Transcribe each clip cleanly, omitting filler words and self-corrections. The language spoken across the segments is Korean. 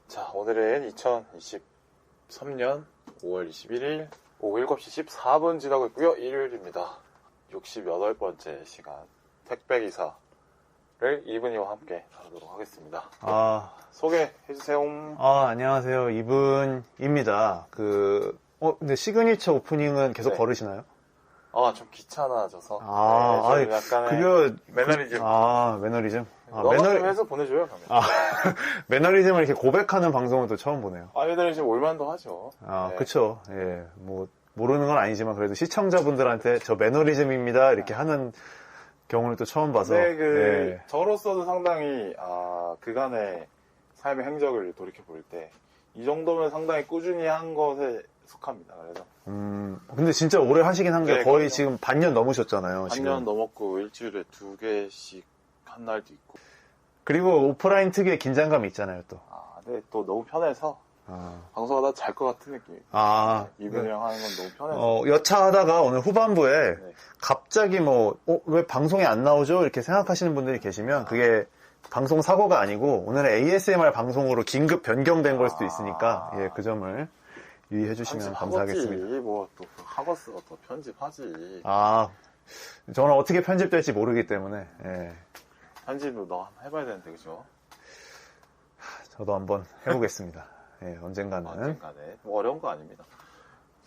자, 오늘은 2023년 5월 21일 오후 7시 14분 지나고 있고요. 일요일입니다. 68번째 시간 택배기사를 이분이와 함께 하도록 하겠습니다. 소개해주세요. 안녕하세요. 이분입니다. 근데 시그니처 오프닝은 계속 네. 걸으시나요? 좀 귀찮아져서. 네, 약간의 매너리즘. 매너리즘? 너가 해서 보내줘요, 그러면. 매너리즘을 이렇게 고백하는 방송은 또 처음 보네요. 매너리즘 올만도 하죠. 네. 그쵸. 예, 모르는 건 아니지만 그래도 시청자분들한테 저 매너리즘입니다. 이렇게 하는 경우는 또 처음 봐서. 네, 저로서도 상당히, 그간의 삶의 행적을 돌이켜볼 때, 이 정도면 상당히 꾸준히 한 것에 속합니다. 그래서. 근데 진짜 오래 하시긴 한 게 네, 거의 그럼요. 지금 반년 넘으셨잖아요. 반년 넘었고, 일주일에 2개씩 한 날도 있고. 그리고 오프라인 특유의 긴장감이 있잖아요, 또. 네, 또 너무 편해서, 방송하다 잘 것 같은 느낌이. 이분이랑 하는 건 너무 편해서. 여차하다가 오늘 후반부에 네. 갑자기 왜 방송이 안 나오죠? 이렇게 생각하시는 분들이 계시면 그게 방송 사고가 아니고 오늘의 ASMR 방송으로 긴급 변경된 걸 수도 있으니까 그 점을 유의해 주시면 감사하겠습니다. 또 하겠어. 또 편집하지. 저는 어떻게 편집될지 모르기 때문에 편집도 너 한번 해봐야 되는데, 그죠? 저도 한번 해보겠습니다. 언젠가는. 어려운 거 아닙니다.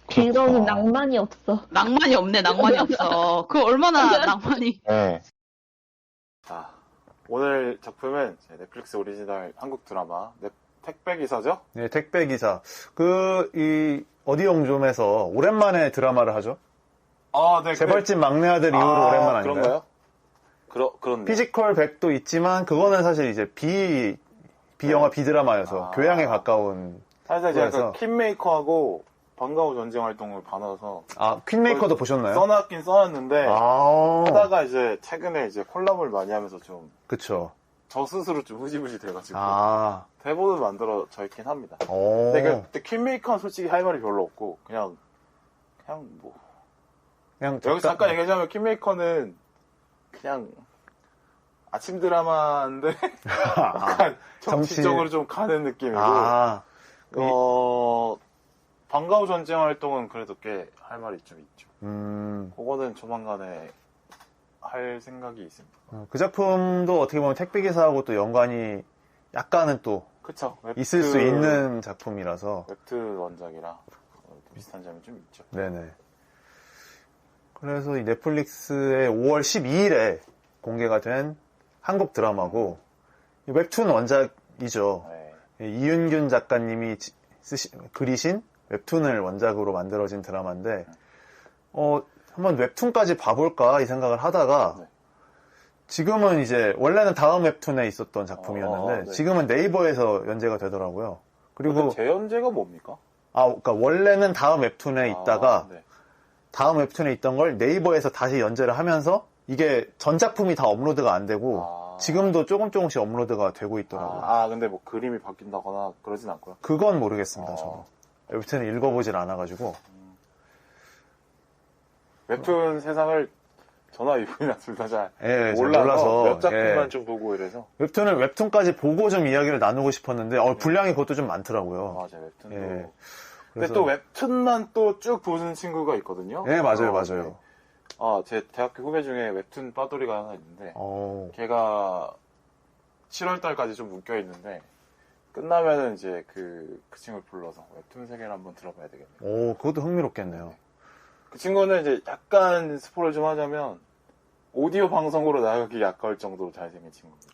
길어는 낭만이 없어. 낭만이 없네, 낭만이 없어. 그 얼마나 낭만이. 네. 자, 오늘 작품은 넷플릭스 오리지널 한국 드라마 택배기사죠? 네, 택배기사. 어디용좀에서 오랜만에 드라마를 하죠? 네. 재벌집 막내 아들 이후로 오랜만 아닌가요? 그런가요? 그렇네. 피지컬 100도 있지만 그거는 사실 이제 비영화 비드라마여서 교양에 가까운. 사실 제가 퀸메이커하고 방과후 전쟁 활동을 봐놔서 퀸메이커도 보셨나요? 써놨긴 써놨는데 하다가 이제 최근에 이제 콜라보를 많이 하면서 좀 그쵸. 저 스스로 좀 흐지부지 돼가지고 대본은 만들어져 있긴 합니다. 근데 퀸메이커는 솔직히 할 말이 별로 없고 그냥 여기서 잠깐 얘기하자면 퀸메이커는 그냥 아침 드라마인데 약간 정치적으로 좀 가는 느낌이고 방과후 전쟁 활동은 그래도 꽤 할 말이 좀 있죠. 그거는 조만간에 할 생각이 있습니다. 그 작품도 어떻게 보면 택배기사하고 또 연관이 약간은 또 그쵸. 있을 수 있는 작품이라서 웹툰 원작이라 비슷한 점이 좀 있죠. 네네. 그래서 이 넷플릭스의 5월 12일에 공개가 된 한국 드라마고 웹툰 원작이죠. 이윤균 작가님이 그리신 웹툰을 원작으로 만들어진 드라마인데 한번 웹툰까지 봐볼까 이 생각을 하다가 지금은 이제 원래는 다음 웹툰에 있었던 작품이었는데 지금은 네이버에서 연재가 되더라고요. 그리고 재연재가 뭡니까? 그러니까 원래는 다음 웹툰에 있다가 다음 웹툰에 있던 걸 네이버에서 다시 연재를 하면서 이게 전 작품이 다 업로드가 안 되고 지금도 조금씩 업로드가 되고 있더라고요. 근데 그림이 바뀐다거나 그러진 않고요? 그건 모르겠습니다. 저도 웹툰을 읽어보질 않아가지고. 웹툰 세상을 저나 이분이나 둘 다 잘 몰라서 몇 작품만 좀 보고 이래서 웹툰까지 보고 좀 이야기를 나누고 싶었는데 분량이 그것도 좀 많더라고요. 맞아요. 웹툰도. 근데 또 웹툰만 또 쭉 보는 친구가 있거든요. 네, 맞아요. 제 대학교 후배 중에 웹툰 빠돌이가 하나 있는데 걔가 7월달까지 좀 묶여있는데 끝나면은 이제 그 친구를 불러서 웹툰 세계를 한번 들어봐야 되겠네요. 그것도 흥미롭겠네요. 그 친구는 이제 약간 스포를 좀 하자면 오디오 방송으로 나가기 아까울 정도로 잘생긴 친구입니다.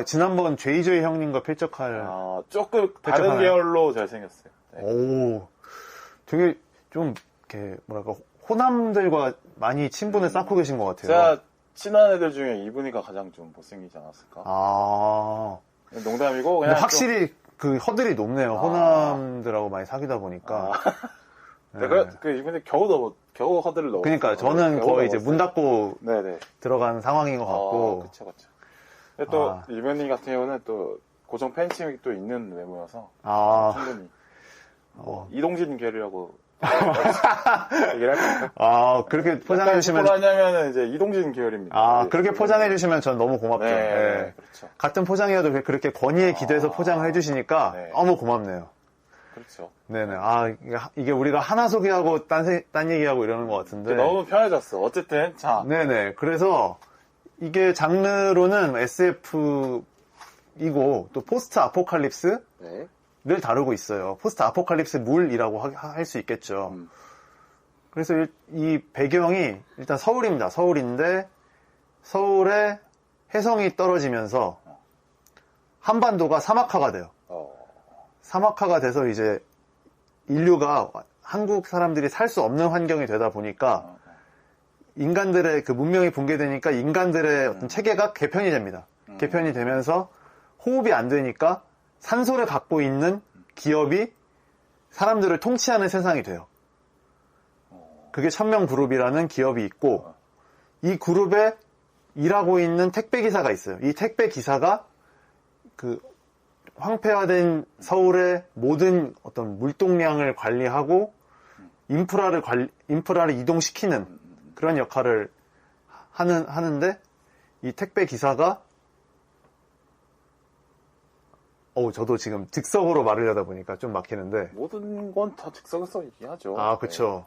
지난번 제이조이 형님과 필적할 조금 다른 계열로 잘생겼어요. 되게 좀 이렇게 뭐랄까 호남들과 많이 친분을 쌓고 계신 것 같아요. 제가 친한 애들 중에 이분이가 가장 좀 못생기지 않았을까? 농담이고 그냥 확실히 그 허들이 높네요. 호남들하고 많이 사귀다 보니까. 이분이 겨우 허들을 넘었어요. 그러니까 저는 거의 이제 문 닫고 네네. 들어간 상황인 것 같고. 그쵸. 근데 또 이분이 같은 경우는 또 고정 팬층이 또 있는 외모여서 충분히 이동진 계류라고 얘기를 할까요? 아, 그렇게 포장해주시면. 하냐면은 이제 이동진 계열입니다. 아, 그렇게 포장해주시면 전 너무 고맙죠. 네, 네. 그렇죠. 같은 포장이어도 그렇게 권위에 기대서 포장을 해주시니까 네. 너무 고맙네요. 그렇죠. 네네. 아, 이게 우리가 하나 소개하고 딴 얘기하고 이러는 것 같은데. 너무 편해졌어. 어쨌든, 자. 네네. 그래서 이게 장르로는 SF이고 또 포스트 아포칼립스를 네. 다루고 있어요. 포스트 아포칼립스 물이라고 할 수 있겠죠. 그래서 이 배경이 일단 서울입니다. 서울인데 서울에 해성이 떨어지면서 한반도가 사막화가 돼요. 사막화가 돼서 이제 인류가 한국 사람들이 살 수 없는 환경이 되다 보니까 인간들의 그 문명이 붕괴되니까 인간들의 어떤 체계가 개편이 됩니다. 개편이 되면서 호흡이 안 되니까 산소를 갖고 있는 기업이 사람들을 통치하는 세상이 돼요. 그게 천명그룹이라는 기업이 있고 이 그룹에 일하고 있는 택배기사가 있어요. 이 택배기사가 그 황폐화된 서울의 모든 어떤 물동량을 관리하고 인프라를 이동시키는 그런 역할을 하는데 이 택배기사가 저도 지금 즉석으로 말을 하다 보니까 좀 막히는데 모든 건 다 즉석에서 얘기하죠. 아, 그쵸.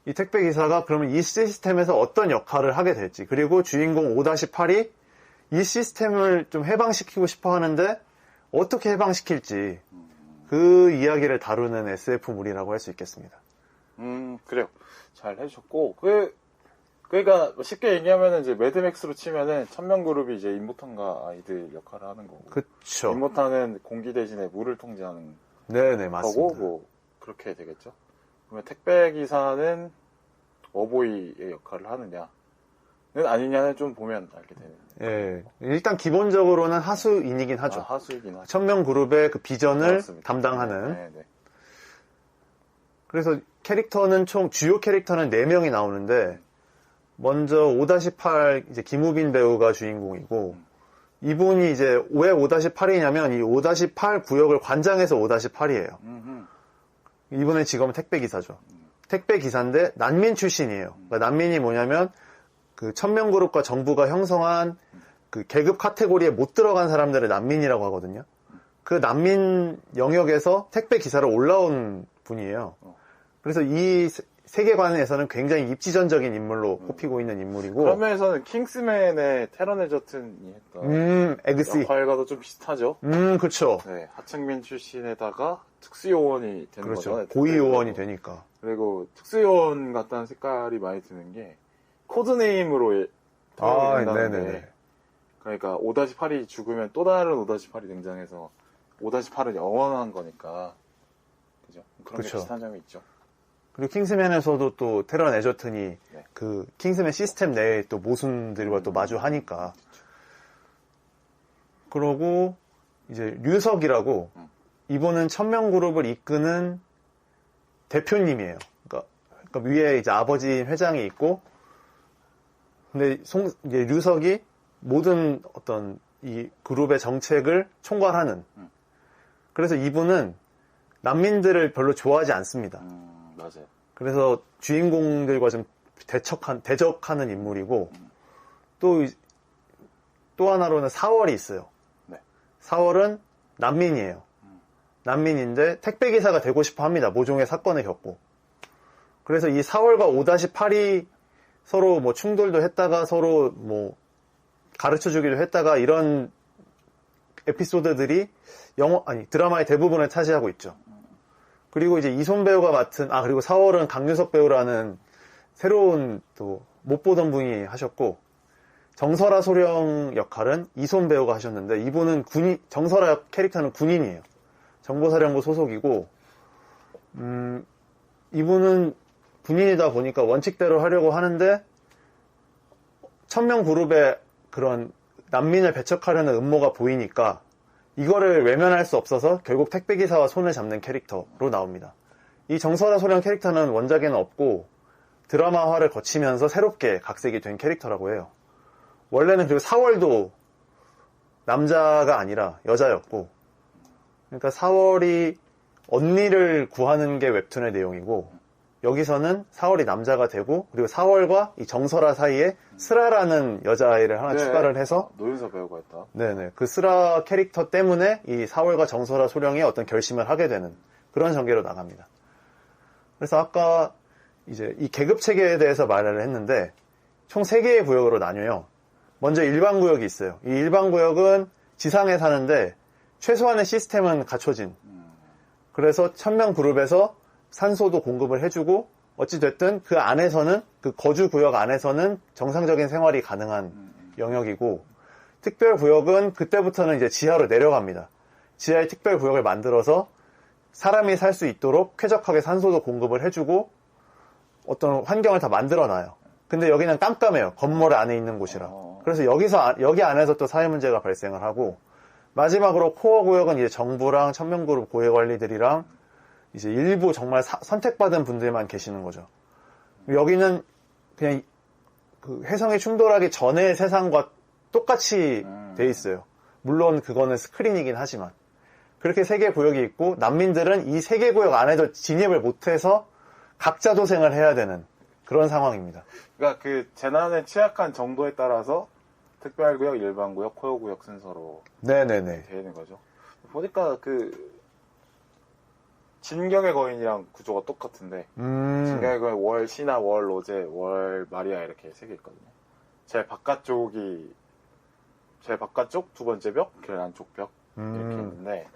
이 택배기사가 그러면 이 시스템에서 어떤 역할을 하게 될지 그리고 주인공 5-8이 이 시스템을 좀 해방시키고 싶어 하는데 어떻게 해방시킬지 그 이야기를 다루는 SF물이라고 할 수 있겠습니다. 그래요. 잘 해주셨고 그러니까 쉽게 얘기하면은 이제 매드맥스로 치면은 천명그룹이 이제 임모탄과 아이들 역할을 하는 거고. 그쵸. 임모탄은 공기 대신에 물을 통제하는 네네, 맞습니다. 거고 뭐 그렇게 되겠죠. 그러면 택배기사는 어보이의 역할을 하느냐는 아니냐는 좀 보면 알게 되는. 예, 일단 기본적으로는 하수인이긴 하죠. 하수이긴 하죠. 천명그룹의 그 비전을 그렇습니다. 담당하는. 네. 그래서 캐릭터는 주요 캐릭터는 4명이 나오는데 먼저 5-8 이제 김우빈 배우가 주인공이고 이분이 이제 왜 5-8이냐면 이 5-8 구역을 관장해서 5-8이에요. 이분의 직업은 택배기사죠. 택배기사인데 난민 출신이에요. 그러니까 난민이 뭐냐면 그 천명그룹과 정부가 형성한 그 계급 카테고리에 못 들어간 사람들을 난민이라고 하거든요. 그 난민 영역에서 택배기사로 올라온 분이에요. 그래서 이 세계관에서는 굉장히 입지전적인 인물로 꼽히고 있는 인물이고 그런 면에서는 킹스맨의 테런 에저튼이 했던 에그시 역할과도 좀 비슷하죠. 그렇죠. 네, 하층민 출신에다가 특수요원이 되는 그렇죠. 거죠. 고위요원이 되니까. 그리고 특수요원 같다는 색깔이 많이 드는 게 코드네임으로 태어난다는데 그러니까 5-8이 죽으면 또 다른 5-8이 등장해서 5-8은 영원한 거니까 그죠? 그런 그쵸. 게 비슷한 점이 있죠. 그리고 킹스맨에서도 또 테런 에저튼이 그 킹스맨 시스템 내에 또 모순들과 또 마주하니까. 그러고 이제 류석이라고 이분은 천명그룹을 이끄는 대표님이에요. 그러니까 위에 이제 아버지 회장이 있고 근데 이제 류석이 모든 어떤 이 그룹의 정책을 총괄하는. 그래서 이분은 난민들을 별로 좋아하지 않습니다. 맞아요. 그래서 주인공들과 좀 대적하는 인물이고 또 하나로는 4월이 있어요. 네. 4월은 난민이에요. 난민인데 택배기사가 되고 싶어 합니다. 모종의 사건을 겪고. 그래서 이 4월과 5-8이 서로 뭐 충돌도 했다가 서로 뭐 가르쳐주기도 했다가 이런 에피소드들이 드라마의 대부분을 차지하고 있죠. 그리고 이제 이손 배우가 맡은, 그리고 4월은 강유석 배우라는 새로운 또 못 보던 분이 하셨고, 정설아 소령 역할은 이손 배우가 하셨는데, 이분은 정설아 캐릭터는 군인이에요. 정보사령부 소속이고, 이분은 군인이다 보니까 원칙대로 하려고 하는데, 천명그룹의 그런 난민을 배척하려는 음모가 보이니까, 이거를 외면할 수 없어서 결국 택배기사와 손을 잡는 캐릭터로 나옵니다. 이 정설아 소령 캐릭터는 원작에는 없고 드라마화를 거치면서 새롭게 각색이 된 캐릭터라고 해요. 원래는 그리고 4월도 남자가 아니라 여자였고 그러니까 4월이 언니를 구하는 게 웹툰의 내용이고 여기서는 4월이 남자가 되고 그리고 4월과 이 정설아 사이에 스라라는 여자아이를 하나 추가를 해서 노윤서 배우가 했다. 네네 그 스라 캐릭터 때문에 이 4월과 정설아 소령이 어떤 결심을 하게 되는 그런 전개로 나갑니다. 그래서 아까 이제 이 계급 체계에 대해서 말을 했는데 총 3개의 구역으로 나뉘어요. 먼저 일반 구역이 있어요. 이 일반 구역은 지상에 사는데 최소한의 시스템은 갖춰진. 그래서 1000명 그룹에서 산소도 공급을 해주고 어찌됐든 그 안에서는 그 거주 구역 안에서는 정상적인 생활이 가능한 영역이고 특별 구역은 그때부터는 이제 지하로 내려갑니다. 지하에 특별 구역을 만들어서 사람이 살 수 있도록 쾌적하게 산소도 공급을 해주고 어떤 환경을 다 만들어놔요. 근데 여기는 깜깜해요. 건물 안에 있는 곳이라. 그래서 여기 안에서 또 사회 문제가 발생을 하고 마지막으로 코어 구역은 이제 정부랑 천명그룹 고위 관리들이랑 이제 일부 정말 선택받은 분들만 계시는 거죠. 여기는 그냥 그 혜성이 충돌하기 전의 세상과 똑같이 돼 있어요. 물론 그거는 스크린이긴 하지만 그렇게 3개 구역이 있고 난민들은 이 3개 구역 안에도 진입을 못해서 각자 도생을 해야 되는 그런 상황입니다. 그러니까 그 재난에 취약한 정도에 따라서 특별구역, 일반구역, 코어구역 순서로 네네네. 되어 있는 거죠. 보니까 그 진격의 거인이랑 구조가 똑같은데 진격의 거인 월 신화, 월 로제, 월 마리아 이렇게 3개 있거든요. 제일 바깥쪽 두 번째 벽, 그 안쪽 벽 이렇게 있는데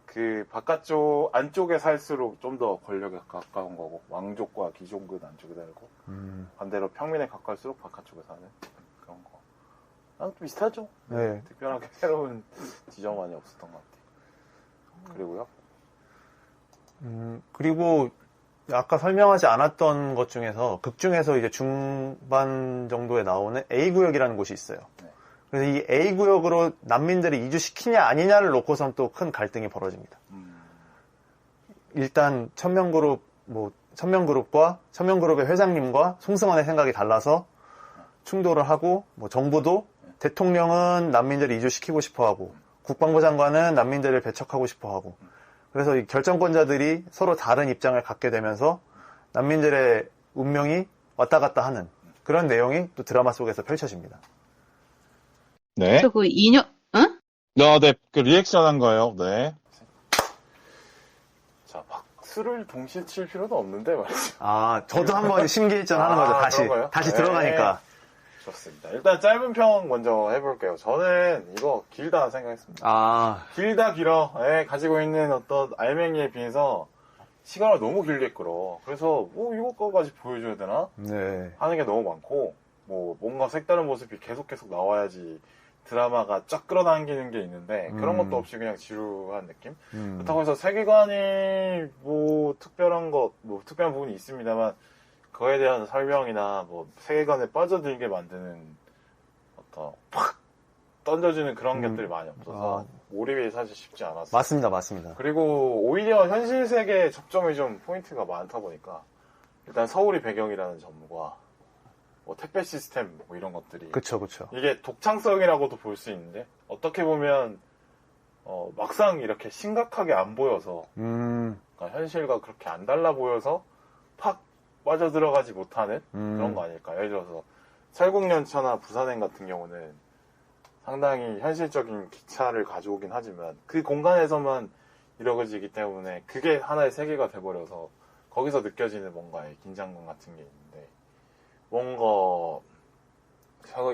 그 바깥쪽 안쪽에 살수록 좀 더 권력에 가까운 거고 왕족과 귀족은 안쪽에 살고 반대로 평민에 가까울수록 바깥쪽에 사는 그런 거. 좀 비슷하죠? 네. 특별하게 새로운 지점만이 없었던 것 같아요. 그리고요. 그리고 아까 설명하지 않았던 것 중에서 극 중에서 이제 중반 정도에 나오는 A구역이라는 곳이 있어요. 네. 그래서 이 A구역으로 난민들을 이주시키냐 아니냐를 놓고선 또 큰 갈등이 벌어집니다. 일단 천명그룹과 천명그룹의 회장님과 송승헌의 생각이 달라서 충돌을 하고 정부도 대통령은 난민들을 이주시키고 싶어하고 국방부 장관은 난민들을 배척하고 싶어하고 그래서 이 결정권자들이 서로 다른 입장을 갖게 되면서 난민들의 운명이 왔다 갔다 하는 그런 내용이 또 드라마 속에서 펼쳐집니다. 네. 저 그 2년, 응? 네, 그 리액션 한 거예요. 네. 자, 박수를 동시에 칠 필요는 없는데 말이죠. 아, 저도 한번 심기일전 하는 거죠. 다시 네. 들어가니까. 좋습니다. 일단 짧은 평 먼저 해볼게요. 저는 이거 길다 생각했습니다. 아, 길다 길어. 가지고 있는 어떤 알맹이에 비해서 시간을 너무 길게 끌어. 그래서 이것까지 보여줘야 되나? 네. 하는 게 너무 많고 뭔가 색다른 모습이 계속 나와야지 드라마가 쫙 끌어당기는 게 있는데 그런 것도 없이 그냥 지루한 느낌? 그렇다고 해서 세계관이 특별한 부분이 있습니다만 그거에 대한 설명이나 세계관에 빠져들게 만드는 어떤 팍 던져주는 그런 것들이 많이 없어서 몰입이 사실 쉽지 않았어요. 맞습니다. 그리고 오히려 현실 세계에 접점이 좀 포인트가 많다 보니까 일단 서울이 배경이라는 점과 택배 시스템 이런 것들이 그쵸. 이게 독창성이라고도 볼 수 있는데 어떻게 보면 막상 이렇게 심각하게 안 보여서 그러니까 현실과 그렇게 안 달라 보여서 팍 빠져들어가지 못하는 그런 거 아닐까. 예를 들어서 설국열차나 부산행 같은 경우는 상당히 현실적인 기차를 가져오긴 하지만 그 공간에서만 이루어지기 때문에 그게 하나의 세계가 돼버려서 거기서 느껴지는 뭔가의 긴장감 같은 게 있는데 뭔가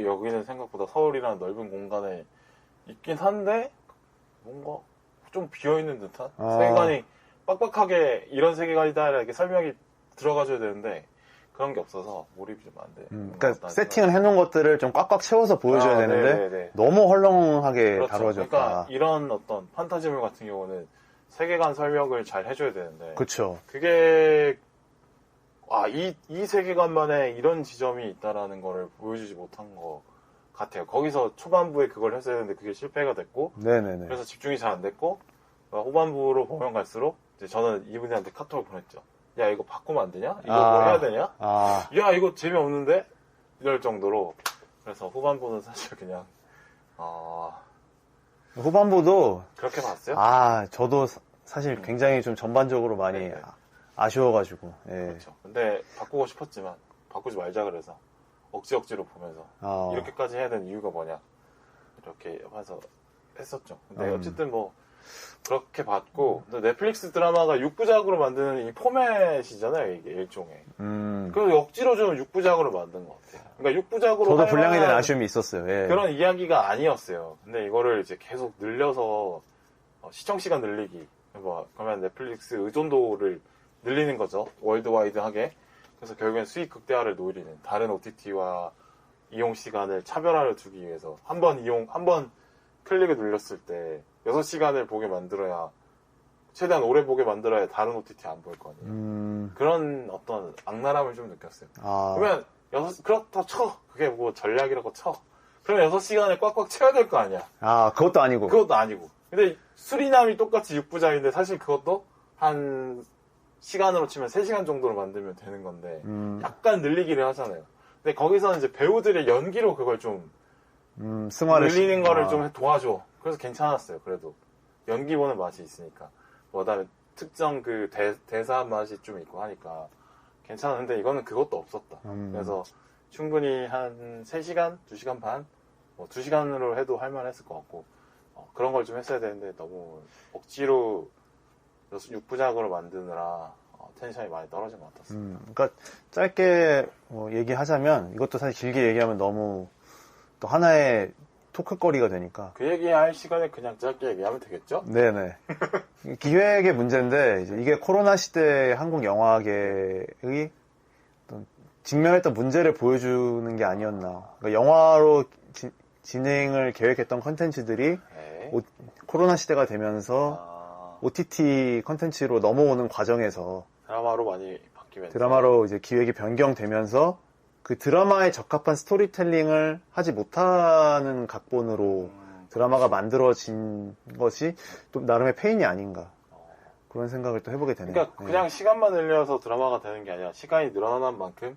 여기는 생각보다 서울이라는 넓은 공간에 있긴 한데 뭔가 좀 비어있는 듯한 세계관이 빡빡하게 이런 세계관이다 이렇게 설명이 들어가줘야 되는데 그런 게 없어서 몰입이 좀 안 돼. 그러니까 세팅을 해놓은 것들을 좀 꽉꽉 채워서 보여줘야 되는데 네네네. 너무 헐렁하게 그렇죠. 다루어졌다. 그러니까 이런 어떤 판타지물 같은 경우는 세계관 설명을 잘 해줘야 되는데 그쵸. 그게 이 세계관만에 이런 지점이 있다라는 거를 보여주지 못한 것 같아요. 거기서 초반부에 그걸 했어야 되는데 그게 실패가 됐고 네네네. 그래서 집중이 잘 안 됐고 후반부로 보면 갈수록 이제 저는 이분들한테 카톡을 보냈죠. 야 이거 바꾸면 안 되냐? 이거 뭐 해야 되냐? 야 이거 재미없는데? 이럴 정도로 그래서 후반부는 사실 그냥 후반부도 그렇게 봤어요? 저도 사실 굉장히 좀 전반적으로 많이 네네. 아쉬워가지고. 예. 그렇죠. 근데 바꾸고 싶었지만 바꾸지 말자 그래서 억지로 보면서 이렇게까지 해야 되는 이유가 뭐냐 이렇게 해서 했었죠. 근데 어쨌든 뭐 그렇게 봤고 근데 넷플릭스 드라마가 6부작으로 만드는 이 포맷이잖아요. 이게 일종의. 그래서 억지로 좀 6부작으로 만든 것 같아요. 그러니까 6부작으로 저도 분량에 대한 아쉬움이 있었어요. 예. 그런 이야기가 아니었어요. 근데 이거를 이제 계속 늘려서 시청 시간 늘리기 뭐 그러면 넷플릭스 의존도를 늘리는 거죠. 월드와이드하게. 그래서 결국엔 수익 극대화를 노리는 다른 OTT와 이용 시간을 차별화를 두기 위해서 한 번 클릭을 눌렸을 때 6시간을 보게 만들어야 최대한 오래 보게 만들어야 다른 OTT 안 보일 거 아니에요. 그런 어떤 악랄함을 좀 느꼈어요. 그러면 그렇다 쳐. 그게 뭐 전략이라고 쳐. 그러면 6시간을 꽉꽉 채워야 될 거 아니야. 그것도 아니고. 그것도 아니고. 근데 수리남이 똑같이 6부작인데 사실 그것도 한 시간으로 치면 3시간 정도로 만들면 되는 건데 약간 늘리기를 하잖아요. 근데 거기서는 이제 배우들의 연기로 그걸 좀 승화를 늘리는 거를 좀 도와줘. 그래서 괜찮았어요. 그래도 연기 보는 맛이 있으니까. 그다음에 특정 그 대사 맛이 좀 있고 하니까 괜찮은데 이거는 그것도 없었다. 그래서 충분히 한 3시간, 2시간 반, 뭐 2시간으로 해도 할만했을 것 같고 그런 걸 좀 했어야 되는데 너무 억지로 6부작으로 만드느라 텐션이 많이 떨어진 것 같았어요. 그러니까 짧게 얘기하자면 이것도 사실 길게 얘기하면 너무 또 하나의 토크거리가 되니까 그 얘기할 시간에 그냥 짧게 얘기하면 되겠죠? 네네. 기획의 문제인데 이제 이게 코로나 시대 한국 영화계의 직면했던 문제를 보여주는 게 아니었나. 그러니까 영화로 진행을 계획했던 컨텐츠들이 코로나 시대가 되면서 OTT 컨텐츠로 넘어오는 과정에서 드라마로 많이 바뀌면서 드라마로 이제 기획이 변경되면서 그 드라마에 적합한 스토리텔링을 하지 못하는 각본으로 드라마가 만들어진 것이 또 나름의 페인이 아닌가 그런 생각을 또 해보게 되네요. 그러니까 그냥 시간만 늘려서 드라마가 되는 게 아니라 시간이 늘어난 만큼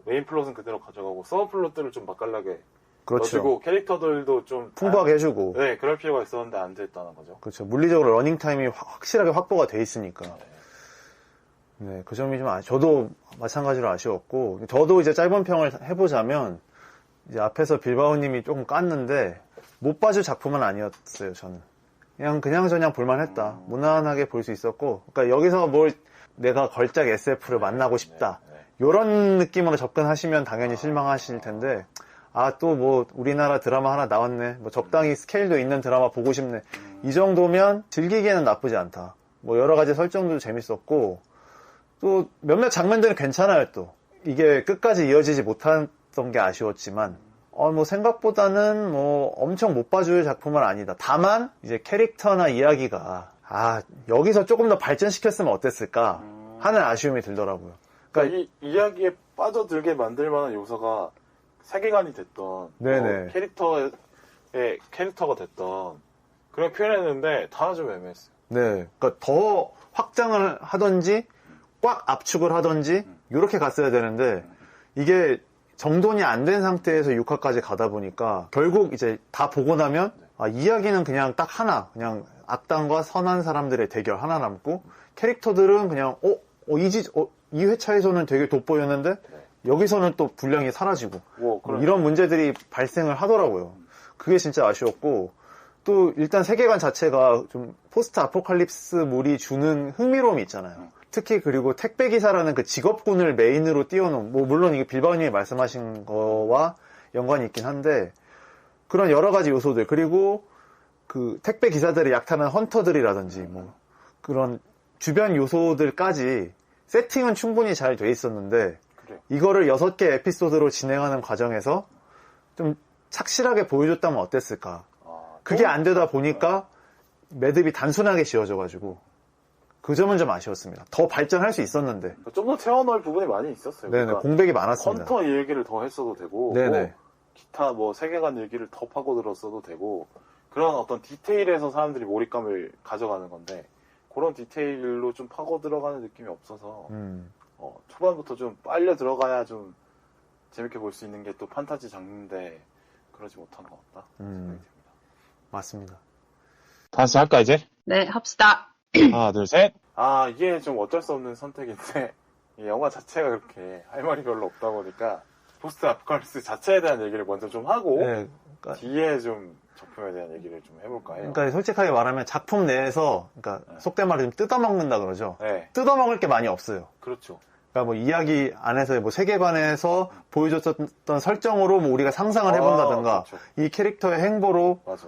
메인 플롯은 그대로 가져가고 서브 플롯들을 좀 맛깔나게 넣어주고 캐릭터들도 좀 풍부하게 해주고 네 그럴 필요가 있었는데 안 됐다는 거죠. 그렇죠. 물리적으로 러닝타임이 확실하게 확보가 돼 있으니까 네, 그 점이 좀 저도 마찬가지로 아쉬웠고 저도 이제 짧은 평을 해보자면 이제 앞에서 빌바오님이 조금 깠는데 못 봐줄 작품은 아니었어요. 저는 그냥 볼만했다. 무난하게 볼 수 있었고 그러니까 여기서 뭘 내가 걸작 SF를 만나고 싶다 이런 느낌으로 접근하시면 당연히 실망하실 텐데 또 뭐 우리나라 드라마 하나 나왔네 뭐 적당히 스케일도 있는 드라마 보고 싶네 이 정도면 즐기기에는 나쁘지 않다. 뭐 여러 가지 설정도 재밌었고 또 몇몇 장면들은 괜찮아요. 또 이게 끝까지 이어지지 못했던 게 아쉬웠지만 뭐 생각보다는 뭐 엄청 못 봐줄 작품은 아니다. 다만 이제 캐릭터나 이야기가 여기서 조금 더 발전시켰으면 어땠을까 하는 아쉬움이 들더라고요. 그러니까 이 이야기에 빠져들게 만들 만한 요소가 세계관이 됐던 캐릭터가 됐던 그런 표현했는데 다 좀 애매했어요. 네, 그러니까 더 확장을 하던지 꽉 압축을 하던지 이렇게 갔어야 되는데 이게 정돈이 안 된 상태에서 6화까지 가다 보니까 결국 이제 다 보고 나면 이야기는 그냥 딱 하나 그냥 악당과 선한 사람들의 대결 하나 남고 캐릭터들은 그냥 2회차에서는 되게 돋보였는데 여기서는 또 분량이 사라지고 이런 문제들이 발생을 하더라고요. 그게 진짜 아쉬웠고 또 일단 세계관 자체가 좀 포스트 아포칼립스물이 주는 흥미로움이 있잖아요. 특히 그리고 택배기사라는 그 직업군을 메인으로 띄워놓은 뭐 물론 이게 빌바오님이 말씀하신 거와 연관이 있긴 한데 그런 여러 가지 요소들 그리고 그 택배기사들의 약탈한 헌터들이라든지 뭐 그런 주변 요소들까지 세팅은 충분히 잘 돼 있었는데 이거를 6개 에피소드로 진행하는 과정에서 좀 착실하게 보여줬다면 어땠을까. 그게 안 되다 보니까 매듭이 단순하게 지어져가지고 그 점은 좀 아쉬웠습니다. 더 발전할 수 있었는데 좀 더 채워넣을 부분이 많이 있었어요. 네네, 그러니까 공백이 많았습니다. 헌터 얘기를 더 했어도 되고 네네. 기타 뭐 세계관 얘기를 더 파고들었어도 되고 그런 어떤 디테일에서 사람들이 몰입감을 가져가는 건데 그런 디테일로 좀 파고 들어가는 느낌이 없어서 초반부터 좀 빨려 들어가야 좀 재밌게 볼 수 있는 게 또 판타지 장르인데 그러지 못한 것 같다 생각이 듭니다. 맞습니다. 다시 할까 이제? 네, 합시다. 하나 둘 셋. 이게 좀 어쩔 수 없는 선택인데, 이 영화 자체가 그렇게 할 말이 별로 없다 보니까, 포스트 아포칼립스 자체에 대한 얘기를 먼저 좀 하고, 네, 그러니까, 뒤에 좀 작품에 대한 얘기를 좀 해볼까 해요. 그러니까 솔직하게 말하면 작품 내에서, 그러니까 네. 속된 말로 좀 뜯어먹는다 그러죠. 네, 뜯어먹을 게 많이 없어요. 그렇죠. 그러니까 뭐 이야기 안에서 뭐 세계관에서 보여줬던 설정으로 뭐 우리가 상상을 해본다든가, 그렇죠. 이 캐릭터의 행보로, 맞아.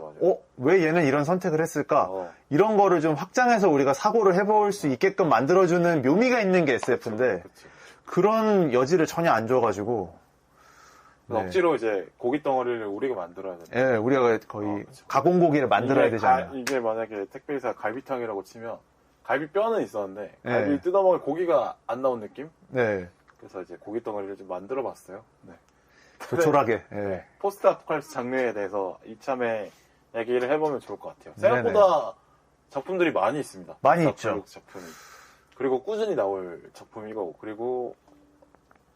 왜 얘는 이런 선택을 했을까? 어, 이런 거를 좀 확장해서 우리가 사고를 해볼 수 있게끔 만들어주는 묘미가 있는 게 SF인데, 그치. 그런 여지를 전혀 안 줘가지고, 네. 억지로 이제 고기 덩어리를 우리가 만들어야 돼. 예, 우리가 거의 그쵸. 가공고기를 만들어야 되잖아요. 이게 만약에 택배회사 갈비탕이라고 치면 갈비뼈는 있었는데 네. 갈비 뜯어먹을 고기가 안 나온 느낌? 네. 그래서 이제 고기 덩어리를 좀 만들어봤어요. 네. 조촐하게. 예. 네. 포스트 아포칼립스 장르에 대해서 이참에 얘기를 해보면 좋을 것 같아요. 생각보다 작품들이 많이 있습니다. 많이 포스트 있죠. 아포칼립스 작품이. 그리고 꾸준히 나올 작품이고, 그리고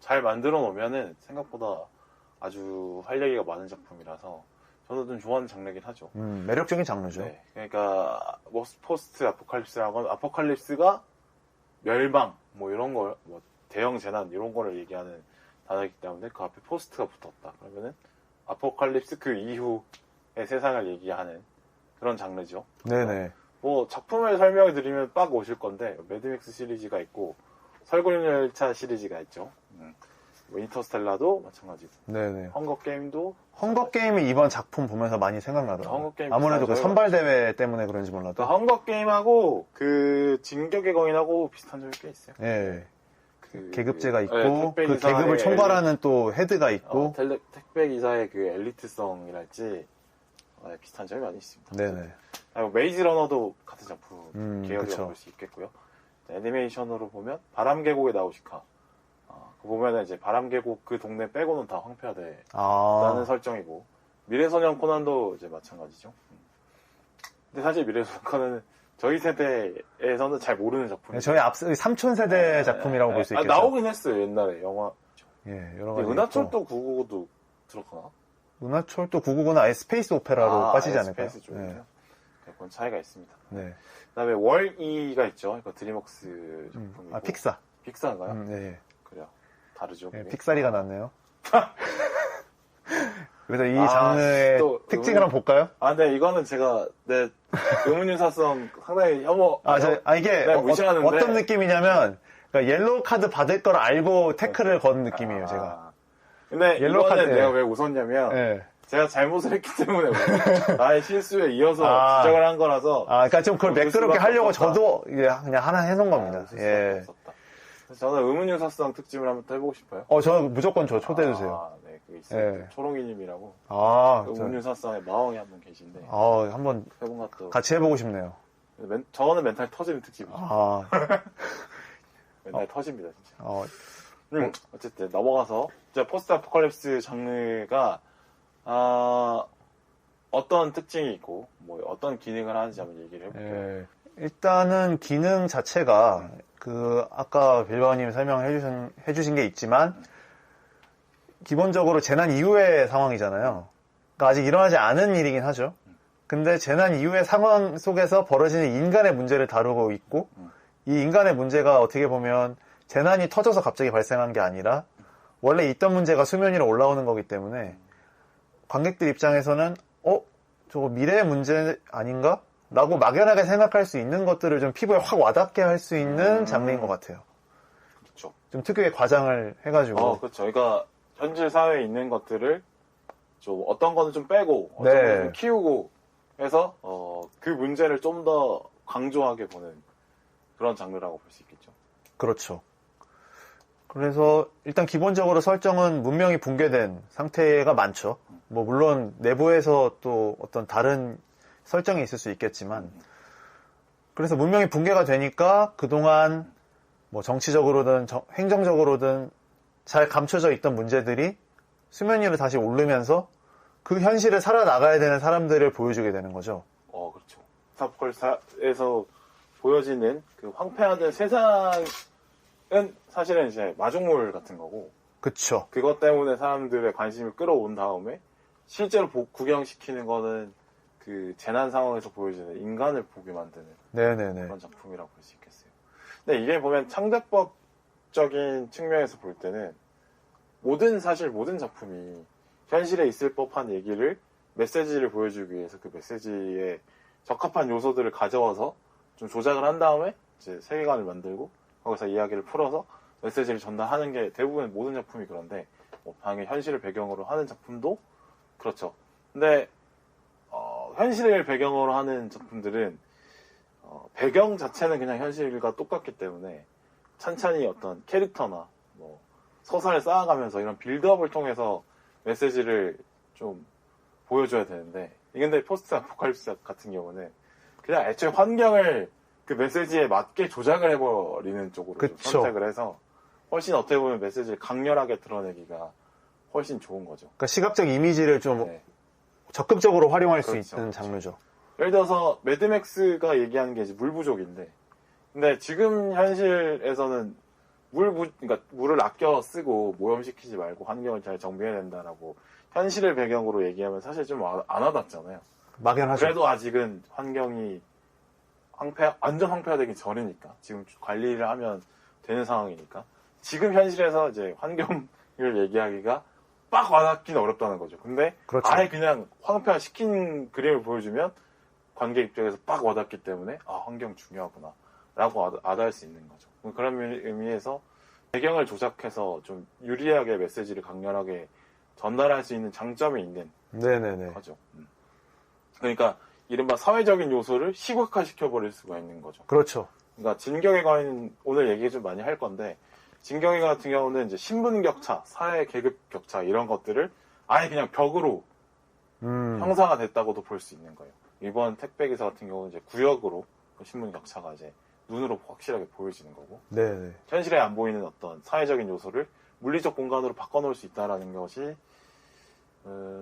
잘 만들어 놓으면은 생각보다 아주 할 얘기가 많은 작품이라서 저도 좀 좋아하는 장르긴 하죠. 매력적인 장르죠. 네, 그러니까 뭐 포스트 아포칼립스라고 아포칼립스가 멸망 뭐 이런 걸 뭐 대형 재난 이런 거를 얘기하는 단어이기 때문에 그 앞에 포스트가 붙었다. 그러면은 아포칼립스 그 이후의 세상을 얘기하는 그런 장르죠. 네네. 뭐 작품을 설명해 드리면 빡 오실 건데 매드맥스 시리즈가 있고 설국열차 시리즈가 있죠. 뭐 인터스텔라도 마찬가지고. 네네. 헝거 게임도 헝거게임이 이번 작품 보면서 많이 생각나더라고요. 헝거게임 아무래도 그 비슷하죠. 선발대회 때문에 그런지 몰라도. 그 헝거 게임하고 그 진격의 거인하고 비슷한 점이 꽤 있어요. 예. 그 계급제가 있고, 네, 택배 그 기사의 계급을 총괄하는 또 헤드가 있고. 택배 기사의 그 엘리트성이랄지 비슷한 점이 많이 있습니다. 네네. 그리고 메이즈 러너도 같은 작품 계열이라고 그쵸. 볼 수 있겠고요. 애니메이션으로 보면 바람계곡의 나우시카. 그 보면은 이제 바람계곡 그 동네 빼고는 다 황폐화돼라는 아. 설정이고 미래소년 코난도 이제 마찬가지죠. 근데 사실 미래소년 코난은 저희 세대에서는 잘 모르는 작품이에요. 저희 삼촌 세대 작품이라고 볼 수 있겠죠. 나오긴 했어요 옛날에 영화. 예, 여러 근데 가지. 은하철도 999도 들어가나? 은하철도 999는 아예 스페이스 오페라로 빠지지 않을까요? 스페이스 쪽이요. 그건 차이가 있습니다. 네. 그다음에 월이가 있죠. 이거 드림웍스 작품이고. 픽사. 픽사인가요? 네. 그래요. 다르죠. 예, 그게. 픽사리가 났네요. 그래서 이 장르의 또 특징을 한번 볼까요? 근데 이거는 제가 내 의문유사성 상당히 이게 내가 무시하는데. 어떤 느낌이냐면, 그러니까 옐로우 카드 받을 걸 알고 태클을 건 느낌이에요, 제가. 근데 옐로우 이거는 카드, 내가 왜 웃었냐면, 예. 제가 잘못을 했기 때문에 나의 실수에 이어서 지적을 한 거라서. 그러니까 좀 그걸 웃을 매끄럽게 수밖에 하려고 없었다. 저도 그냥 하나 해놓은 겁니다. 웃을 수밖에 예. 없었다. 그래서 저는 의문유사성 특집을 한번 또 해보고 싶어요. 저 무조건 초대해주세요. 네, 그게 있어요. 예. 초롱이님이라고. 저- 의문유사성의 마왕이 한 분 계신데. 한번 해본 것도. 같이 해보고 싶네요. 저는 멘탈 터지는 특집이죠. 멘탈 터집니다, 진짜. 어쨌든 넘어가서 이제 포스트 아포칼립스 장르가 어떤 특징이 있고 뭐 어떤 기능을 하는지 한번 얘기를 해볼게요. 예. 일단은 기능 자체가 아까 빌바오님 설명해주신 게 있지만 기본적으로 재난 이후의 상황이잖아요. 그러니까 아직 일어나지 않은 일이긴 하죠. 근데 재난 이후의 상황 속에서 벌어지는 인간의 문제를 다루고 있고 이 인간의 문제가 어떻게 보면 재난이 터져서 갑자기 발생한 게 아니라 원래 있던 문제가 수면 위로 올라오는 거기 때문에 관객들 입장에서는 저거 미래의 문제 아닌가? 라고 막연하게 생각할 수 있는 것들을 좀 피부에 확 와닿게 할 수 있는 장르인 것 같아요. 그렇죠. 좀 특유의 과장을 해가지고. 그렇죠. 그러니까 현실 사회에 있는 것들을 좀 어떤 거는 좀 빼고 어떤 거는 좀 키우고 해서 그 문제를 좀 더 강조하게 보는 그런 장르라고 볼 수 있겠죠. 그렇죠. 그래서 일단 기본적으로 설정은 문명이 붕괴된 상태가 많죠. 뭐 물론 내부에서 또 어떤 다른 설정이 있을 수 있겠지만 그래서 문명이 붕괴가 되니까 그동안 뭐 정치적으로든 행정적으로든 잘 감춰져 있던 문제들이 수면 위로 다시 오르면서 그 현실을 살아나가야 되는 사람들을 보여주게 되는 거죠. 그렇죠. 사포칼에서 보여지는 그 황폐화된 세상은 사실은 이제 마중물 같은 거고. 그쵸. 그것 때문에 사람들의 관심을 끌어온 다음에 실제로 구경시키는 거는 그 재난 상황에서 보여지는 인간을 보게 만드는 네네네. 그런 작품이라고 볼 수 있겠어요. 근데 이게 보면 창작법적인 측면에서 볼 때는 사실 모든 작품이 현실에 있을 법한 얘기를 메시지를 보여주기 위해서 그 메시지에 적합한 요소들을 가져와서 좀 조작을 한 다음에 이제 세계관을 만들고 거기서 이야기를 풀어서 메시지를 전달하는 게 대부분 모든 작품이 그런데 당연히 현실을 배경으로 하는 작품도 그렇죠. 근데 현실을 배경으로 하는 작품들은 배경 자체는 그냥 현실과 똑같기 때문에 찬찬히 어떤 캐릭터나 뭐 서사를 쌓아가면서 이런 빌드업을 통해서 메시지를 좀 보여줘야 되는데 근데 포스트 아포칼립스 같은 경우는 그냥 애초에 환경을 그 메시지에 맞게 조작을 해버리는 쪽으로 좀 선택을 해서 훨씬 어떻게 보면 메시지를 강렬하게 드러내기가 훨씬 좋은 거죠. 그러니까 시각적 이미지를 좀 적극적으로 활용할 수 있는 장르죠. 예를 들어서 매드맥스가 얘기하는 게 이제 물 부족인데, 근데 지금 현실에서는 그러니까 물을 아껴 쓰고 오염시키지 말고 환경을 잘 정비해야 된다라고 현실을 배경으로 얘기하면 사실 좀 안 와닿잖아요. 막연하죠. 그래도 아직은 환경이 완전 황폐화되기 전이니까 지금 관리를 하면 되는 상황이니까 지금 현실에서 이제 환경을 얘기하기가 빡 와닿기는 어렵다는 거죠. 근데 그렇죠. 아예 그냥 황폐화 시킨 그림을 보여주면 관객 입장에서 빡 와닿기 때문에 환경 중요하구나 라고 와닿을 수 있는 거죠. 그런 의미에서 배경을 조작해서 좀 유리하게 메시지를 강렬하게 전달할 수 있는 장점이 있는 네네네. 거죠. 그러니까 이른바 사회적인 요소를 시각화시켜버릴 수가 있는 거죠. 그렇죠. 그러니까 진격의 거인 오늘 얘기 좀 많이 할 건데 진격의 거인 같은 경우는 이제 신분 격차, 사회 계급 격차 이런 것들을 아예 그냥 벽으로 형사가 됐다고도 볼 수 있는 거예요. 이번 택배기사 같은 경우는 이제 구역으로 그 신분 격차가 이제 눈으로 확실하게 보여지는 거고 네네. 현실에 안 보이는 어떤 사회적인 요소를 물리적 공간으로 바꿔놓을 수 있다라는 것이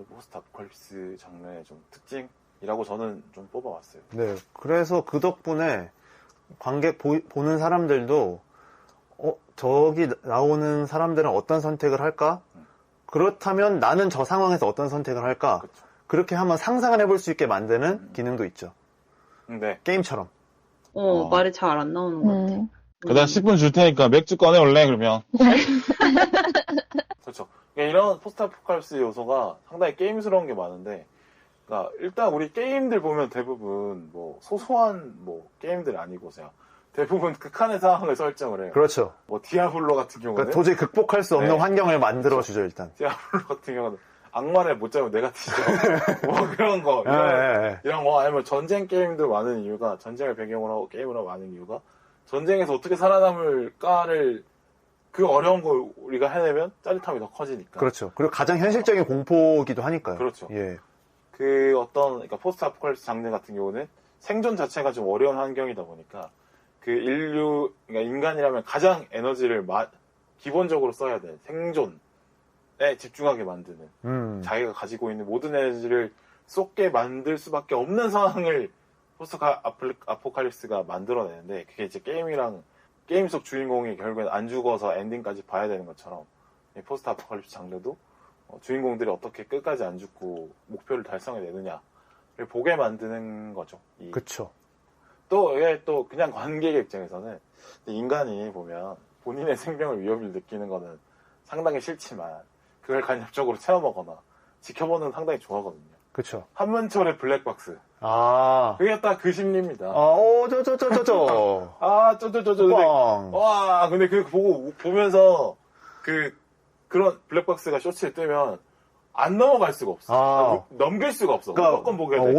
포스트 아포칼립스 장르의 좀 특징이라고 저는 좀 뽑아왔어요. 네. 그래서 그 덕분에 관객 보는 사람들도 저기 나오는 사람들은 어떤 선택을 할까? 그렇다면 나는 저 상황에서 어떤 선택을 할까? 그렇죠. 그렇게 한번 상상을 해볼 수 있게 만드는 기능도 있죠. 네. 게임처럼. 말이 잘 안 나오는 것 같아. 그다음 10분 줄 테니까 맥주 꺼내올래? 그러면. 그렇죠. 그러니까 이런 포스트 아포칼립스 요소가 상당히 게임스러운 게 많은데, 그러니까 일단 우리 게임들 보면 대부분 뭐 소소한 뭐 게임들 아니고 그냥 대부분 극한의 상황을 설정을 해요. 그렇죠. 뭐 디아블로 같은 경우는 그러니까 도저히 극복할 수 없는 환경을 만들어주죠, 일단. 디아블로 같은 경우는 악마를 못 잡으면 내가 뒤져. 뭐 그런 거. 이런 거. 아니면 전쟁 게임도 많은 이유가, 전쟁을 배경으로 하고 게임을 하고 많은 이유가, 전쟁에서 어떻게 살아남을까를, 그 어려운 걸 우리가 해내면 짜릿함이 더 커지니까. 그렇죠. 그리고 가장 현실적인 공포기도 하니까요. 그렇죠. 예. 그러니까 포스트 아포칼립스 장르 같은 경우는 생존 자체가 좀 어려운 환경이다 보니까, 그러니까 인간이라면 가장 에너지를 기본적으로 써야 돼. 생존. 집중하게 만드는 자기가 가지고 있는 모든 에너지를 쏟게 만들 수밖에 없는 상황을 포스트 아포칼립스가 만들어내는데 그게 이제 게임 속 주인공이 결국엔 안 죽어서 엔딩까지 봐야 되는 것처럼 포스트 아포칼립스 장르도 주인공들이 어떻게 끝까지 안 죽고 목표를 달성해내느냐를 보게 만드는 거죠. 그렇죠. 또 이게 또 그냥 관객의 입장에서는 인간이 보면 본인의 생명을 위협을 느끼는 거는 상당히 싫지만 그걸 간접적으로 체험하거나 지켜보는 건 상당히 좋아하거든요. 그쵸. 한문철의 블랙박스. 아. 그게 딱 그 심리입니다. 저저저저저. 근데 그거 보면서 그런 블랙박스가 쇼츠에 뜨면 안 넘어갈 수가 없어. 넘길 수가 없어. 그러니까, 무조건 보게 돼.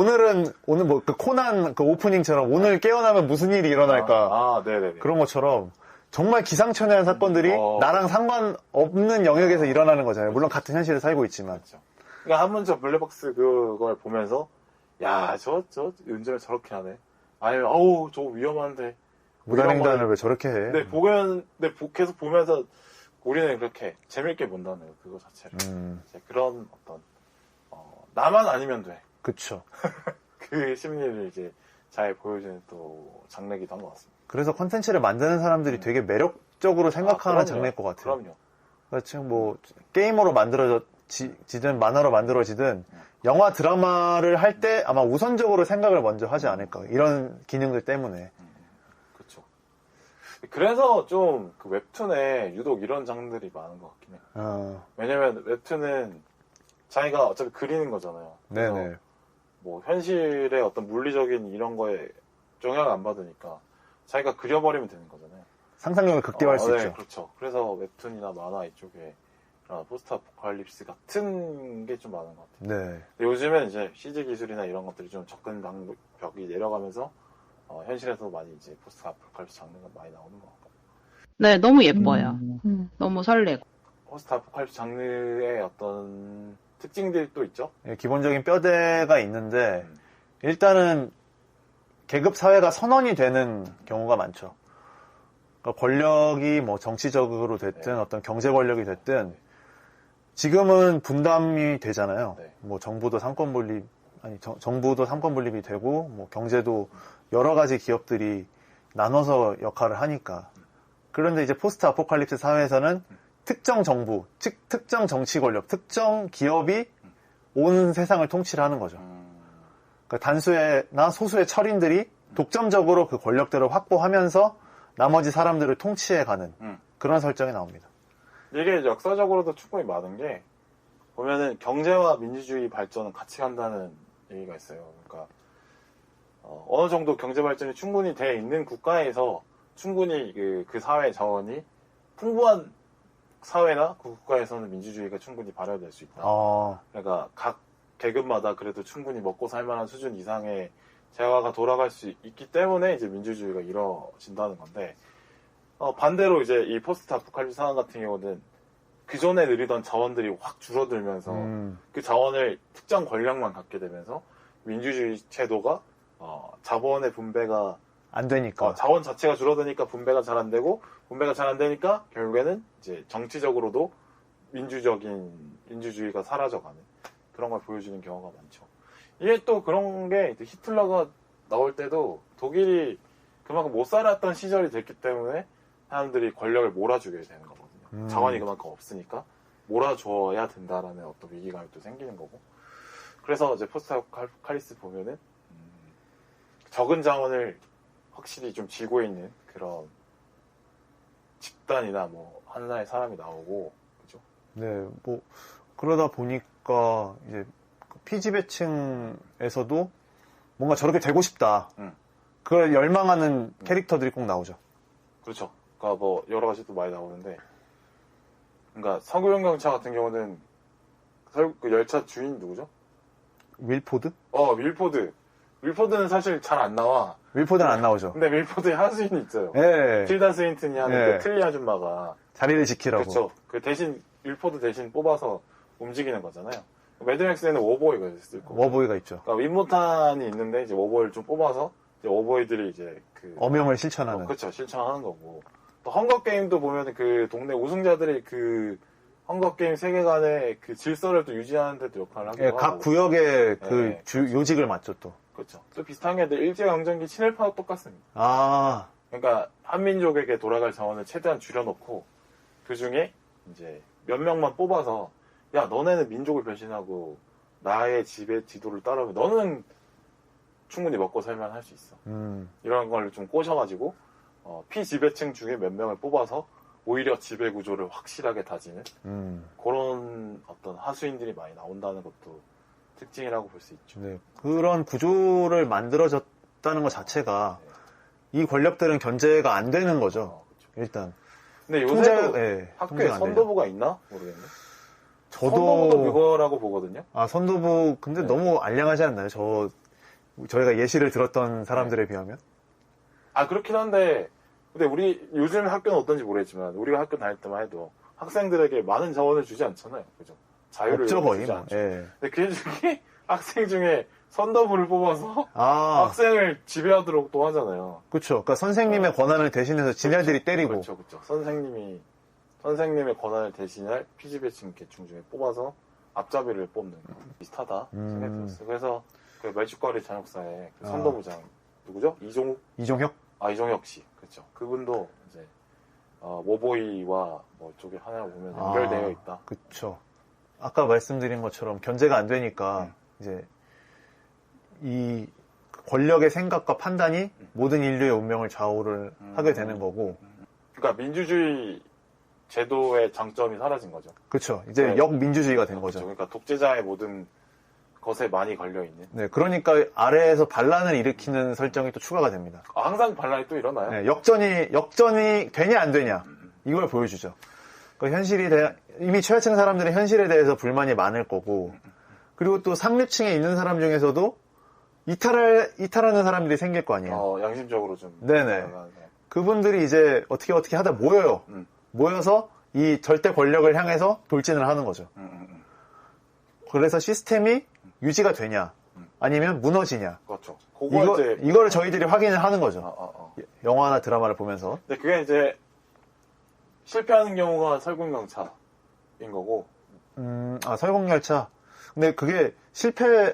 오늘 뭐 그 코난 그 오프닝처럼 오늘 깨어나면 무슨 일이 일어날까. 네네네. 그런 것처럼 정말 기상천외한 사건들이 나랑 상관없는 영역에서 일어나는 거잖아요. 물론 같은 현실을 살고 있지만. 그렇죠. 그러니까 한문철 블랙박스 그걸 보면서 야, 저 운전을 저렇게 하네. 아니면 저 위험한데. 무단횡단을 왜 저렇게 해? 계속 보면서 우리는 그렇게 재밌게 본다는 거예요, 그거 자체를. 그런 어떤 나만 아니면 돼. 그쵸. 그 심리를 이제 잘 보여주는 또 장르기도 한 것 같습니다. 그래서 컨텐츠를 만드는 사람들이 되게 매력적으로 생각하는 장르일 것 같아요. 그럼요. 그러니까 지금 뭐 게임으로 만들어지든 만화로 만들어지든 영화 드라마를 할 때 아마 우선적으로 생각을 먼저 하지 않을까. 이런 기능들 때문에. 그렇죠. 그래서 좀 그 웹툰에 유독 이런 장르들이 많은 것 같긴 해요. 왜냐면 웹툰은 자기가 어차피 그리는 거잖아요. 네네. 뭐 현실의 어떤 물리적인 이런 거에 영향을 안 받으니까 자기가 그려버리면 되는 거잖아요. 상상력을 극대화할 수 네, 있죠. 그렇죠. 그래서 웹툰이나 만화 이쪽에 포스트 아포칼립스 같은 게 좀 많은 것 같아요. 네. 근데 요즘엔 이제 CG 기술이나 이런 것들이 좀 접근 장벽이 내려가면서 현실에서 많이 이제 포스트 아포칼립스 장르가 많이 나오는 것 같고. 네, 너무 예뻐요. 너무 설레고. 포스트 아포칼립스 장르의 어떤 특징들이 또 있죠? 예, 기본적인 뼈대가 있는데 일단은 계급 사회가 선언이 되는 경우가 많죠. 그러니까 권력이 뭐 정치적으로 됐든 네. 어떤 경제 권력이 됐든 지금은 분담이 되잖아요. 네. 뭐 정부도 삼권 분립 정부도 삼권 분립이 되고 뭐 경제도 여러 가지 기업들이 나눠서 역할을 하니까. 그런데 이제 포스트 아포칼립스 사회에서는 특정 정부, 즉 특정 정치 권력, 특정 기업이 온 세상을 통치를 하는 거죠. 그러니까 단수나 소수의 철인들이 독점적으로 그 권력들을 확보하면서 나머지 사람들을 통치해가는 그런 설정이 나옵니다. 이게 역사적으로도 충분히 많은 게 보면은 경제와 민주주의 발전은 같이 간다는 얘기가 있어요. 그러니까 어느 정도 경제 발전이 충분히 돼 있는 국가에서 충분히 그 사회 자원이 풍부한 사회나 그 국가에서는 민주주의가 충분히 발현될 수 있다. 그러니까 각 계급마다 그래도 충분히 먹고 살만한 수준 이상의 재화가 돌아갈 수 있기 때문에 이제 민주주의가 이루어진다는 건데 반대로 이제 이 포스트 아포칼립스 상황 같은 경우는 그 전에 누리던 자원들이 확 줄어들면서 그 자원을 특정 권력만 갖게 되면서 민주주의 제도가 자본의 분배가 안 되니까 자원 자체가 줄어드니까 분배가 잘 안 되고 분배가 잘 안 되니까 결국에는 이제 정치적으로도 민주주의가 사라져가는 그런 걸 보여주는 경우가 많죠. 이게 또 그런 게 히틀러가 나올 때도 독일이 그만큼 못 살았던 시절이 됐기 때문에 사람들이 권력을 몰아주게 되는 거거든요. 자원이 그만큼 없으니까 몰아줘야 된다라는 어떤 위기감이 또 생기는 거고. 그래서 이제 포스트 아포칼립스 보면은 적은 자원을 확실히 좀 쥐고 있는 그런 집단이나 뭐 하나의 사람이 나오고 그죠? 네, 뭐 그러다 보니까 이제 피지배층에서도 뭔가 저렇게 되고 싶다. 그걸 열망하는 캐릭터들이 꼭 나오죠. 그렇죠. 그러니까 뭐 여러 가지 또 많이 나오는데, 그러니까 서구형 경차 같은 경우는 그 열차 주인 누구죠? 윌포드? 윌포드는 사실 잘 안 나와. 윌포드는 안 나오죠. 근데 윌포드에 하수인이 있어요. 네. 틸다 스윈튼이 하는 네. 그 틀리 아줌마가 자리를 지키라고. 그렇죠. 그 대신 윌포드 대신 뽑아서 움직이는 거잖아요. 매드맥스에는 워보이가 있을 거고. 워보이가 있죠. 그러니까 윈모탄이 있는데 이제 워보이를 좀 뽑아서 이제 워보이들이 이제 그 엄형을 실천하는. 그렇죠. 실천하는 거고. 또 헝거 게임도 보면 그 동네 우승자들이 그 헝거 게임 세계관의 그 질서를 또 유지하는 데도 역할을 하기도 예, 하고. 각 구역의 그 네. 요직을 맡죠 또. 그렇죠. 또 비슷한 게 일제강점기 친일파도 똑같습니다. 아, 그러니까 한민족에게 돌아갈 자원을 최대한 줄여놓고 그 중에 이제 몇 명만 뽑아서 야 너네는 민족을 배신하고 나의 지도를 따르면 너는 충분히 먹고 살만 할 수 있어. 이런 걸 좀 꼬셔가지고 피지배층 중에 몇 명을 뽑아서 오히려 지배 구조를 확실하게 다지는 그런 어떤 하수인들이 많이 나온다는 것도 특징이라고 볼 수 있죠. 네. 그런 구조를 만들어졌다는 것 자체가 이 권력들은 견제가 안 되는 거죠. 그렇죠. 일단. 근데 요새도 예, 학교에 통제가 안 돼요. 선도부가 있나? 모르겠네. 저도 선도부도 그거라고 보거든요. 아, 선도부 근데 네. 너무 알량하지 않나요? 저희가 예시를 들었던 사람들에 비하면? 아 그렇긴 한데 근데 우리 요즘 학교는 어떤지 모르겠지만 우리가 학교 다닐 때만 해도 학생들에게 많은 자원을 주지 않잖아요. 그죠? 자유를 없죠, 거의. 주지 뭐. 않죠. 예. 근데 그 중에 학생 중에 선도부를 뽑아서 아, 학생을 지배하도록 또 하잖아요. 그렇죠. 그러니까 선생님의 권한을 대신해서 지네들이 때리고. 그렇죠. 선생님의 권한을 대신할 피지배층 계층 중에 뽑아서 앞잡이를 뽑는 거 비슷하다 생각이 들었어요. 그래서 그 멸치거리 잔혹사의 그 선도부장 누구죠? 이종혁 씨. 그렇죠. 그분도 이제 모보이와 뭐 쪽에 하나 보면 연결되어 있다. 그렇죠. 아까 말씀드린 것처럼 견제가 안 되니까 이제 이 권력의 생각과 판단이 모든 인류의 운명을 좌우를 하게 되는 거고 그러니까 민주주의 제도의 장점이 사라진 거죠. 그렇죠. 이제 네. 역민주주의가 된 그렇죠. 거죠. 그러니까 독재자의 모든 것에 많이 걸려있는. 네, 그러니까 아래에서 반란을 일으키는 설정이 또 추가가 됩니다. 항상 반란이 또 일어나요? 네, 역전이 되냐 안 되냐 이걸 보여주죠. 그러니까 이미 최하층 사람들은 현실에 대해서 불만이 많을 거고, 그리고 또 상류층에 있는 사람 중에서도 이탈하는 사람들이 생길 거 아니에요. 양심적으로 좀. 네네. 그분들이 이제 어떻게 하다 모여요. 모여서 이 절대 권력을 향해서 돌진을 하는 거죠. 그래서 시스템이 유지가 되냐, 아니면 무너지냐. 그렇죠. 이거를 저희들이 확인을 하는 거죠. 영화나 드라마를 보면서. 근데 그게 이제 실패하는 경우가 설국열차인 거고. 설국열차. 근데 그게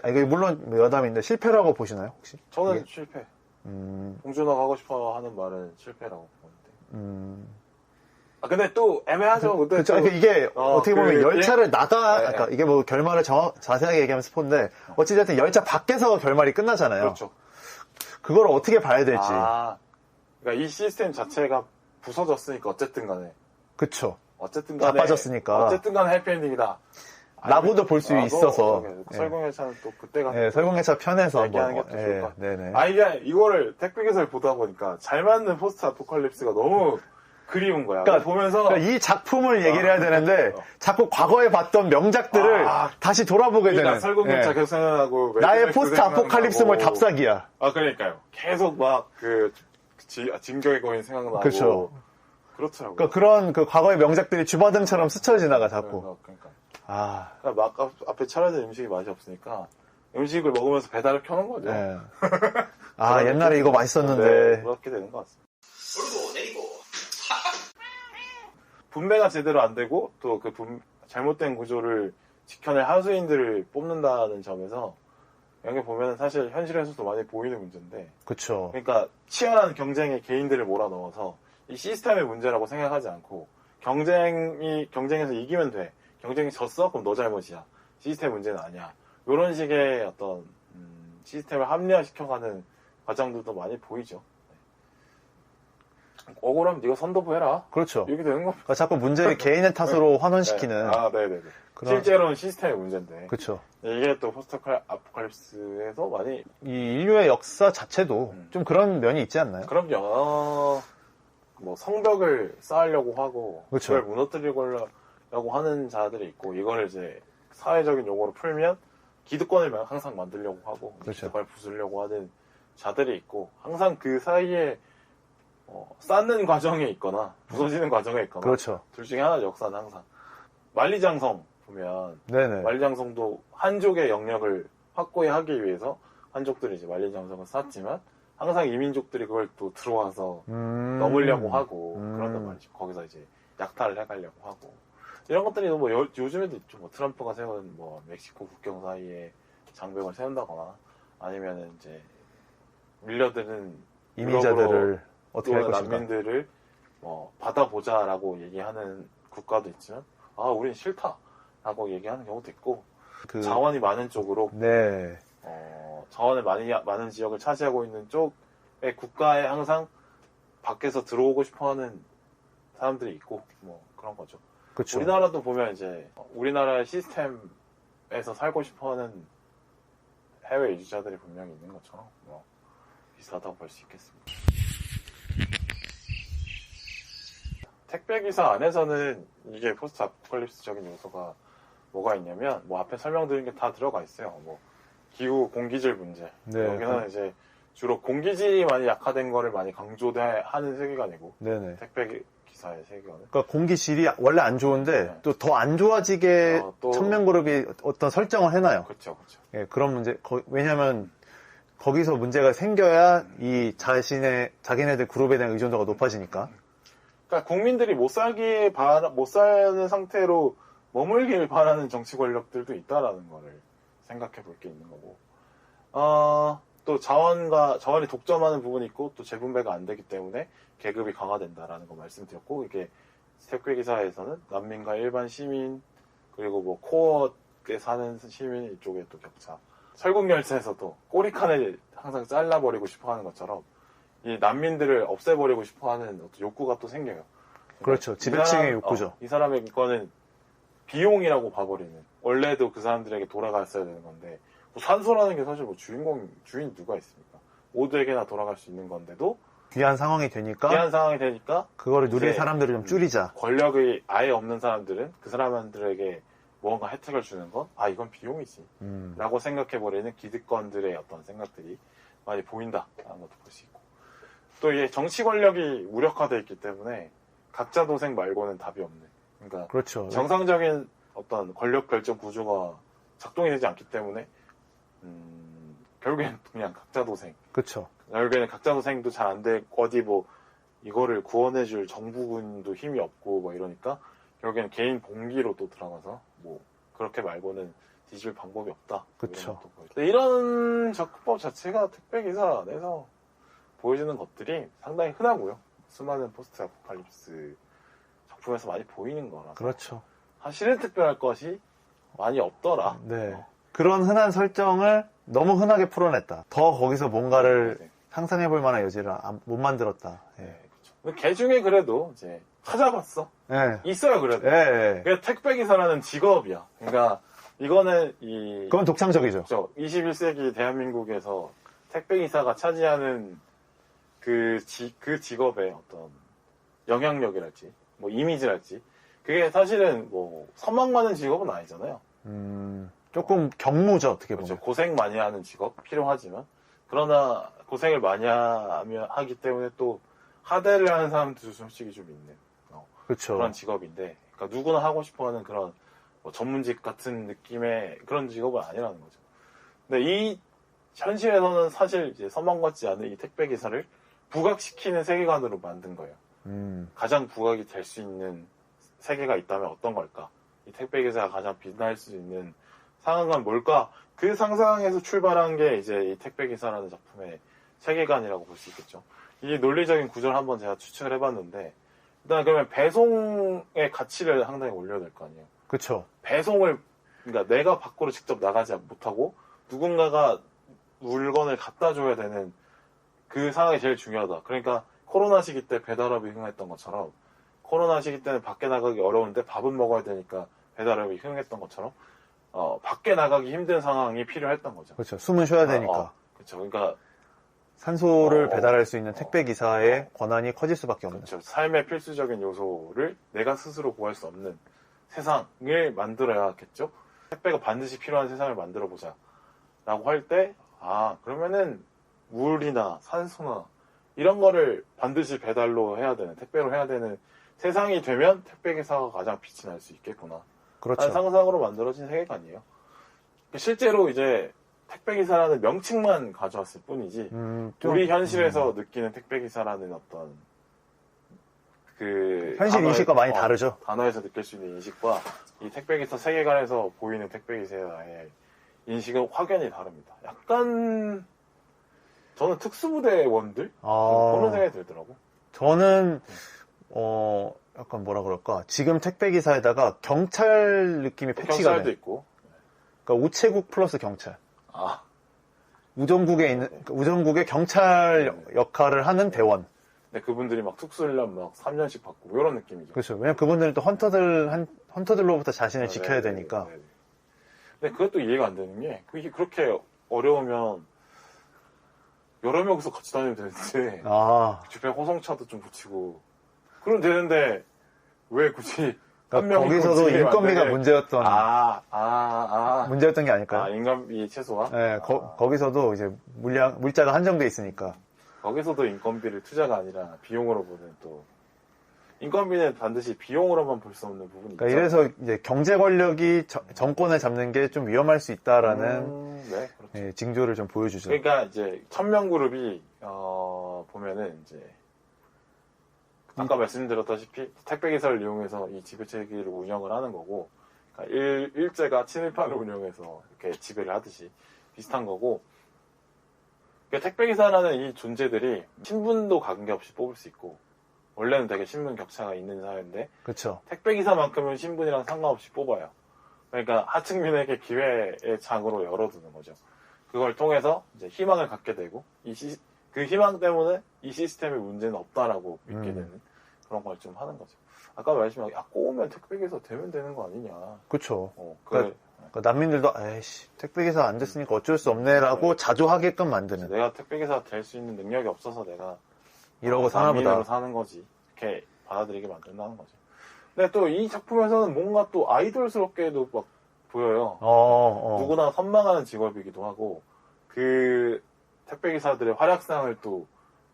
이게 물론 여담인데 실패라고 보시나요, 혹시? 저는 실패. 봉준호가 하고 싶어 하는 말은 실패라고 보는데. 근데 또 애매하죠. 근데 그쵸. 또, 이게 어떻게 보면 열차를 네. 아까 이게 뭐 결말을 자세하게 얘기하면 스포인데, 어찌됐든 열차 밖에서 결말이 끝나잖아요. 그렇죠. 그걸 어떻게 봐야 될지. 그러니까 이 시스템 자체가 부서졌으니까 어쨌든 간에. 그쵸. 어쨌든 간에. 나빠졌으니까. 어쨌든 간에 해피엔딩이다. 라고도 볼 수 있어서. 설국열차는 또 그때가. 네, 설국열차 편에서 얘기하는 게 또 좋을 것 같아요. 네네. 이게 이거를 택배기사를 보다 보니까 잘 맞는 포스트 아포칼립스가 너무 그리운 거야. 그러니까 이 작품을 얘기를 해야 되는데 자꾸 과거에 봤던 명작들을 다시 돌아보게 되는. 설국열차 계속 생각하고 나의 포스트 아포칼립스물 답사기야. 그러니까요. 계속 막 진격의 거인 생각나고. 그렇죠. 그렇더라고요. 그러니까 그런 과거의 명작들이 주마등처럼 스쳐 지나가 자꾸. 그러니까. 그러니까 막 앞에 차려진 음식이 맛이 없으니까 음식을 먹으면서 배달을 켜는 거죠. 네. 옛날에 이거 맛있었는데. 네, 그렇게 되는 것 같습니다. 오르고 내리고. 분배가 제대로 안 되고 또 잘못된 구조를 지켜낼 하수인들을 뽑는다는 점에서 여기 보면 사실 현실에서도 많이 보이는 문제인데. 그렇죠. 그러니까 치열한 경쟁에 개인들을 몰아넣어서 이 시스템의 문제라고 생각하지 않고 경쟁에서 이기면 돼. 경쟁이 졌어? 그럼 너 잘못이야. 시스템 문제는 아니야. 이런 식의 어떤 시스템을 합리화시켜가는 과정들도 많이 보이죠. 억울하면 네가 선도부 해라. 그렇죠. 이렇게 되는 겁니다. 그러니까 자꾸 문제를 개인의 탓으로 환원시키는. 네네네. 실제로는 시스템의 문제인데. 그렇죠. 이게 또 포스트 아포칼립스에서 많이 이 인류의 역사 자체도 좀 그런 면이 있지 않나요? 그럼요. 뭐 성벽을 쌓으려고 하고 그렇죠. 그걸 무너뜨리려고 하는 자들이 있고, 이거를 이제 사회적인 용어로 풀면 기득권을 항상 만들려고 하고, 그렇죠. 기득권을 부수려고 하는 자들이 있고, 항상 그 사이에 쌓는 과정에 있거나 부서지는 과정에 있거나, 그렇죠. 둘 중에 하나. 역사는 항상 만리장성 보면, 네네. 만리장성도 한족의 영역을 확고히 위해서 한족들이 이제 만리장성을 쌓았지만 항상 이민족들이 그걸 또 들어와서 넘으려고 하고 그런단 말이죠. 거기서 이제 약탈을 해가려고 하고, 이런 것들이 뭐 요즘에도 있죠. 뭐 트럼프가 세운 뭐 멕시코 국경 사이에 장벽을 세운다거나, 아니면은 이제 밀려드는 이민자들을 어떻게 할 것인가. 난민들을 뭐 받아보자라고 얘기하는 국가도 있지만, 우린 싫다라고 얘기하는 경우도 있고, 자원이 많은 쪽으로, 네. 자원을 많은 지역을 차지하고 있는 쪽의 국가에 항상 밖에서 들어오고 싶어하는 사람들이 있고, 뭐 그런 거죠. 그쵸. 우리나라도 보면 이제 우리나라의 시스템에서 살고 싶어하는 해외 이주자들이 분명히 있는 것처럼 뭐 비슷하다고 볼 수 있겠습니다. 택배기사 안에서는 이게 포스트 아포칼립스적인 요소가 뭐가 있냐면, 뭐 앞에 설명드린 게 다 들어가 있어요. 뭐 기후 공기질 문제. 네. 여기는 이제 주로 공기질이 많이 약화된 거를 많이 강조하는 세계관이고, 네네. 택배기사의 세계관은. 그러니까 공기질이 원래 안 좋은데 또 더 안 좋아지게 천명그룹이 어떤 설정을 해놔요. 그렇죠. 예, 그런 문제. 왜냐하면 거기서 문제가 생겨야 이 자기네들 그룹에 대한 의존도가 높아지니까. 그러니까 국민들이 못 사는 상태로 머물길 바라는 정치 권력들도 있다라는 거를 생각해 볼 게 있는 거고, 또 자원이 독점하는 부분이 있고, 또 재분배가 안 되기 때문에 계급이 강화된다라는 거 말씀드렸고, 이게 택배기사에서는 난민과 일반 시민, 그리고 뭐 코어에 사는 시민 이쪽에 또 격차. 설국열차에서도 꼬리칸을 항상 잘라버리고 싶어 하는 것처럼 이 난민들을 없애버리고 싶어 하는 어떤 욕구가 또 생겨요. 그렇죠. 지배층의 욕구죠. 이 사람의 거는 비용이라고 봐버리는. 원래도 그 사람들에게 돌아갔어야 되는 건데, 뭐 산소라는 게 사실 뭐 주인이 누가 있습니까? 모두에게나 돌아갈 수 있는 건데도, 귀한 상황이 되니까, 그거를 누릴 사람들을 좀 줄이자. 권력이 아예 없는 사람들은 그 사람들에게 뭔가 혜택을 주는 건, 아, 이건 비용이지. 라고 생각해버리는 기득권들의 어떤 생각들이 많이 보인다라는 것도 볼 수 있고. 또 이게 정치 권력이 무력화되어 있기 때문에 각자 도생 말고는 답이 없는. 그러니까 그렇죠. 정상적인 어떤 권력 결정 구조가 작동이 되지 않기 때문에 결국엔 그냥 각자 도생. 그렇죠. 결국에는 각자 도생도 잘 안 돼. 어디 뭐 이거를 구원해줄 정부군도 힘이 없고 뭐 이러니까 결국에는 개인 봉기로 또 들어가서 뭐 그렇게 말고는 뒤질 방법이 없다. 그렇죠. 이런 접근법 자체가 택배기사 내에서 보여주는 것들이 상당히 흔하고요. 수많은 포스트 아포칼립스 작품에서 많이 보이는 거라서. 그렇죠. 사실은 특별할 것이 많이 없더라. 네. 그런 흔한 설정을 너무 흔하게 풀어냈다. 더 거기서 뭔가를 상상해볼 만한 여지를 못 만들었다. 예. 네, 그렇죠. 걔 중에 그래도 이제 찾아봤어. 예. 있어요, 그래도. 예. 그게 택배기사라는 직업이야. 그러니까 이거는 그건 독창적이죠. 그렇죠. 21세기 대한민국에서 택배기사가 차지하는 그 직업의 어떤 영향력이랄지, 뭐 이미지랄지, 그게 사실은 뭐 선망 많은 직업은 아니잖아요. 조금 경무죠, 어떻게 보면. 그렇죠. 고생 많이 하는 직업 필요하지만, 그러나 고생을 많이 하기 때문에 또 하대를 하는 사람들도 솔직히 좀 있는 그렇죠. 그런 직업인데, 그러니까 누구나 하고 싶어하는 그런 뭐 전문직 같은 느낌의 그런 직업은 아니라는 거죠. 근데 이 현실에서는 사실 이제 선망받지 않은 이 택배 기사를 부각시키는 세계관으로 만든 거예요. 가장 부각이 될 수 있는 세계가 있다면 어떤 걸까? 이 택배 기사가 가장 빛날 수 있는 상황은 뭘까? 그 상상에서 출발한 게 이제 이 택배 기사라는 작품의 세계관이라고 볼 수 있겠죠. 이 논리적인 구조를 한번 제가 추측을 해봤는데, 일단 그러면 배송의 가치를 상당히 올려야 될 거 아니에요. 그렇죠. 배송을, 그러니까 내가 밖으로 직접 나가지 못하고 누군가가 물건을 갖다 줘야 되는 그 상황이 제일 중요하다. 그러니까 코로나 시기 때 배달업이 흥했던 것처럼, 코로나 시기 때는 밖에 나가기 어려운데 밥은 먹어야 되니까 배달업이 흥했던 것처럼, 밖에 나가기 힘든 상황이 필요했던 거죠. 그렇죠. 숨은 쉬어야 되니까. 그렇죠. 그러니까 산소를 배달할 수 있는 택배 기사의 권한이 커질 수밖에 없는. 그렇죠. 삶의 필수적인 요소를 내가 스스로 구할 수 없는 세상을 만들어야겠죠. 택배가 반드시 필요한 세상을 만들어 보자 라고 할 때, 그러면은 물이나 산소나 이런 거를 반드시 배달로 해야 되는, 택배로 해야 되는 세상이 되면 택배 기사가 가장 빛이 날 수 있겠구나. 그렇죠. 상상으로 만들어진 세계관이에요. 실제로 이제 택배기사라는 명칭만 가져왔을 뿐이지, 우리 현실에서 느끼는 택배기사라는 어떤, 현실 인식과 많이 다르죠. 단어에서 느낄 수 있는 인식과 이 택배기사 세계관에서 보이는 택배기사의 인식은 확연히 다릅니다. 약간, 저는 특수부대원들? 그런 생각이 들더라고. 저는, 약간 뭐라 그럴까. 지금 택배기사에다가 경찰 느낌이 패치가 돼. 경찰도 있고. 그러니까 우체국 플러스 경찰. 우정국의 경찰 역할을 하는 대원. 근데 그분들이 막 특수훈련 막 3년씩 받고 이런 느낌이죠. 그렇죠. 왜냐면 그분들은 또 헌터들로부터 자신을 지켜야 되니까. 네네. 근데 그것도 이해가 안 되는 게, 그게 그렇게 어려우면 여러 명이서 같이 다니면 되는데, 주변에 호성차도 좀 붙이고 그러면 되는데 왜 굳이 그러니까 거기서도 인건비가 문제였던 문제였던 게 아닐까요? 인건비 최소화? 네, 거기서도 이제 물자가 한정돼 있으니까. 거기서도 인건비를 투자가 아니라 비용으로 보는, 또 인건비는 반드시 비용으로만 볼 수 없는 부분이 그러니까 있죠. 이래서 이제 경제 권력이 정권을 잡는 게 좀 위험할 수 있다라는 네, 그렇죠. 징조를 좀 보여주죠. 그러니까 이제 천명그룹이 보면은 이제 아까 말씀드렸다시피 택배기사를 이용해서 이 지배체계를 운영을 하는 거고, 그러니까 일제가 친일파를 운영해서 이렇게 지배를 하듯이 비슷한 거고, 그러니까 택배기사라는 이 존재들이 신분도 관계없이 뽑을 수 있고, 원래는 되게 신분 격차가 있는 사회인데, 그렇죠. 택배기사만큼은 신분이랑 상관없이 뽑아요. 그러니까 하층민에게 기회의 장으로 열어두는 거죠. 그걸 통해서 이제 희망을 갖게 되고, 그 희망 때문에 이 시스템의 문제는 없다라고 믿게 되는 그런 걸 좀 하는 거죠. 아까 말씀하신 꼬우면 택배기사 되면 되는 거 아니냐. 그쵸. 그래. 그러니까 난민들도 에이씨 택배기사 안 됐으니까 어쩔 수 없네라고 자조하게끔 만드는. 내가 택배기사 될 수 있는 능력이 없어서 내가 이러고 사나보다. 난민으로 사는 거지. 이렇게 받아들이게 만든다는 거죠. 근데 또 이 작품에서는 뭔가 또 아이돌스럽게도 막 보여요. 누구나 선망하는 직업이기도 하고 그 택배기사들의 활약상을 또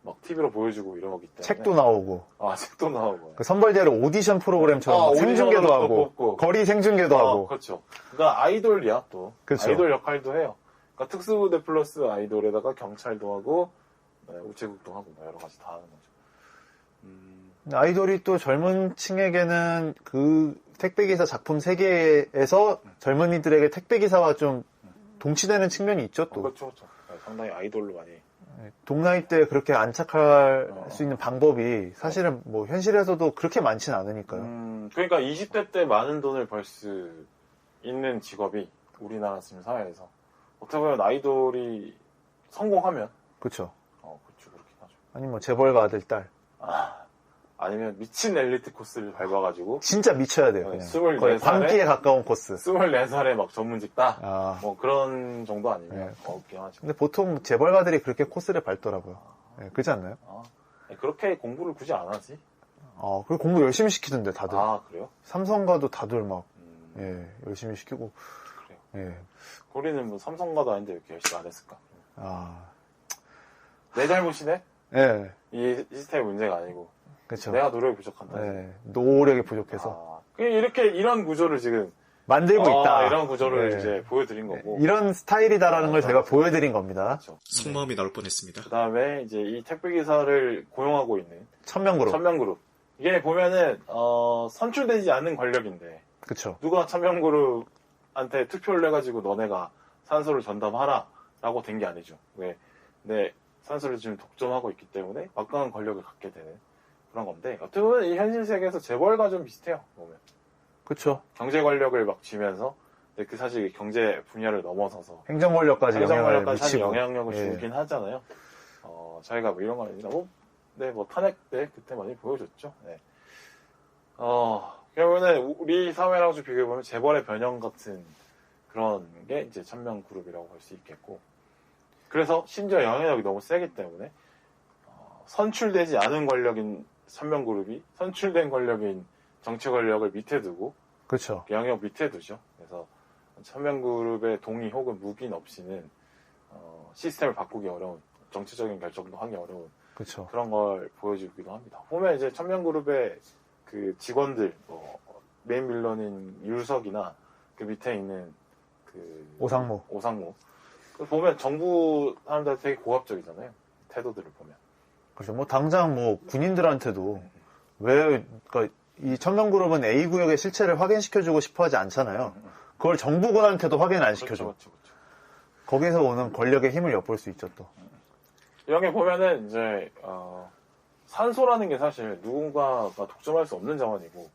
막 TV로 보여주고 이러기 때문에 책도 나오고. 책도 나오고. 그 선발대로 오디션 프로그램처럼 막 생중계도 하고 뽑고. 거리 생중계도 하고. 그렇죠. 그러니까 아이돌이야 또. 그쵸. 아이돌 역할도 해요. 그러니까 특수부대 플러스 아이돌에다가 경찰도 하고 우체국도 하고 여러 가지 다 하는 거죠. 아이돌이 또 젊은 층에게는 그 택배기사 작품 세계에서 젊은이들에게 택배기사와 좀 동치되는 측면이 있죠 또. 그렇죠. 네, 상당히 아이돌로 많이. 동나이 때 그렇게 안착할 수 있는 방법이 사실은 뭐 현실에서도 그렇게 많지는 않으니까요. 그러니까 20대 때 많은 돈을 벌 수 있는 직업이 우리나라 지금 사회에서 어떻게 보면 아이돌이 성공하면 그렇죠. 그렇죠. 그렇긴 하죠. 아니 뭐 재벌가 아들 딸. 아니면 미친 엘리트 코스를 밟아가지고 진짜 미쳐야 돼요. 그냥. 24살에 거의 광기에 가까운 코스. 24살에 막 전문직 따. 뭐 그런 정도 아니면 없긴 하죠. 근데 보통 재벌가들이 그렇게 코스를 밟더라고요. 그렇지 않나요? 그렇게 공부를 굳이 안 하지. 그리고 공부 열심히 시키던데 다들. 그래요? 삼성가도 다들 막 열심히 시키고. 그래요. 우리는 뭐 삼성가도 아닌데 왜 이렇게 열심히 안 했을까? 내 잘못이네? 이 시스템의 문제가 아니고. 그쵸. 내가 노력이 부족한다. 노력이 부족해서. 이런 구조를 지금 만들고 있다. 이런 구조를 이제 보여드린 거고. 이런 스타일이다라는 걸 저희가 보여드린 겁니다. 그렇죠. 속마음이 나올 뻔했습니다. 그 다음에 이제 이 택배기사를 고용하고 있는 천명그룹. 천명그룹. 이게 보면은 선출되지 않는 권력인데. 그쵸. 누가 천명그룹한테 투표를 해가지고 너네가 산소를 전담하라라고 된 게 아니죠. 왜? 내 산소를 지금 독점하고 있기 때문에 막강한 권력을 갖게 되는 그런 건데 어떻게 보면 이 현실 세계에서 재벌과 좀 비슷해요. 보면. 그쵸. 경제 권력을 막 쥐면서 근데 그 사실 경제 분야를 넘어서서 행정 권력까지 영향을 미치고 영향력을 주긴 하잖아요. 저희가 뭐 이런 건 아니라 뭐 탄핵 때 그때 많이 보여줬죠. 그러면은 우리 사회랑 좀 비교해 보면 재벌의 변형 같은 그런 게 이제 천명그룹이라고 볼 수 있겠고. 그래서 심지어 영향력이 너무 세기 때문에 선출되지 않은 권력인 천명그룹이 선출된 권력인 정치 권력을 밑에 두고 그렇죠. 영역 밑에 두죠. 그래서 천명그룹의 동의 혹은 묵인 없이는 시스템을 바꾸기 어려운 정치적인 결정도 하기 어려운 그쵸. 그런 걸 보여주기도 합니다. 보면 이제 천명그룹의 그 직원들 메인 빌런인 율석이나 그 밑에 있는 그 오상무 보면 정부 사람들 되게 고압적이잖아요. 태도들을 보면. 그렇죠. 뭐 당장 뭐 군인들한테도 그러니까 이 천명그룹은 A 구역의 실체를 확인시켜주고 싶어하지 않잖아요. 그걸 정부군한테도 확인 안 시켜줘. 그렇죠. 거기서 오는 권력의 힘을 엿볼 수 있죠 또. 이런 게 보면은 이제 산소라는 게 사실 누군가가 독점할 수 없는 자원이고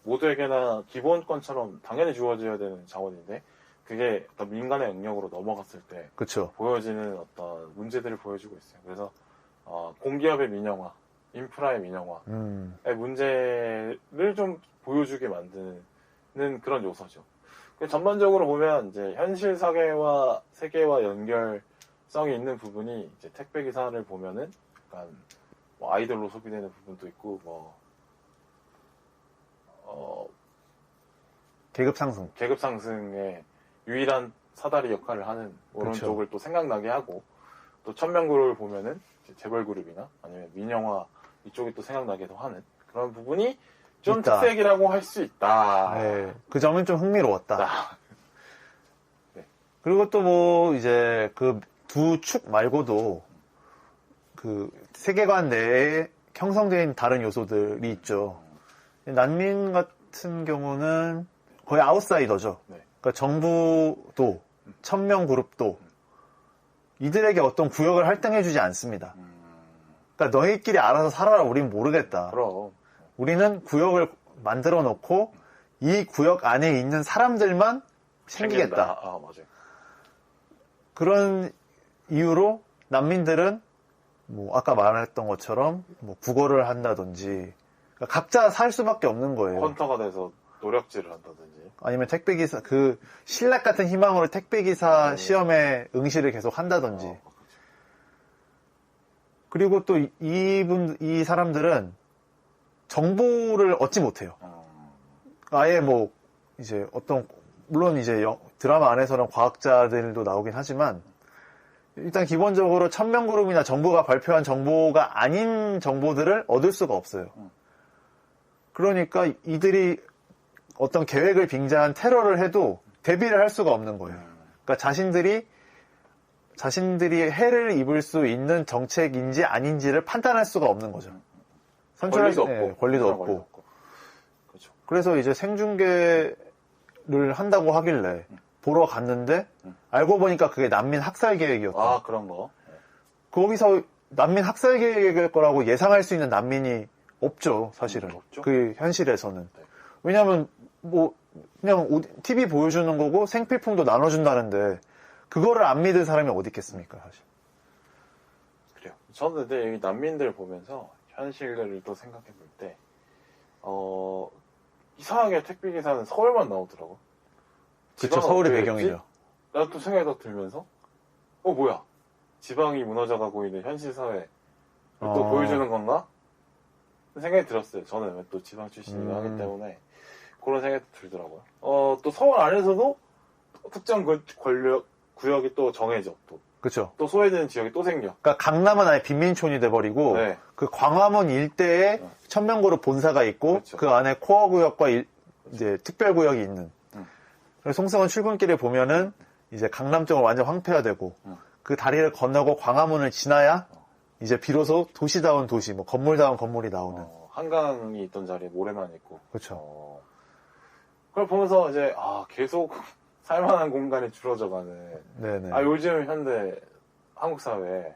모두에게나 기본권처럼 당연히 주어져야 되는 자원인데 그게 어떤 민간의 영역으로 넘어갔을 때 그쵸. 보여지는 어떤 문제들을 보여주고 있어요. 그래서 공기업의 민영화, 인프라의 민영화의 문제를 좀 보여주게 만드는 그런 요소죠. 전반적으로 보면 이제 현실 세계와 연결성이 있는 부분이 이제 택배 기사를 보면은 약간 뭐 아이돌로 소비되는 부분도 있고 계급 상승의 유일한 사다리 역할을 하는 오른쪽을 또 생각나게 하고 또 천명그룹을 보면은 재벌 그룹이나 아니면 민영화 이쪽이 또 생각나기도 하는 그런 부분이 좀 있다. 특색이라고 할 수 있다. 그 점은 좀 흥미로웠다. 네. 그리고 또 뭐 이제 그 두 축 말고도 그 세계관 내에 형성되어 있는 다른 요소들이 있죠. 난민 같은 경우는 거의 아웃사이더죠. 네. 그러니까 정부도 천명그룹도 이들에게 어떤 구역을 할당해주지 않습니다. 그러니까 너희끼리 알아서 살아라. 우린 모르겠다. 그럼 우리는 구역을 만들어 놓고 이 구역 안에 있는 사람들만 챙기겠다. 맞아요. 그런 이유로 난민들은 뭐 아까 말했던 것처럼 뭐 국어를 한다든지 그러니까 각자 살 수밖에 없는 거예요. 헌터가 돼서 노력질을 한다든지. 아니면 택배기사, 그, 신락 같은 희망으로 택배기사 시험에 응시를 계속 한다든지. 그렇죠. 그리고 또 이 사람들은 정보를 얻지 못해요. 아예 뭐, 이제 어떤, 물론 이제 드라마 안에서는 과학자들도 나오긴 하지만, 일단 기본적으로 천명그룹이나 정부가 발표한 정보가 아닌 정보들을 얻을 수가 없어요. 그러니까 이들이 어떤 계획을 빙자한 테러를 해도 대비를 할 수가 없는 거예요. 그러니까 자신들이 해를 입을 수 있는 정책인지 아닌지를 판단할 수가 없는 거죠. 권리도 없고. 네, 권리도 없고. 그렇죠. 그래서 이제 생중계를 한다고 하길래 보러 갔는데 알고 보니까 그게 난민 학살 계획이었다. 아, 그런 거. 거기서 난민 학살 계획일 거라고 예상할 수 있는 난민이 없죠, 사실은. 없죠. 그 현실에서는. 네. 왜냐하면 뭐 그냥 TV 보여주는 거고 생필품도 나눠준다는데 그거를 안 믿을 사람이 어디 있겠습니까, 사실. 그래요. 저는 근데 이 난민들 보면서 현실을 또 생각해 볼 때, 이상하게 택배기사는 서울만 나오더라고. 그쵸, 지방은 서울이 어떻게 배경이죠. 됐지? 나도 또 생각이 더 들면서, 뭐야. 지방이 무너져가고 있는 현실 사회, 또 보여주는 건가? 생각이 들었어요. 저는 왜 또 지방 출신이기도 하기 때문에 그런 생각이 들더라고요. 또 서울 안에서도 특정 구역이 또 정해져. 그쵸. 또 소외되는 지역이 또 생겨. 그러니까 강남은 아예 빈민촌이 돼버리고 네. 그 광화문 일대에 천명그룹 본사가 있고 그렇죠. 그 안에 코어 구역과 이제 특별 구역이 있는. 그래서 송승헌 출근길에 보면은 이제 강남 쪽은 완전 황폐화되고 그 다리를 건너고 광화문을 지나야 이제 비로소 도시다운 도시, 뭐 건물다운 건물이 나오는. 한강이 있던 자리에 모래만 있고. 그렇죠. 그걸 보면서 이제 계속 살만한 공간이 줄어져가는. 네네. 요즘 현대 한국 사회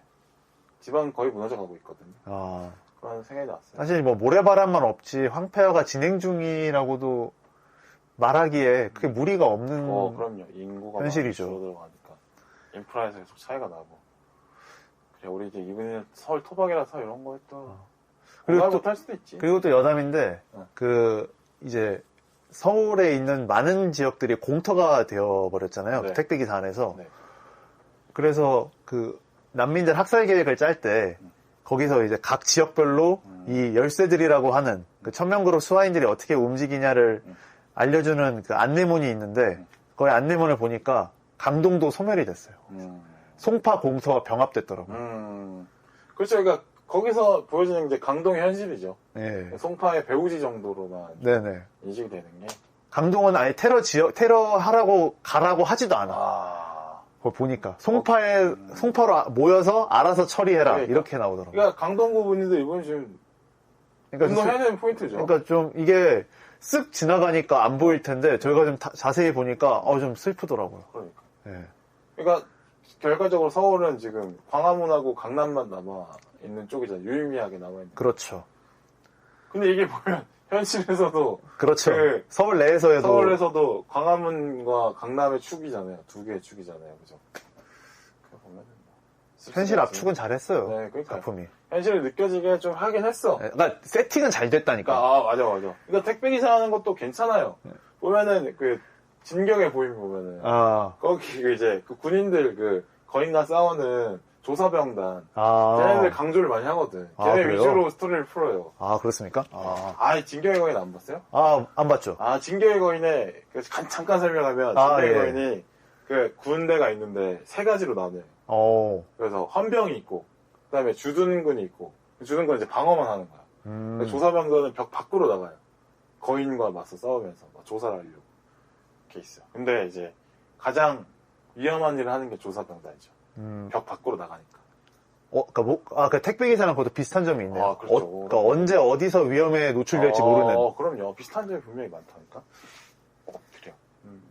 지방 거의 무너져가고 있거든요. 그런 생각이 났어요. 사실 뭐 모래바람만 없지 황폐화가 진행 중이라고도 말하기에 크게 무리가 없는 그럼요. 인구가 현실이죠. 많이 줄어들어가니까 인프라에서 계속 차이가 나고. 그래, 우리 이제 이번에 서울 토박이라서 이런 거에 또 공감 못할 수도 있지. 그리고 또 여담인데 그 이제 서울에 있는 많은 지역들이 공터가 되어버렸잖아요. 네. 택배기사 안에서. 네. 그래서 그 난민들 학살 계획을 짤 때 거기서 이제 각 지역별로 이 열쇠들이라고 하는 그 천명그룹 수화인들이 어떻게 움직이냐를 알려주는 그 안내문이 있는데 거기 안내문을 보니까 강동도 소멸이 됐어요. 송파 공터가 병합됐더라고요. 그렇죠. 그러니까 거기서 보여지는 이제 강동의 현실이죠. 네. 송파의 배우지 정도로만 네네. 인식이 되는 게. 강동은 아예 테러 하라고 가라고 하지도 않아. 그걸 보니까 송파로 모여서 알아서 처리해라 그러니까. 이렇게 나오더라고요. 그러니까 강동구 분들도 이번 지금 운동해야 되는 포인트죠. 그러니까 좀 이게 쓱 지나가니까 안 보일 텐데 저희가 좀 자세히 보니까 좀 슬프더라고요. 그러니까. 네. 그러니까 결과적으로 서울은 지금 광화문하고 강남만 남아 있는 쪽이잖아요. 유의미하게 남아 있는. 그렇죠. 근데 이게 보면 현실에서도 그렇죠. 서울 내에서도 서울에서도 광화문과 강남의 축이잖아요. 두 개의 축이잖아요. 그죠? 그거 보면 현실 압축은 잘했어요. 네, 그러니까 작품이. 현실을 느껴지게 좀 하긴 했어. 네, 그러니까 세팅은 잘 됐다니까. 맞아. 그러니까 택배기사 하는 것도 괜찮아요. 보면은 그 진격의 보임 보면은 거기 이제 그 군인들 그 거인과 싸우는 조사병단 걔네들 강조를 많이 하거든. 걔네 그래요? 위주로 스토리를 풀어요. 그렇습니까? 진격의 거인 안 봤어요? 안 봤죠. 진격의 거인에 잠깐 설명하면 진격의 거인이 그 군대가 있는데 세 가지로 나눠요. 그래서 헌병이 있고 그다음에 주둔군이 있고 주둔군은 이제 방어만 하는 거야. 조사병단은 벽 밖으로 나가요. 거인과 맞서 싸우면서 조사를 하려고 이렇게 있어요. 근데 이제 가장 위험한 일을 하는 게 조사병단이죠. 벽 밖으로 나가니까. 그 택배기사랑 그것도 비슷한 점이 있네요. 그렇죠. 그러니까 언제 어디서 위험에 노출될지 모르는. 그럼요. 비슷한 점이 분명히 많다니까. 그래요.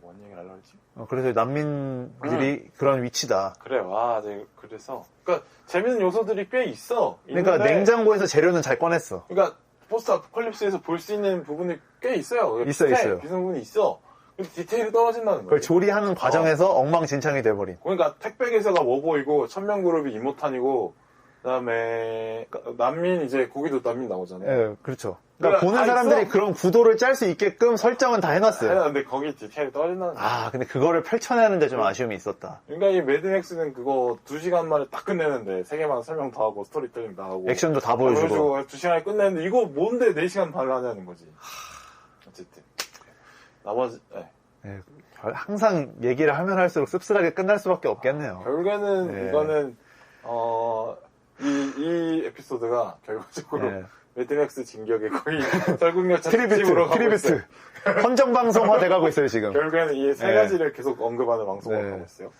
뭔 얘기를 하려고 했지? 그래서 난민들이 그런 위치다. 그래요. 네. 그래서. 그러니까 재밌는 요소들이 꽤 있어. 그러니까 냉장고에서 재료는 잘 꺼냈어. 그러니까 포스트 아포칼립스에서 볼 수 있는 부분이 꽤 있어요. 있어요. 비슷한 부분이 있어. 근데 디테일이 떨어진다는 거예요. 그걸 조리하는 과정에서 엉망진창이 돼버린. 그러니까 택배기사가 워보이고 천명그룹이 이모탄이고 그다음에 난민 이제 거기도 난민 나오잖아요. 예, 그렇죠. 그러니까 보는 다 사람들이 있어? 그런 구도를 짤 수 있게끔 설정은 다 해놨어요. 근데 거기 디테일이 떨어진다는 거야. 아, 근데 그거를 펼쳐내는데 좀 아쉬움이 있었다. 그러니까 이 매드맥스는 그거 2시간 만에 딱 끝내는데 3개만 설명 다 하고 스토리텔링 다 하고 액션도 다 보여주고. 2시간에 끝내는데 이거 뭔데 4시간 반을 하냐는 거지. 어쨌든 나머지 예, 항상 얘기를 하면 할수록 씁쓸하게 끝날 수밖에 없겠네요. 결국에는 네. 이거는 이 에피소드가 결과적으로 예. 매드맥스 진격의 거의 설국열차 특집으로 가고 있어요. 트리뷰트. 헌정방송화 돼가고 있어요, 지금. 결국에는 이 세 네. 가지를 계속 언급하는 방송으로 네. 가고 있어요.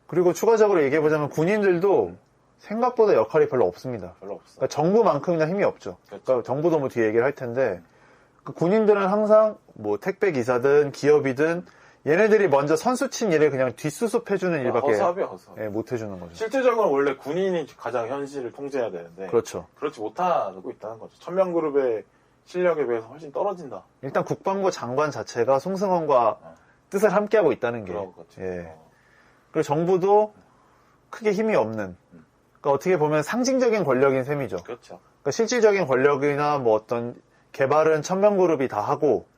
그리고 추가적으로 얘기해보자면 군인들도 생각보다 역할이 별로 없습니다. 별로 없어. 그러니까 정부만큼이나 힘이 없죠. 그렇죠. 그러니까 정부도 뭐 뒤에 얘기를 할 텐데, 그 군인들은 항상 뭐 택배 기사든 기업이든 얘네들이 먼저 선수친 일을 그냥 뒷수습해주는 일밖에 허수아비야, 허수아비. 예, 못 해주는 거죠. 실질적으로 원래 군인이 가장 현실을 통제해야 되는데 그렇죠. 그렇지 못하고 있다는 거죠. 천명그룹의 실력에 비해서 훨씬 떨어진다. 일단 국방부 장관 자체가 송승헌과 뜻을 함께하고 있다는 게. 그런 거지. 예. 그리고 정부도 크게 힘이 없는. 그러니까 어떻게 보면 상징적인 권력인 셈이죠. 그렇죠. 그러니까 실질적인 권력이나 뭐 어떤 개발은 천명그룹이 다 하고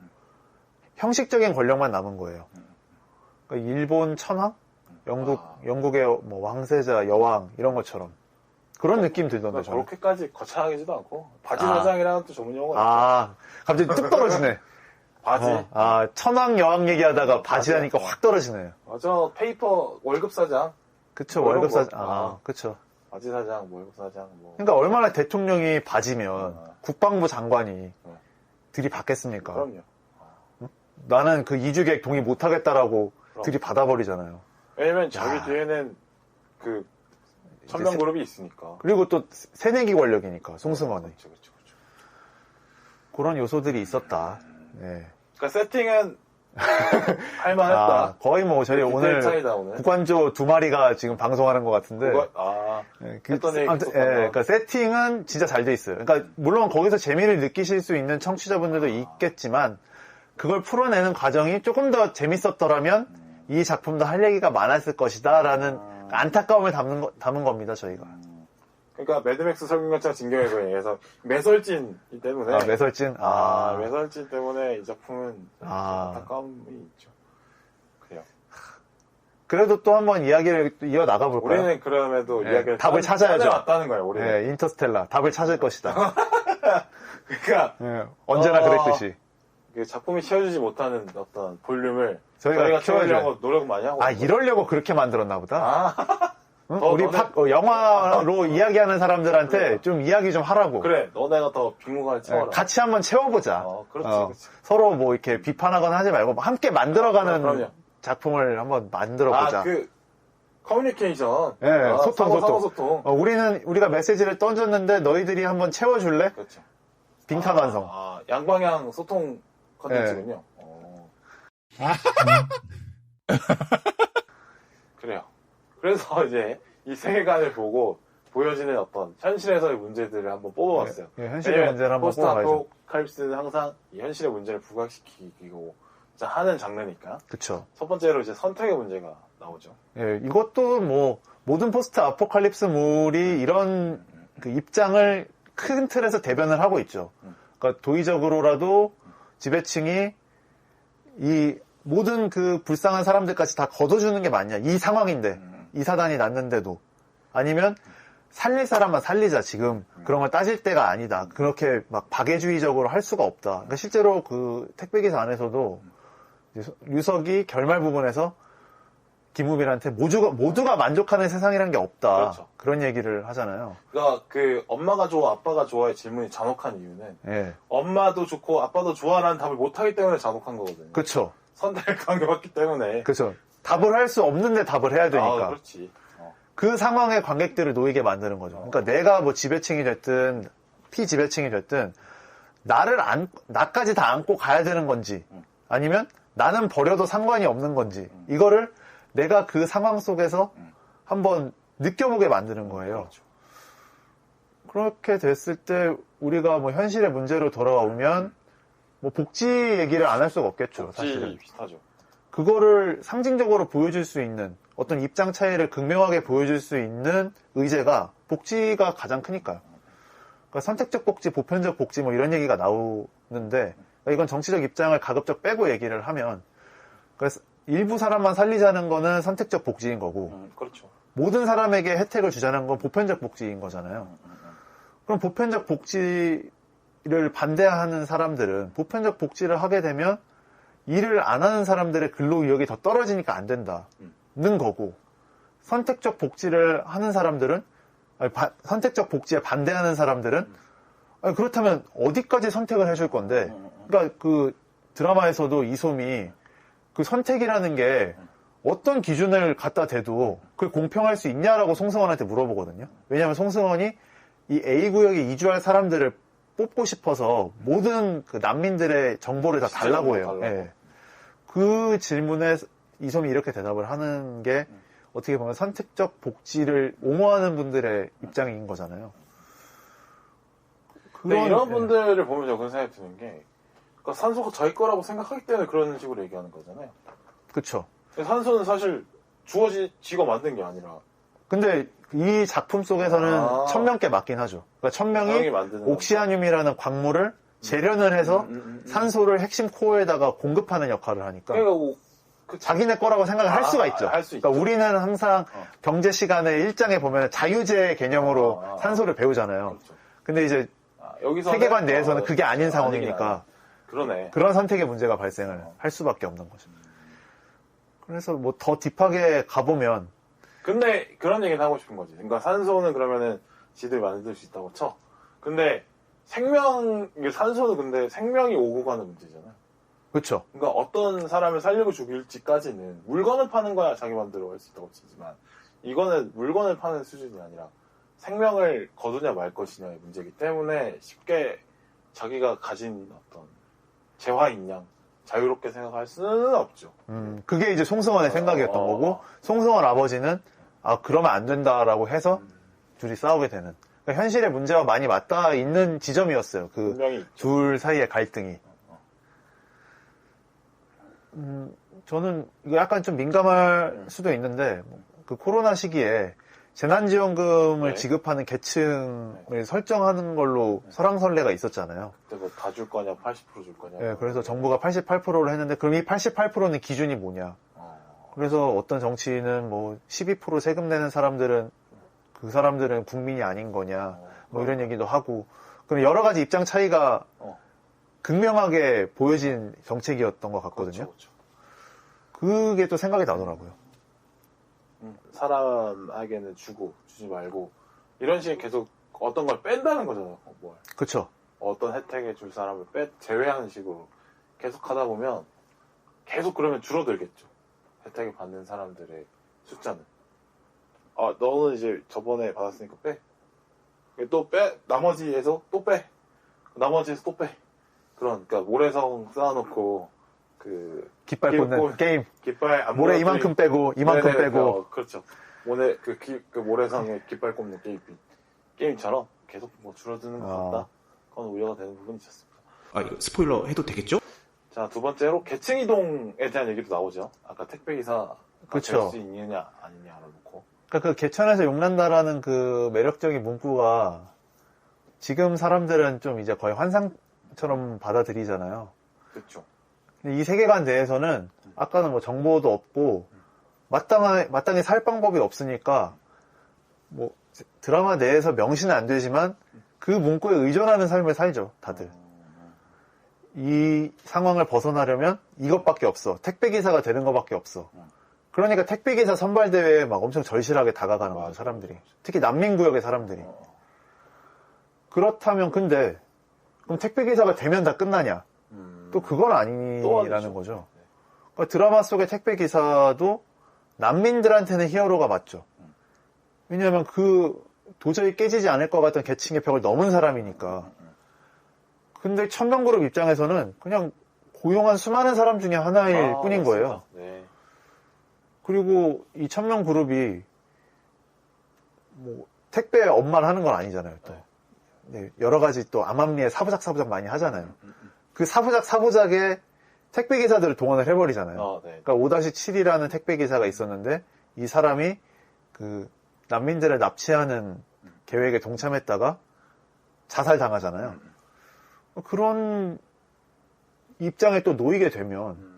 형식적인 권력만 남은 거예요. 그러니까 일본 천황? 영국의 뭐 왕세자, 여왕 이런 것처럼 그런 느낌 들던데 저는. 그렇게까지 거창하지도 않고 바지 사장이라는 또 전문 용어가 아, 갑자기 뚝 떨어지네. 바지. 천황 여왕 얘기하다가 바지 하니까 확 떨어지네요. 맞아. 페이퍼 월급 사장. 그쵸, 뭐 이런 월급 사장. 거. 그쵸. 바지 사장, 월급 사장 뭐. 그러니까 얼마나 대통령이 바지면 국방부 장관이 들이받겠습니까? 그럼요. 나는 그 이주객 동의 못하겠다라고 들이받아버리잖아요. 왜냐면 자기 뒤에는 그 천명그룹이 있으니까. 그리고 또 새내기 권력이니까 송승헌이. 그렇죠. 그런 요소들이 있었다. 네. 그러니까 세팅은 할만했다. 거의 뭐 저희 오늘 차이다, 오늘. 국관조 2마리가 지금 방송하는 것 같은데. 네, 그러니까 세팅은 진짜 잘 돼 있어요. 그러니까 물론 거기서 재미를 느끼실 수 있는 청취자분들도 있겠지만 그걸 풀어내는 과정이 조금 더 재밌었더라면 이 작품도 할 얘기가 많았을 것이다라는 안타까움을 담은 겁니다, 저희가. 그러니까 매드맥스 설국열차 진격에 의해서 매설진이 때문에 매설진? 매설진 때문에 이 작품은 안타까움이 있죠. 그래요. 그래도 또 한번 이야기를 이어 나가볼까요? 우리는 그럼에도 이야기를 답을 찾아야죠. 찾아왔다는 거예요, 우리는. 네, 인터스텔라 답을 찾을 것이다. 그러니까 언제나 그랬듯이. 작품이 채워주지 못하는 어떤 볼륨을 저희가 채우려고 노력을 많이 하고. 이러려고 그렇게 만들었나 보다. 응? 우리 영화로 이야기하는 사람들한테 그래. 좀 이야기 좀 하라고. 그래, 너네가 더 빈공간을 채워라. 같이 한번 채워보자. 그렇지. 서로 뭐 이렇게 비판하거나 하지 말고 함께 만들어가는 그럼요. 작품을 한번 만들어보자. 커뮤니케이션. 네, 소통. 우리가 메시지를 던졌는데 너희들이 한번 채워줄래? 그렇죠. 빈칸 완성. 양방향 소통 컨텐츠군요. 그래요. 그래서 이제 이 세계관을 보고 보여지는 어떤 현실에서의 문제들을 한번 뽑아봤어요. 현실의 문제를 한번 뽑아봐야죠. 포스트아포칼립스는 항상 이 현실의 문제를 부각시키고 하는 장르니까. 그쵸. 첫 번째로 이제 선택의 문제가 나오죠. 예, 이것도 뭐 모든 포스트 아포칼립스물이 이런 그 입장을 큰 틀에서 대변을 하고 있죠. 그러니까 도의적으로라도 지배층이 이 모든 그 불쌍한 사람들까지 다 걷어주는 게 맞냐. 이 상황인데, 이 사단이 났는데도. 아니면 살릴 사람만 살리자. 지금 그런 걸 따질 때가 아니다. 그렇게 막 박애주의적으로 할 수가 없다. 그러니까 실제로 그 택배기사 안에서도 류석이 결말 부분에서 김우빈한테 모두가 만족하는 세상이란 게 없다. 그렇죠. 그런 얘기를 하잖아요. 그러니까 그 엄마가 좋아, 아빠가 좋아의 질문이 잔혹한 이유는 엄마도 좋고 아빠도 좋아라는 답을 못하기 때문에 잔혹한 거거든요. 그렇죠. 선택을 강요받기 때문에. 그렇죠. 답을 할 수 없는데 답을 해야 되니까. 그렇지. 그 상황의 관객들을 놓이게 만드는 거죠. 그러니까 내가 뭐 지배층이 됐든 피지배층이 됐든 나까지 다 안고 가야 되는 건지 아니면 나는 버려도 상관이 없는 건지 이거를 내가 그 상황 속에서 한번 느껴보게 만드는 거예요. 그렇죠. 그렇게 됐을 때 우리가 뭐 현실의 문제로 돌아오면 뭐 복지 얘기를 안 할 수가 없겠죠. 복지 사실은. 비슷하죠. 그거를 상징적으로 보여줄 수 있는 어떤 입장 차이를 극명하게 보여줄 수 있는 의제가 복지가 가장 크니까요. 그러니까 선택적 복지, 보편적 복지 뭐 이런 얘기가 나오는데 이건 정치적 입장을 가급적 빼고 얘기를 하면 그래서 일부 사람만 살리자는 거는 선택적 복지인 거고 그렇죠. 모든 사람에게 혜택을 주자는 건 보편적 복지인 거잖아요. 그럼 보편적 복지를 반대하는 사람들은 보편적 복지를 하게 되면 일을 안 하는 사람들의 근로의욕이 더 떨어지니까 안 된다는 거고 선택적 복지를 하는 사람들은 선택적 복지에 반대하는 사람들은 그렇다면 어디까지 선택을 해줄 건데 그러니까 그 드라마에서도 이솜이 그 선택이라는 게 어떤 기준을 갖다 대도 그게 공평할 수 있냐라고 송승헌한테 물어보거든요. 왜냐하면 송승헌이 이 A구역에 이주할 사람들을 뽑고 싶어서 모든 그 난민들의 정보를 다 달라고 해요. 예. 그 질문에 이솜이 이렇게 대답을 하는 게 어떻게 보면 선택적 복지를 옹호하는 분들의 입장인 거잖아요. 이런 분들을 보면 저 그런 생각이 드는 게 그러니까 산소가 자기 거라고 생각하기 때문에 그런 식으로 얘기하는 거잖아요. 그렇죠. 산소는 사실 지가 만든 게 아니라. 근데 이 작품 속에서는 1000명께 맞긴 하죠. 그러니까 1000명이 옥시아늄이라는 광물을 재련을 해서 산소를 핵심 코어에다가 공급하는 역할을 하니까. 그러니까 자기네 거라고 생각을 할 수가 있죠. 할 수 그러니까 우리는 항상 경제 시간에 일장에 보면 자유제 개념으로 산소를 배우잖아요. 그렇죠. 근데 이제 세계관 내에서는 그게 아닌 상황이니까 그러네. 그런 선택의 문제가 발생을 할 수밖에 없는 거죠. 그래서 뭐 더 딥하게 가보면 근데 그런 얘기는 하고 싶은 거지. 그러니까 산소는 그러면은 지들 만들 수 있다고 쳐. 근데 산소는 근데 생명이 오고 가는 문제잖아요. 그렇죠. 그러니까 어떤 사람을 살리고 죽일지까지는 물건을 파는 거야 자기 마음대로 할 수 있다고 치지만 이거는 물건을 파는 수준이 아니라 생명을 거두냐 말 것이냐의 문제이기 때문에 쉽게 자기가 가진 어떤 재화인양 자유롭게 생각할 수는 없죠. 그게 이제 송승헌의 생각이었던 거고 송승헌 아버지는 그러면 안 된다라고 해서 둘이 싸우게 되는. 그러니까 현실의 문제와 많이 맞닿아 있는 지점이었어요. 그 둘 사이의 갈등이. 저는 이거 약간 좀 민감할 수도 있는데 그 코로나 시기에 재난지원금을 지급하는 계층을 설정하는 걸로 설왕설래가 있었잖아요. 그때 뭐 다 줄 거냐, 80% 줄 거냐. 네, 그래서 정부가 88%를 했는데 그럼 이 88%는 기준이 뭐냐? 그래서 어떤 정치인은 뭐 12% 세금 내는 사람들은 그 사람들은 국민이 아닌 거냐? 뭐 이런 얘기도 하고. 그럼 여러 가지 입장 차이가 극명하게 보여진 정책이었던 것 같거든요. 그렇죠. 그게 또 생각이 나더라고요. 사람에게는 주지 말고 이런 식의 계속 어떤 걸 뺀다는 거잖아요. 그렇죠. 어떤 혜택을 줄 사람을 제외하는 식으로 계속 하다 보면 계속 그러면 줄어들겠죠. 혜택을 받는 사람들의 숫자는. 너는 이제 저번에 받았으니까 빼. 또 빼. 나머지에서 또 빼. 나머지에서 또 빼. 그러니까 모래성 쌓아놓고 깃발 꽂는 게임. 깃발 모래 이만큼 빼고 이만큼 빼고. 그렇죠. 모래성에 깃발 꼽는 게임처럼 계속 뭐 줄어드는 것 같다. 그건 우려가 되는 부분이 있었습니다. 이거 스포일러 해도 되겠죠? 자, 두 번째로 계층 이동에 대한 얘기도 나오죠. 아까 택배기사가 될 수 있느냐 아니냐를 놓고. 그러니까 그 개천에서 용난다라는 그 매력적인 문구가 지금 사람들은 좀 이제 거의 환상처럼 받아들이잖아요. 그렇죠. 이 세계관 내에서는 아까는 뭐 정보도 없고 마땅히 살 방법이 없으니까 뭐 드라마 내에서 명시는 안 되지만 그 문구에 의존하는 삶을 살죠, 다들. 이 상황을 벗어나려면 이것밖에 없어. 택배기사가 되는 것밖에 없어. 그러니까 택배기사 선발대회에 막 엄청 절실하게 다가가는 거죠, 사람들이. 특히 난민구역의 사람들이. 그렇다면 근데 그럼 택배기사가 되면 다 끝나냐? 또 그건 아니라는 거죠. 그러니까 드라마 속의 택배기사도 난민들한테는 히어로가 맞죠. 왜냐하면 도저히 깨지지 않을 것 같던 계층의 벽을 넘은 사람이니까. 근데 천명그룹 입장에서는 그냥 고용한 수많은 사람 중에 하나일 뿐인 거예요. 네. 그리고 이 천명그룹이 뭐 택배 업무를 하는 건 아니잖아요. 또. 네, 여러 가지 또 암암리에 사부작 많이 하잖아요. 그 사부작에 택배기사들을 동원을 해버리잖아요. 네. 그러니까 5-7이라는 택배기사가 있었는데 이 사람이 그 난민들을 납치하는 계획에 동참했다가 자살당하잖아요. 그런 입장에 또 놓이게 되면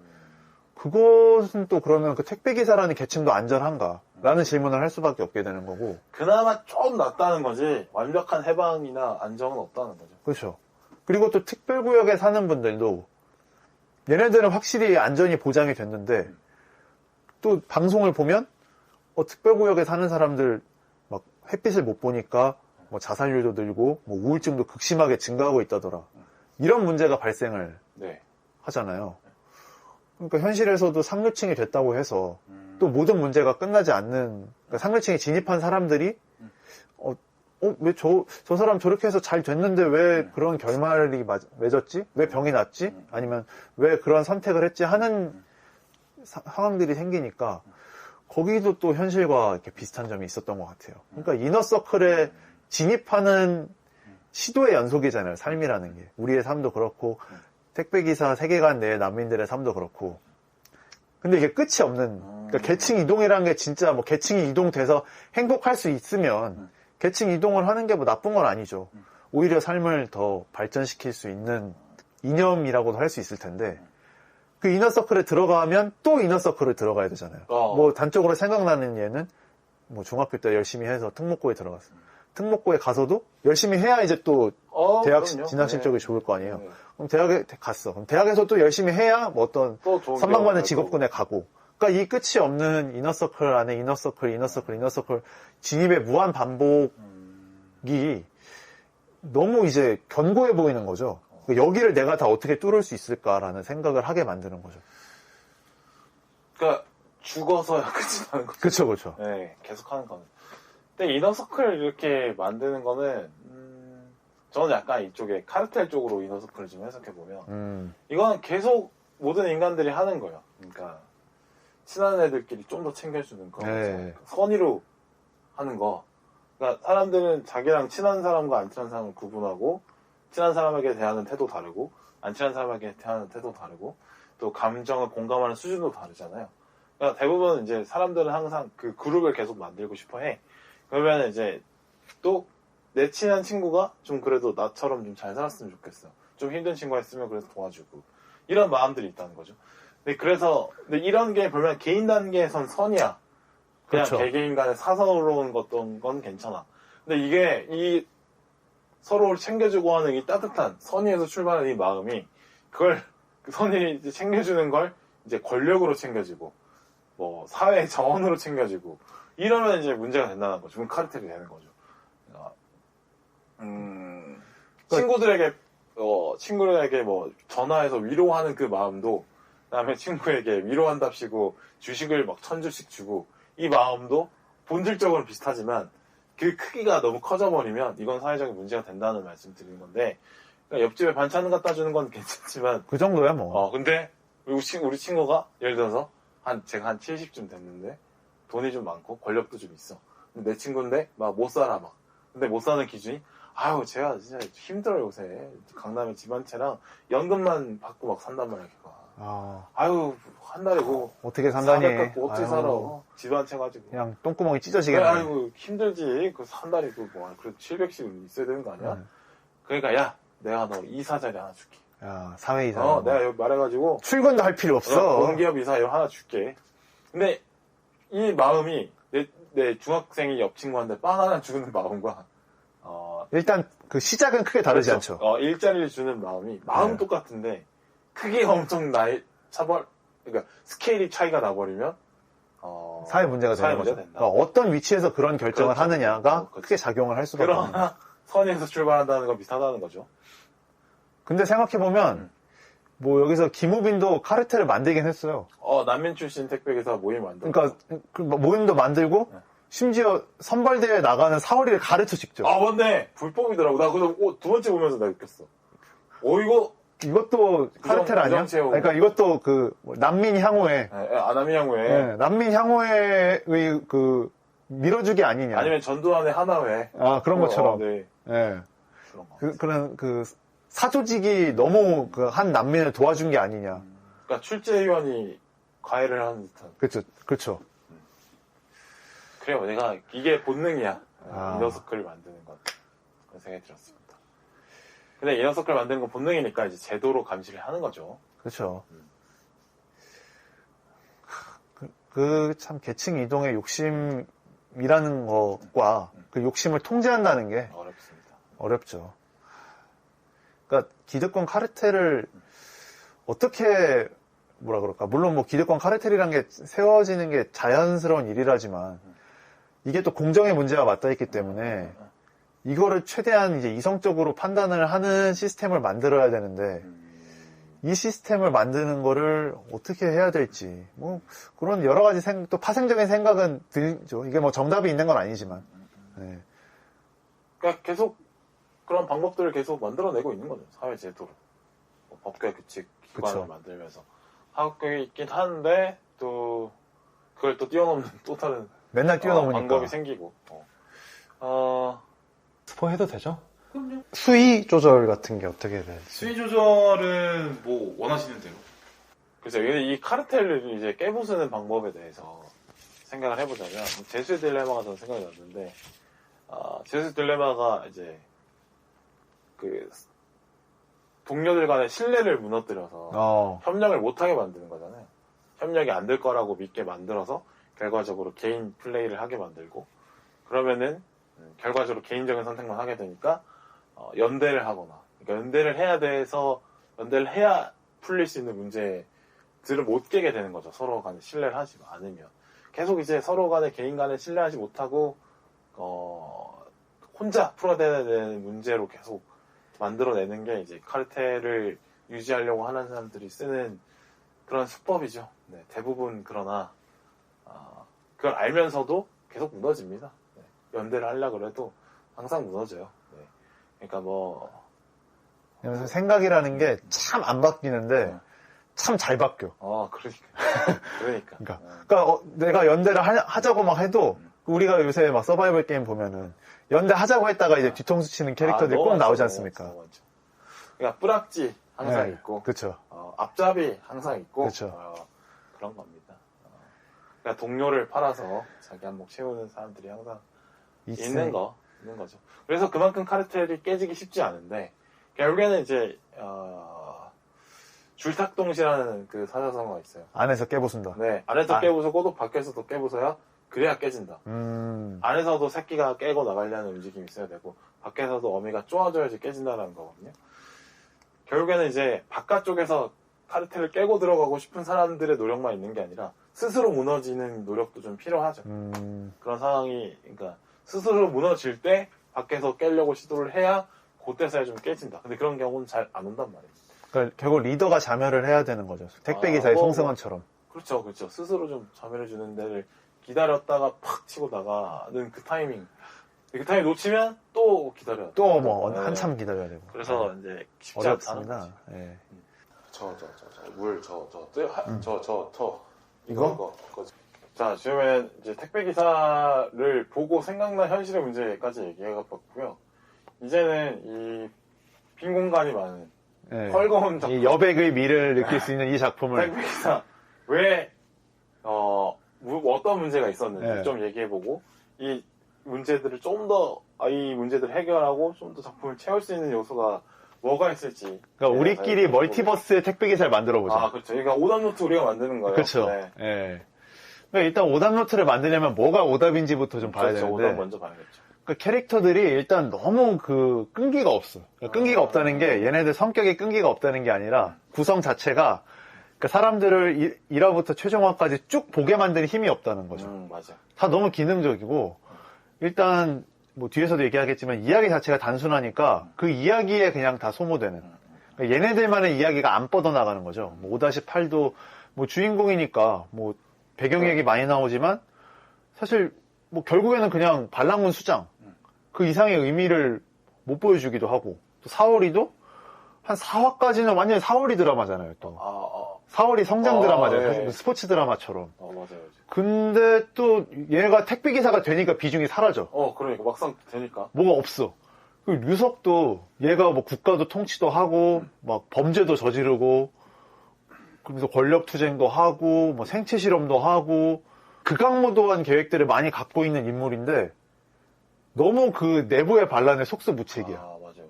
그것은 또 그러면 그 택배기사라는 계층도 안전한가? 라는 질문을 할 수밖에 없게 되는 거고. 그나마 좀 낫다는 거지 완벽한 해방이나 안정은 없다는 거죠. 그렇죠. 그리고 또 특별구역에 사는 분들도 얘네들은 확실히 안전이 보장이 됐는데 또 방송을 보면 특별구역에 사는 사람들 막 햇빛을 못 보니까 뭐 자살률도 늘고 뭐 우울증도 극심하게 증가하고 있다더라. 이런 문제가 발생을 네. 하잖아요. 그러니까 현실에서도 상류층이 됐다고 해서 또 모든 문제가 끝나지 않는, 그러니까 상류층에 진입한 사람들이 왜 저 사람 저렇게 해서 잘 됐는데 왜 그런 결말이 맺었지? 왜 병이 났지? 아니면 왜 그런 선택을 했지? 하는 상황들이 생기니까 거기도 또 현실과 이렇게 비슷한 점이 있었던 것 같아요. 그러니까 이너서클에 진입하는 시도의 연속이잖아요. 삶이라는 게. 우리의 삶도 그렇고 택배기사 세계관 내의 난민들의 삶도 그렇고. 근데 이게 끝이 없는, 그러니까 계층 이동이라는 게 진짜 뭐 계층이 이동돼서 행복할 수 있으면 계층 이동을 하는 게 뭐 나쁜 건 아니죠. 오히려 삶을 더 발전시킬 수 있는 이념이라고도 할 수 있을 텐데 그 이너서클에 들어가면 또 이너서클에 들어가야 되잖아요. 뭐 단적으로 생각나는 예는 뭐 중학교 때 열심히 해서 특목고에 들어갔어요. 특목고에 가서도 열심히 해야 이제 또 대학 진학 실적이 좋을 거 아니에요. 그럼 대학에 갔어. 그럼 대학에서 또 열심히 해야 뭐 어떤 선망받는 직업군에 가고. 그러니까 이 끝이 없는 이너서클 안에 이너서클 진입의 무한 반복이 너무 이제 견고해 보이는 거죠. 여기를 내가 다 어떻게 뚫을 수 있을까라는 생각을 하게 만드는 거죠. 그러니까 죽어서야 끝이 나는 거죠. 그렇죠, 그렇죠. 네, 계속 하는 거는. 근데 이너서클 이렇게 만드는 거는 저는 약간 이쪽에 카르텔 쪽으로 이너서클을 좀 해석해 보면 이건 계속 모든 인간들이 하는 거예요. 그러니까 친한 애들끼리 좀 더 챙겨주는 거, 네. 선의로 하는 거. 그러니까 사람들은 자기랑 친한 사람과 안 친한 사람을 구분하고 친한 사람에게 대하는 태도 다르고 안 친한 사람에게 대하는 태도 다르고 또 감정을 공감하는 수준도 다르잖아요. 그러니까 대부분 이제 사람들은 항상 그 그룹을 계속 만들고 싶어 해. 그러면 이제 또 내 친한 친구가 좀 그래도 나처럼 좀 잘 살았으면 좋겠어. 좀 힘든 친구가 있으면 그래서 도와주고 이런 마음들이 있다는 거죠. 근데 이런 게 보면 개인 단계에선 선이야. 그냥 그렇죠. 개개인 간에 사선으로 온 건 괜찮아. 근데 이게 이 서로를 챙겨주고 하는 이 따뜻한 선의에서 출발하는 이 마음이 그걸 선의를 이제 챙겨주는 걸 이제 권력으로 챙겨주고 뭐 사회의 자원으로 챙겨주고 이러면 이제 문제가 된다는 거죠. 그럼 카르텔이 되는 거죠. 친구들에게 뭐 전화해서 위로하는 그 마음도 그다음에 친구에게 위로한답시고 주식을 막 1000주씩 주고 이 마음도 본질적으로는 비슷하지만 그 크기가 너무 커져버리면 이건 사회적인 문제가 된다는 말씀 드리는 건데 그러니까 옆집에 반찬 갖다 주는 건 괜찮지만 그 정도야 뭐. 근데 우리 친구가 예를 들어서 제가 한 70쯤 됐는데 돈이 좀 많고 권력도 좀 있어. 근데 내 친구인데 막 못 살아 막. 근데 못 사는 기준이 아유 제가 진짜 힘들어요 요새. 강남에 집 한 채랑 연금만 받고 막 산단 말이야 걔가. 아유 한 달에 뭐 어떻게 산다니. 400 갖고 어떻게 살아. 집 한 채 가지고. 그냥 똥구멍이 찢어지겠네. 아이고 힘들지. 그 한 달에 뭐 그래도 700씩 있어야 되는 거 아니야? 그러니까 야 내가 너 이사자리 하나 줄게. 야 사회 이사. 내가 여기 말해가지고 출근도 할 필요 없어. 공기업 이사 이거 하나 줄게. 근데 이 마음이 내 중학생이 옆 친구한테 빵 하나 주는 마음과 일단 그 시작은 크게 다르지 그렇죠. 않죠. 일자리를 주는 마음은 똑같은데 크기가 엄청 그러니까 스케일이 차이가 나버리면 사회 문제가 되는 거죠. 된다. 그러니까 어떤 위치에서 그런 결정을 그렇죠. 하느냐가 크게 작용을 할 수밖에 없는 거죠. 그러나 선에서 출발한다는 건 비슷하다는 거죠. 근데 생각해보면 뭐 여기서 김우빈도 카르텔을 만들긴 했어요. 난민 출신 택배기사 모임 만들고. 그러니까 그 모임도 만들고 심지어 선발대회에 나가는 사월이를 가르쳐 직접. 맞네. 불법이더라고. 나 그래서 두 번째 보면서 나 느꼈어. 이것도 카르텔 아니야? 그러니까 이것도 난민 향후에. 남민 향후에. 네, 난민 향후의 그 밀어주기 아니냐. 아니면 전두환의 하나회. 그런 것처럼. 네. 네. 그런 사조직이 너무 한 난민을 도와준 게 아니냐. 그러니까 출제위원이 과외를 하는 듯한. 그렇죠. 그래요. 내가 이게 본능이야. 아. 이너서클을 만드는 건. 그런 생각이 들었습니다. 근데 이너서클 만드는 건 본능이니까 이제 제도로 감시를 하는 거죠. 그렇죠. 그 참 계층 이동의 욕심이라는 것과 그 욕심을 통제한다는 게 어렵습니다. 어렵죠. 그러니까 기득권 카르텔을 어떻게 뭐라 그럴까? 물론 뭐 기득권 카르텔이란 게 세워지는 게 자연스러운 일이라지만 이게 또 공정의 문제와 맞닿아 있기 때문에 이거를 최대한 이제 이성적으로 판단을 하는 시스템을 만들어야 되는데 이 시스템을 만드는 거를 어떻게 해야 될지 뭐 그런 여러 가지 또 파생적인 생각은 들죠. 이게 뭐 정답이 있는 건 아니지만. 네. 그러니까 계속 그런 방법들을 계속 만들어내고 있는 거죠. 사회 제도로. 뭐 법과 규칙 기관을 그쵸. 만들면서 하고 있긴 한데 또 그걸 또 뛰어넘는 또 다른 맨날 뛰어넘으니까. 방법이 생기고. 스포해도 되죠? 그럼요. 수위 조절 같은 게 어떻게 될지. 수위 조절은 뭐 원하시는 대로. 그래서 이 카르텔을 이제 깨부수는 방법에 대해서 생각을 해보자면 제수의 딜레마가 저는 생각이 났는데 제수의 딜레마가 이제 그 동료들 간의 신뢰를 무너뜨려서 협력을 못하게 만드는 거잖아요. 협력이 안 될 거라고 믿게 만들어서 결과적으로 개인 플레이를 하게 만들고 그러면은 결과적으로 개인적인 선택만 하게 되니까 연대를 하거나 그러니까 연대를 해야 풀릴 수 있는 문제들을 못 깨게 되는 거죠. 서로 간에 신뢰를 하지 않으면 계속 이제 서로 간에 개인 간에 신뢰하지 못하고 혼자 풀어내야 되는 문제로 계속 만들어내는 게 이제 카르텔을 유지하려고 하는 사람들이 쓰는 그런 수법이죠. 네, 대부분 그러나 그걸 알면서도 계속 무너집니다. 네, 연대를 하려고 해도 항상 무너져요. 네, 그러니까 뭐 생각이라는 게 참 안 바뀌는데 참 잘 바뀌어. 그러니까 내가 연대를 하자고 막 해도 우리가 요새 막 서바이벌 게임 보면은 연대 하자고 했다가 이제 뒤통수 치는 캐릭터들이 꼭 나오지 않습니까? 그러니까 뿌락지 항상 있고, 그렇죠. 앞잡이 항상 있고, 그렇죠. 그런 겁니다. 그러니까 동료를 팔아서 자기 한몫 채우는 사람들이 항상 있는 거죠. 그래서 그만큼 카르텔이 깨지기 쉽지 않은데 결국에는 이제 줄탁동시라는 그 사자성어가 있어요. 안에서 깨부순다. 네, 안에서 깨부수고 또 밖에서도 깨부숴야 그래야 깨진다. 안에서도 새끼가 깨고 나가려는 움직임이 있어야 되고 밖에서도 어미가 쪼아줘야지 깨진다는 거거든요. 결국에는 이제 바깥쪽에서 카르텔을 깨고 들어가고 싶은 사람들의 노력만 있는 게 아니라 스스로 무너지는 노력도 좀 필요하죠. 그런 상황이 그러니까 스스로 무너질 때 밖에서 깨려고 시도를 해야 그때서야 좀 깨진다. 근데 그런 경우는 잘 안 온단 말이에요. 그러니까 결국 리더가 자멸을 해야 되는 거죠. 택배기사의 송승헌처럼. 그렇죠. 스스로 좀 자멸해주는 데를 기다렸다가 팍 치고 나가는 그 타이밍. 그 타이밍 놓치면 또 기다려야 돼. 또 뭐 한참 기다려야 되고. 그래서 이제 쉽지 어렵습니다. 네. 이거? 자, 지금은 이제 택배기사를 보고 생각난 현실의 문제까지 얘기해봤고요. 이제는 이 빈 공간이 많은 헐거운 작품. 이 여백의 미를 느낄 수 있는 이 작품을. 택배기사 왜 어떤 문제가 있었는지 좀 얘기해보고 이 문제들을 이 문제들을 해결하고 좀 더 작품을 채울 수 있는 요소가 뭐가 있을지. 그러니까 우리끼리 멀티버스의 택배기사를 만들어보자. 그렇죠. 그러니까 오답노트 우리가 만드는 거예요. 그렇죠. 네. 네. 그러니까 일단 오답노트를 만들려면 뭐가 오답인지부터 좀 봐야 되는데. 오답 먼저 봐야겠죠. 그러니까 캐릭터들이 일단 너무 끈기가 없어. 그러니까 끈기가 없다는 게 얘네들 성격에 끈기가 없다는 게 아니라 구성 자체가 그러니까 사람들을 1화부터 최종화까지 쭉 보게 만드는 힘이 없다는 거죠. 맞아. 다 너무 기능적이고 일단 뭐 뒤에서도 얘기하겠지만 이야기 자체가 단순하니까 그 이야기에 그냥 다 소모되는 그러니까 얘네들만의 이야기가 안 뻗어나가는 거죠. 뭐 5-8도 뭐 주인공이니까 뭐 배경 얘기 많이 나오지만 사실 뭐 결국에는 그냥 반란군 수장 그 이상의 의미를 못 보여주기도 하고 또 사월이도 한 4화까지는 완전히 사월이 드라마잖아요. 또 사월이 성장 드라마잖아요. 네. 스포츠 드라마처럼. 맞아요. 근데 또 얘가 택배기사가 되니까 비중이 사라져. 그러니까 막상 되니까. 뭐가 없어. 그리고 류석도 얘가 뭐 국가도 통치도 하고 막 범죄도 저지르고 그러면서 권력투쟁도 하고 뭐 생체 실험도 하고 극악무도한 계획들을 많이 갖고 있는 인물인데 너무 그 내부의 반란에 속수무책이야. 아, 맞아요.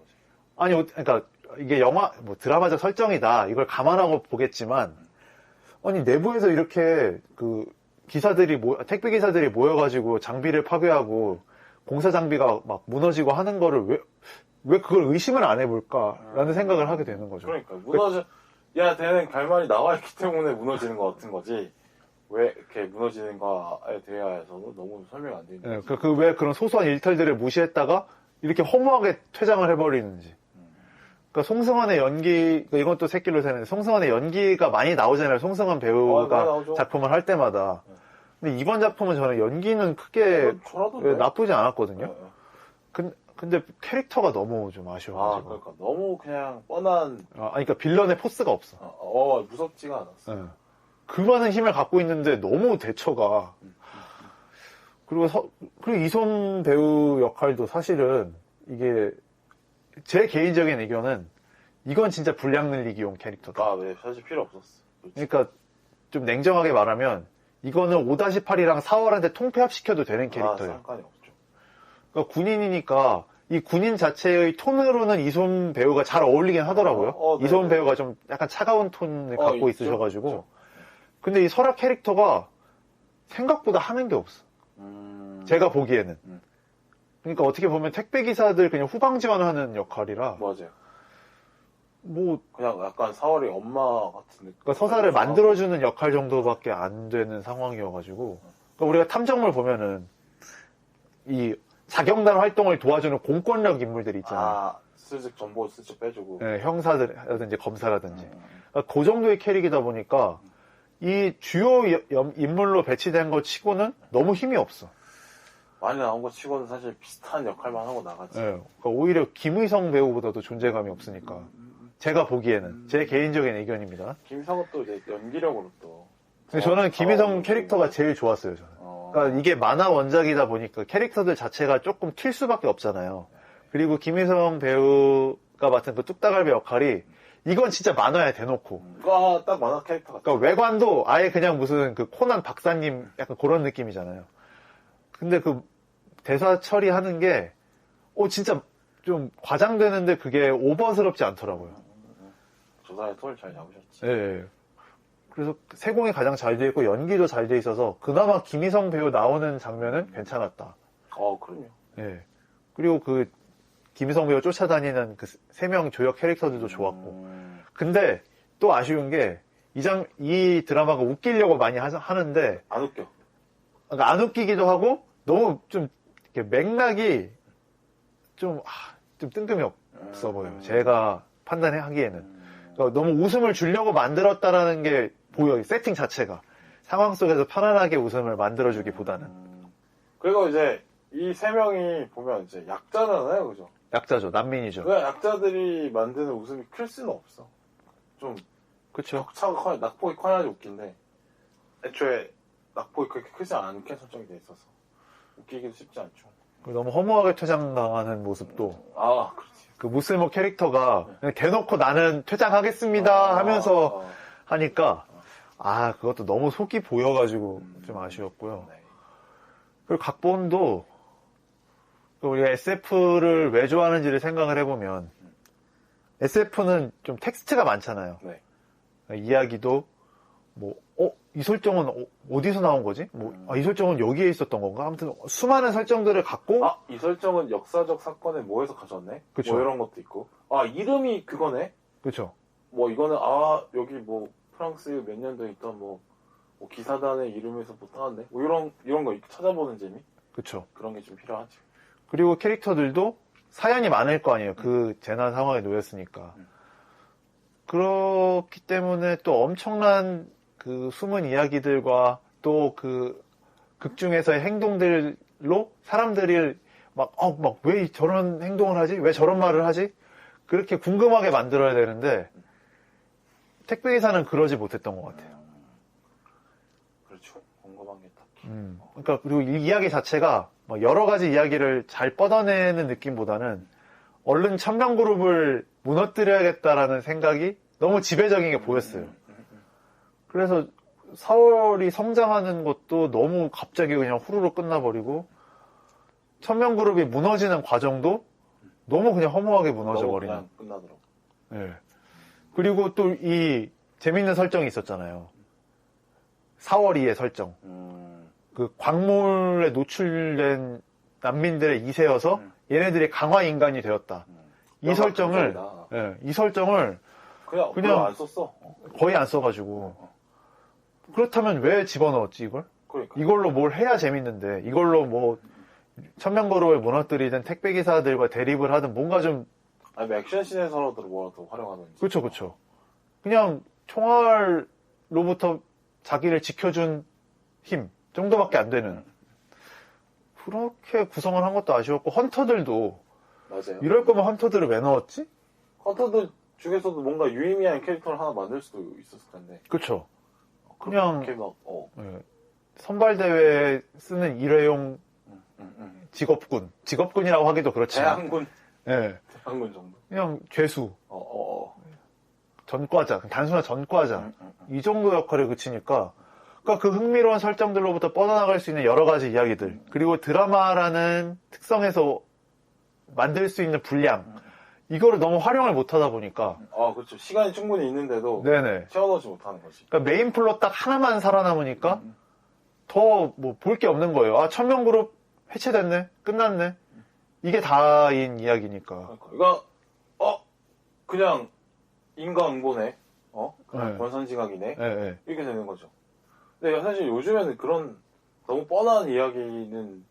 아니, 그러니까 이게 영화, 뭐 드라마적 설정이다. 이걸 감안하고 보겠지만, 아니, 내부에서 이렇게 그 기사들이, 택배 기사들이 모여가지고 장비를 파괴하고 공사 장비가 막 무너지고 하는 거를 왜 그걸 의심을 안 해볼까라는 생각을 하게 되는 거죠. 그러니까, 되는 결말이 나와있기 때문에 무너지는 것 같은 거지. 왜 이렇게 무너지는가에 대해서는 너무 설명이 안 되는 네, 거지. 왜 그런 소소한 일탈들을 무시했다가 이렇게 허무하게 퇴장을 해버리는지. 그러니까 송승헌의 연기, 이건 또 새끼로 새는데 송승헌의 연기가 많이 나오잖아요. 송승헌 배우가 작품을 할 때마다. 근데 이번 작품은 저는 연기는 크게 나쁘지 않았거든요. 근데 캐릭터가 너무 좀 아쉬워가지고. 그러니까 너무 그냥 뻔한. 그러니까 빌런의 포스가 없어. 무섭지가 않았어. 네. 그 많은 힘을 갖고 있는데 너무 대처가. 그리고 이솜 배우 역할도 사실은 이게 제 개인적인 의견은 이건 진짜 분량 늘리기용 캐릭터다. 네, 사실 필요 없었어. 그러니까 좀 냉정하게 말하면 이거는 5-8이랑 4월한테 통폐합시켜도 되는 캐릭터예요. 상관이 없죠. 그러니까 군인이니까 이 군인 자체의 톤으로는 이솜 배우가 잘 어울리긴 하더라고요. 이솜 배우가 좀 약간 차가운 톤을 갖고 있으셔가지고. 있죠. 근데 이 설악 캐릭터가 생각보다 하는 게 없어. 제가 보기에는. 그러니까 어떻게 보면 택배기사들 그냥 후방지원하는 역할이라. 맞아요. 뭐. 그냥 약간 4월의 엄마 같은 느낌. 그러니까 서사를 만들어주는 역할 정도밖에 안 되는 상황이어가지고. 그러니까 우리가 탐정물 보면은 이 자경단 활동을 도와주는 공권력 인물들이 있잖아요. 슬쩍 정보 슬쩍 빼주고. 네, 형사들이라든지 검사라든지. 그러니까 그 정도의 캐릭이다 보니까 이 주요 인물로 배치된 것 치고는 너무 힘이 없어. 많이 나온 것 치고는 사실 비슷한 역할만 하고 나가지. 네, 그러니까 오히려 김의성 배우보다도 존재감이 없으니까. 제가 보기에는. 제 개인적인 의견입니다. 김의성은 또 이제 연기력으로 또. 근데 저는 김의성 캐릭터가 제일 좋았어요, 저는. 그러니까 이게 만화 원작이다 보니까 캐릭터들 자체가 조금 튈 수밖에 없잖아요. 그리고 김의성 배우가 맡은 그 뚝딱갈비 역할이 이건 진짜 만화에 대놓고. 딱 만화 캐릭터 같아. 그러니까 외관도 아예 그냥 무슨 그 코난 박사님 약간 그런 느낌이잖아요. 근데 그 대사 처리하는 게, 진짜 좀 과장되는데 그게 오버스럽지 않더라고요. 조사의 톤을 잘 잡으셨지. 네. 그래서 세공이 가장 잘 돼 있고 연기도 잘 돼 있어서 그나마 김희성 배우 나오는 장면은 괜찮았다. 그럼요. 네. 그리고 그 김희성 배우 쫓아다니는 그 3명 조역 캐릭터들도 좋았고. 근데 또 아쉬운 게 이 드라마가 웃기려고 많이 하는데 안 웃겨. 그러니까 안 웃기기도 하고 너무 좀 이렇게 맥락이 좀 뜬금이 없어 보여요. 제가 판단하기에는. 그러니까 너무 웃음을 주려고 만들었다라는 게 보여요. 세팅 자체가. 상황 속에서 편안하게 웃음을 만들어주기보다는. 그리고 이제 이 3명이 보면 이제 약자잖아요, 그죠? 약자죠. 난민이죠. 그 약자들이 만드는 웃음이 클 수는 없어. 좀 그쵸. 격차가 낙폭이 커야지 웃긴데 애초에 낙폭이 그렇게 크지 않게 설정이 돼 있어서 웃기기도 쉽지 않죠. 너무 허무하게 퇴장당하는 모습도 그렇지. 그 무슬모 캐릭터가 그냥 대놓고 나는 퇴장하겠습니다 하면서 하니까 그것도 너무 속이 보여가지고 좀 아쉬웠고요. 네. 그리고 각본도 우리가 SF를 왜 좋아하는지를 생각을 해보면 SF는 좀 텍스트가 많잖아요. 네. 이야기도 이 설정은 어디서 나온 거지? 이 설정은 여기에 있었던 건가? 아무튼 수많은 설정들을 갖고 이 설정은 역사적 사건에 뭐에서 가졌네? 그쵸. 뭐 이런 것도 있고 이름이 그거네? 그렇죠. 뭐 이거는 여기 뭐 프랑스 몇 년도에 있던 뭐 기사단의 이름에서 뭐 따왔네? 뭐 이런 거 찾아보는 재미? 그렇죠. 그런 게 좀 필요하지. 그리고 캐릭터들도 사연이 많을 거 아니에요. 그 재난 상황에 놓였으니까. 그렇기 때문에 또 엄청난 그 숨은 이야기들과 또 그 극 중에서의 행동들로 사람들이 왜 저런 행동을 하지? 왜 저런 말을 하지? 그렇게 궁금하게 만들어야 되는데 택배기사는 그러지 못했던 것 같아요. 그렇죠. 궁금한 게 딱히. 그러니까 그리고 이 이야기 자체가 여러 가지 이야기를 잘 뻗어내는 느낌보다는 얼른 천명그룹을 무너뜨려야겠다라는 생각이 너무 지배적인 게 보였어요. 그래서 4월이 성장하는 것도 너무 갑자기 그냥 후루룩 끝나버리고 천명그룹이 무너지는 과정도 너무 그냥 허무하게 무너져 너무 버리는. 그냥 끝나더라고. 예. 그리고 또 이 재밌는 설정이 있었잖아요. 4월이의 설정. 그 광물에 노출된 난민들의 2세여서 얘네들이 강화 인간이 되었다. 이 설정을 그냥 안 썼어. 거의 안 써가지고. 그렇다면 왜 집어넣었지, 이걸? 그러니까. 이걸로 뭘 해야 재밌는데, 이걸로 뭐, 천명그룹을 무너뜨리든 택배기사들과 대립을 하든 뭔가 좀, 아니, 액션씬에서라도 뭐라도 활용하든지. 그쵸. 그냥 총알로부터 자기를 지켜준 힘 정도밖에 안 되는. 그렇게 구성을 한 것도 아쉬웠고, 헌터들도, 맞아요. 이럴 거면 헌터들을 왜 넣었지? 헌터들 중에서도 뭔가 유의미한 캐릭터를 하나 만들 수도 있었을 텐데. 그쵸. 그냥, 그렇게 막, 예, 선발대회에 쓰는 일회용 직업군이라고 하기도 그렇지만. 대항군 정도. 그냥 죄수. 전과자. 단순한 전과자. 이 정도 역할에 그치니까. 그러니까 그 흥미로운 설정들로부터 뻗어나갈 수 있는 여러 가지 이야기들. 그리고 드라마라는 특성에서 만들 수 있는 분량. 이거를 너무 활용을 못 하다 보니까. 그렇죠. 시간이 충분히 있는데도. 네네. 채워넣지 못하는 거지. 그러니까 메인 플롯 딱 하나만 살아남으니까 더 뭐 볼 게 없는 거예요. 천명그룹 해체됐네? 끝났네? 이게 다인 이야기니까. 그러니까, 그냥 인과응보네. 그냥 네. 권선징악이네. 네. 이렇게 되는 거죠. 근데 사실 요즘에는 그런 너무 뻔한 이야기는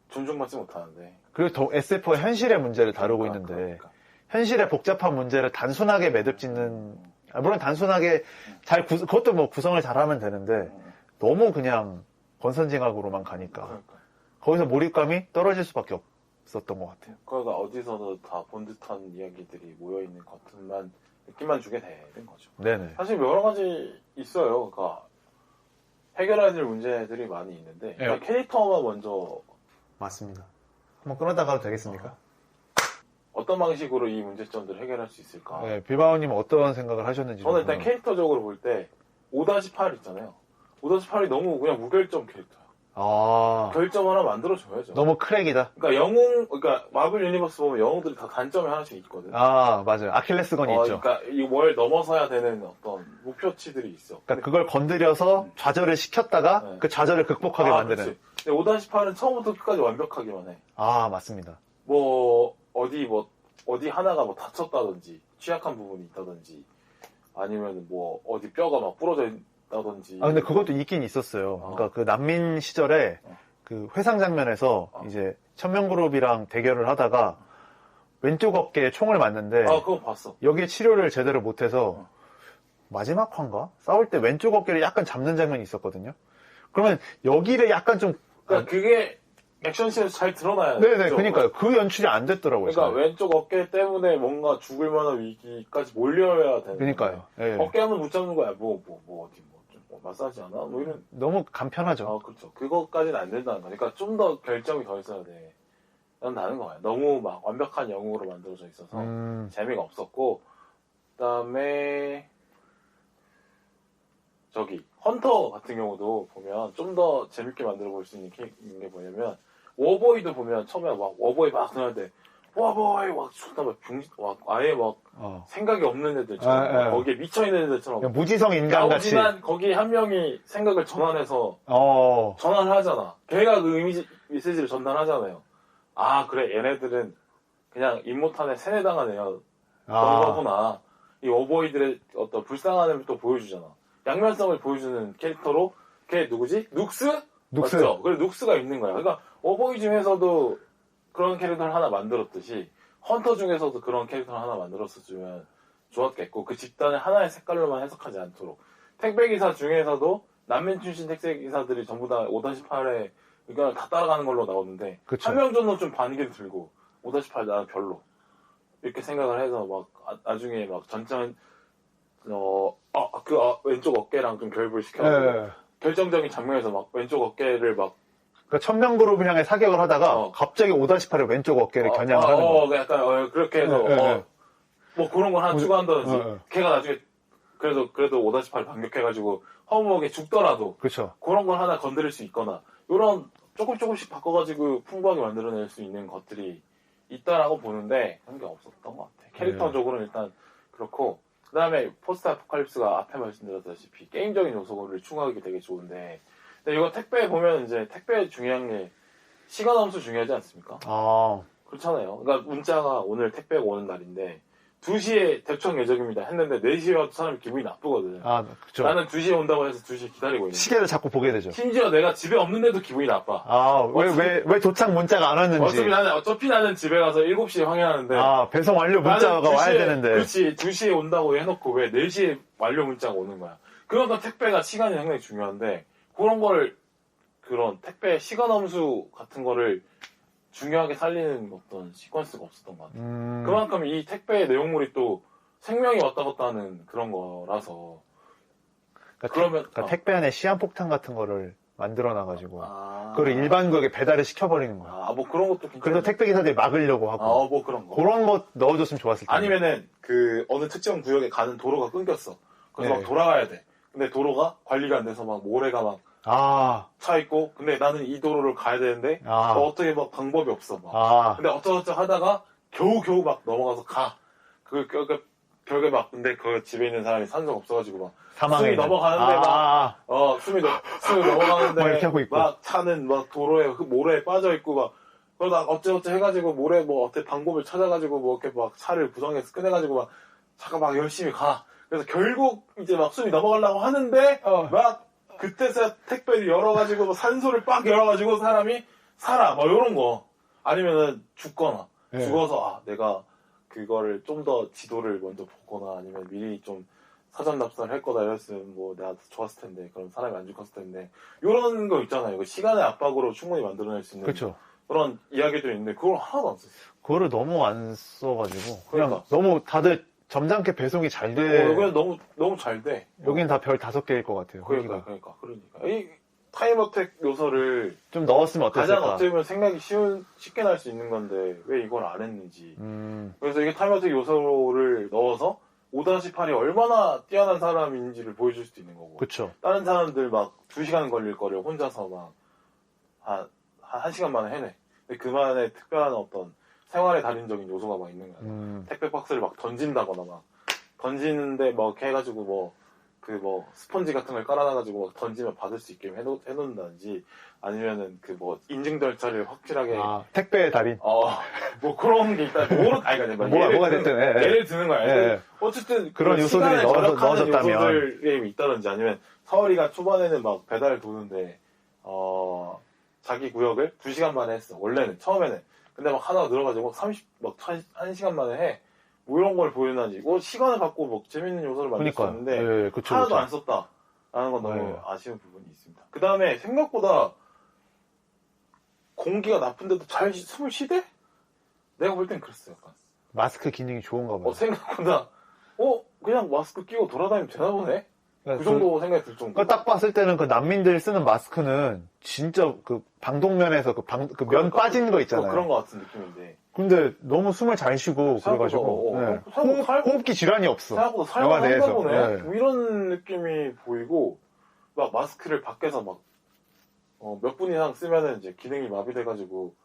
존중받지 못하는데. 그리고 더 SF가 현실의 문제를 다루고 있는데 현실의 복잡한 문제를 단순하게 매듭짓는 물론 단순하게 그것도 뭐 구성을 잘하면 되는데 너무 그냥 권선징악으로만 가니까 거기서 몰입감이 떨어질 수밖에 없었던 것 같아요. 그러니까 어디서도 다 본 듯한 이야기들이 모여있는 것만 느낌만 주게 되는 거죠. 네네. 사실 여러 가지 있어요. 그러니까 해결해야 될 문제들이 많이 있는데 네. 캐릭터만 먼저 맞습니다. 한번 끊었다 가도 되겠습니까? 어떤 방식으로 이 문제점들을 해결할 수 있을까? 네, 빌바오님 어떤 생각을 하셨는지. 저는 일단 캐릭터적으로 볼 때 5-8 있잖아요. 5-8이 너무 그냥 무결점 캐릭터야. 결점 하나 만들어줘야죠. 너무 크랙이다. 그러니까 마블 유니버스 보면 영웅들이 다 단점이 하나씩 있거든. 맞아요. 아킬레스건이 있죠. 그러니까 이 뭘 넘어서야 되는 어떤 목표치들이 있어. 그러니까 그걸 건드려서 좌절을 시켰다가 그 좌절을 극복하게 만드는. 그치. 근데 5-8은 처음부터 끝까지 완벽하기만 해. 맞습니다. 어디 하나가 뭐 다쳤다든지 취약한 부분이 있다든지 아니면 뭐 어디 뼈가 막 부러져 있다든지. 근데 그것도 있긴 있었어요. 그러니까 그 난민 시절에 그 회상 장면에서 이제 천명그룹이랑 대결을 하다가 왼쪽 어깨에 총을 맞는데 그건 봤어. 여기에 치료를 제대로 못해서 마지막 화인가? 싸울 때 왼쪽 어깨를 약간 잡는 장면이 있었거든요. 그러면 여기를 약간 좀 그러니까 그게 액션씬에서 잘 드러나야 돼. 네네, 그러니까요. 그 연출이 안 됐더라고요. 그러니까 왼쪽 어깨 때문에 뭔가 죽을 만한 위기까지 몰려야 되는. 그러니까요. 네. 어깨 한번 붙잡는 거야. 어디 마사지 하나? 뭐 이런. 너무 간편하죠. 그렇죠. 그거까지는 안 된다는 거니까 그러니까 좀 더 결정이 더 있어야 돼. 나는 거야. 너무 막 완벽한 영웅으로 만들어져 있어서 재미가 없었고, 그다음에 헌터 같은 경우도 보면 좀 더 재밌게 만들어 볼 수 있는 게 뭐냐면 워보이도 보면 처음에 막 워보이 막 그러는데 워보이 막 존나 막 아예 막 생각이 없는 애들처럼 거기에 미쳐 있는 애들처럼 무지성 인간같이 거기 한 명이 생각을 전환해서 전환을 하잖아. 걔가 그 메시지를 전달하잖아요. 그래 얘네들은 그냥 임모탄에 세뇌당한 애야 그런 거구나. 이 워보이들의 어떤 불쌍함을 또 보여주잖아. 양면성을 보여주는 캐릭터로 걔 누구지? 눅스? 맞죠? 그래 눅스가 있는 거야. 그러니까 워보이 중에서도 그런 캐릭터를 하나 만들었듯이 헌터 중에서도 그런 캐릭터를 하나 만들었으면 좋았겠고 그 집단을 하나의 색깔로만 해석하지 않도록 택배기사 중에서도 난민 출신 택배기사들이 전부 다 5-8의 의견을 다 따라가는 걸로 나오는데 한 명 정도 좀 반기를 들고 5-8 나는 별로 이렇게 생각을 해서 막 나중에 막 전전 왼쪽 어깨랑 좀 결부를 시켜가지고 결정적인 장면에서 막 왼쪽 어깨를 막 그러니까 천명그룹을 향해 사격을 하다가 갑자기 5-8의 왼쪽 어깨를 겨냥을 하는 거. 약간 그렇게 해서 뭐 그런 걸 하나 추가한다든지 걔가 나중에 그래도 5-8 반격해가지고 허무하게 죽더라도 그렇죠. 그런 걸 하나 건드릴 수 있거나 이런 조금씩 바꿔가지고 풍부하게 만들어낼 수 있는 것들이 있다라고 보는데 그런 게 없었던 것 같아. 캐릭터적으로는 일단 그렇고 그 다음에 포스트 아포칼립스가 앞에 말씀드렸다시피 게임적인 요소를 추가하기 되게 좋은데 근데 이거 택배 보면 이제 택배 중요한 게 시간 함수 중요하지 않습니까? 아, 그렇잖아요. 그러니까 문자가 오늘 택배가 오는 날인데 2시에 대충 예정입니다 했는데 4시에 와도 사람이 기분이 나쁘거든. 아, 그쵸. 나는 2시에 온다고 해서 2시에 기다리고 있는데 시계를 자꾸 보게 되죠. 심지어 내가 집에 없는데도 기분이 나빠. 아, 왜 도착 문자가 안 왔는지. 어차피 나는 집에 가서 7시에 확인하는데 아, 배송 완료 문자가 나는 2시에, 와야 되는데. 그렇지. 2시에 온다고 해놓고 왜 4시에 완료 문자가 오는 거야. 그러니까 택배가 시간이 상당히 중요한데 그런 택배 시간 함수 같은 거를 중요하게 살리는 어떤 시퀀스가 없었던 것 같아요. 그만큼 이 택배의 내용물이 또 생명이 왔다 갔다 하는 그런 거라서 그러니까 택배 안에 시한폭탄 같은 거를 만들어놔가지고 아, 그걸 일반 구역에 배달을 시켜버리는 거야. 아, 뭐 그런 것도 괜찮아. 그래서 택배 기사들이 막으려고 하고. 뭐 그런 거. 그런 거 넣어줬으면 좋았을 텐데. 아니면은 그 어느 특정 구역에 가는 도로가 끊겼어. 그래서 네. 막 돌아가야 돼. 근데 도로가 관리가 안 돼서 막 모래가 막 차 아, 있고 근데 나는 이 도로를 가야 되는데 아. 어떻게 막 방법이 없어 막. 아, 근데 어쩌고저쩌고 하다가 겨우 막 넘어가서 가. 벽에 막 근데 그 집에 있는 사람이 산소가 없어가지고 막 사망에. 숨이 넘어가는데 숨이 뭐 넘어가는데 이렇게 하고 있고. 막 차는 막 도로에 그 모래에 빠져 있고 막 그러다 어쩌고저쩌고 해가지고 모래 뭐 어떻게 방법을 찾아가지고 뭐 이렇게 막 차를 구성해서 꺼내가지고 막 차가 막 열심히 가. 그래서 결국 이제 막 숨이 넘어가려고 하는데 막 그때서야 택배를 열어가지고 뭐 산소를 빡 열어가지고 사람이 살아 뭐 이런 거 아니면은 죽거나 네. 죽어서 내가 그거를 좀 더 지도를 먼저 보거나 아니면 미리 좀 사전 납사를 할 거다 이랬으면 뭐 내가 더 좋았을 텐데 그럼 사람이 안 죽었을 텐데 이런 거 있잖아요. 이거 시간의 압박으로 충분히 만들어낼 수 있는 그렇죠. 그런 이야기들이 있는데 그걸 하나도 안 썼어요. 그거를 너무 안 써가지고. 그냥 그러니까. 너무 다들 점잖게 배송이 잘 돼. 그냥 너무 잘 돼. 여긴 다 별 5개일 것 같아요. 그러니까 이 타임어택 요소를 좀 넣었으면 가장 어땠을까? 어떻게 보면 생각이 쉽게 날 수 있는 건데 왜 이걸 안 했는지. 그래서 이게 타임어택 요소를 넣어서 5-8이 얼마나 뛰어난 사람인지를 보여줄 수도 있는 거고. 그쵸. 다른 사람들 막 2시간 걸릴 거를 혼자서 막 한 1시간 만에 해내. 근데 그만의 특별한 어떤 생활의 달인적인 요소가 막 있는 거야. 택배 박스를 막 던진다거나 막 던지는데 막 이렇게 해가지고 스펀지 같은 걸 깔아놔가지고 막 던지면 받을 수 있게 해놓는다든지 아니면은 인증 절차를 확실하게 아, 택배의 달인. 뭐 그런 게 일단 뭐가 됐든, 예. 예를 드는 거야. 예. 어쨌든 그런 요소들이 시간을 절약하는 넣어졌다면. 요소들이 있다든지 아니면 서울이가 초반에는 막 배달을 도는데 자기 구역을 2시간 만에 했어. 원래는 처음에는. 근데 막 하다가 늘어가지고 1시간 만에 해. 뭐 이런 걸 보여주는지 시간을 갖고 뭐 재밌는 요소를 만들 수 있는데 예, 그쵸, 하나도 그쵸. 안 썼다라는 건 너무 네. 아쉬운 부분이 있습니다. 그 다음에 생각보다 공기가 나쁜데도 잘 숨을 쉬대? 내가 볼 땐 그랬어 약간. 마스크 기능이 좋은가 봐요. 생각보다 그냥 마스크 끼고 돌아다니면 되나 보네? 그 정도 생각이 들 정도. 딱 봤을 때는 그 난민들 쓰는 마스크는 진짜 그 방독면에서 그 면 빠진 거 있잖아요. 그런 거 같은 느낌인데. 근데 너무 숨을 잘 쉬고 그래가지고 호흡기 질환이 없어. 생각보다 영화 살만한가 내에서. 보네. 네. 뭐 이런 느낌이 보이고 막 마스크를 밖에서 몇 분 이상 쓰면은 이제 기능이 마비돼가지고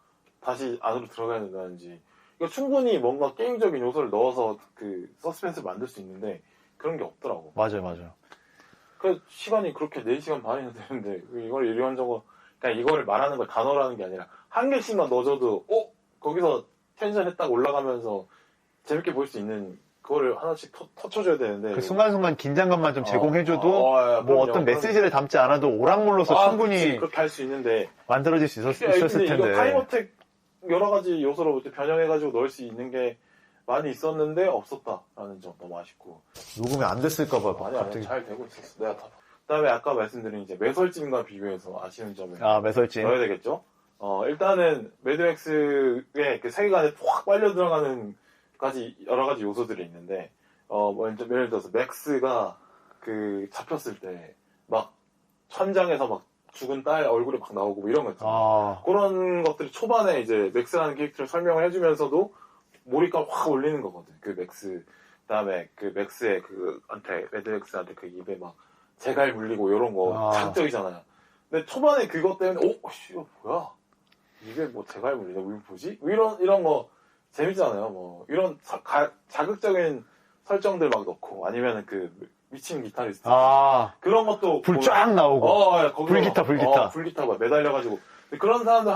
다시 안으로 들어가야 된다든지. 이거 충분히 뭔가 게임적인 요소를 넣어서 그 서스펜스를 만들 수 있는데 그런 게 없더라고. 맞아요. 그 시간이 그렇게 4시간 반이나 되는데 이걸 이런저거 그러니까 이거를 말하는 걸 단어라는 게 아니라 한 개씩만 넣어줘도 거기서 텐션에 딱 올라가면서 재밌게 볼 수 있는 그거를 하나씩 터쳐줘야 되는데 그 순간순간 긴장감만 좀 제공해줘도 뭐 뭐 어떤 메시지를 담지 않아도 오락물로서 충분히 그치, 그렇게 할 수 있는데 만들어질 수 있었을 근데 텐데. 이거 타임어택 여러 가지 요소로 변형해가지고 넣을 수 있는 게 많이 있었는데 없었다라는 점 너무 아쉽고. 녹음이 안 됐을까봐 아니 갑자기. 잘 되고 있었어. 내가 그다음에 아까 말씀드린 이제 매설짐과 비교해서 아쉬운 점을 매설짐. 넣어야 되겠죠. 일단은 매드맥스의 그 세계관에 확 빨려 들어가는 여러 가지 요소들이 있는데 예를 들어서 맥스가 그 잡혔을 때 막 천장에서 막 죽은 딸 얼굴이 막 나오고 뭐 이런 거 있잖아. 그런 것들이 초반에 이제 맥스라는 캐릭터를 설명을 해주면서도 몰입감 확 올리는 거거든. 그 맥스 그다음에 그 맥스의 그한테 매드맥스한테 그 입에 막 재갈 물리고 이런 거 아. 자극적이잖아요. 근데 초반에 그것 때문에 씨 뭐야 입에 뭐 재갈 물리냐 이거 뭐지? 이런 거 재밌잖아요. 뭐 이런 자극적인 설정들 막 넣고 아니면은 그 미친 기타리스트 그런 것도 불 쫙 나오고 예, 거기서 불기타 불기타 막 매달려가지고 그런 사람들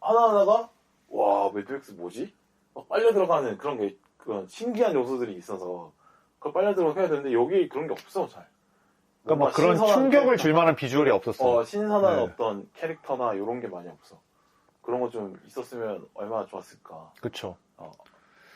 하나하나가 와 매드맥스 뭐지? 막 빨려 들어가는 그런 신기한 요소들이 있어서 그걸 빨려 들어가 해야 되는데 여기 그런 게 없어 잘. 그러니까 막 그런 충격을 줄 만한 비주얼이 없었어. 신선한 네. 어떤 캐릭터나 이런 게 많이 없어. 그런 거 좀 있었으면 얼마나 좋았을까. 그쵸.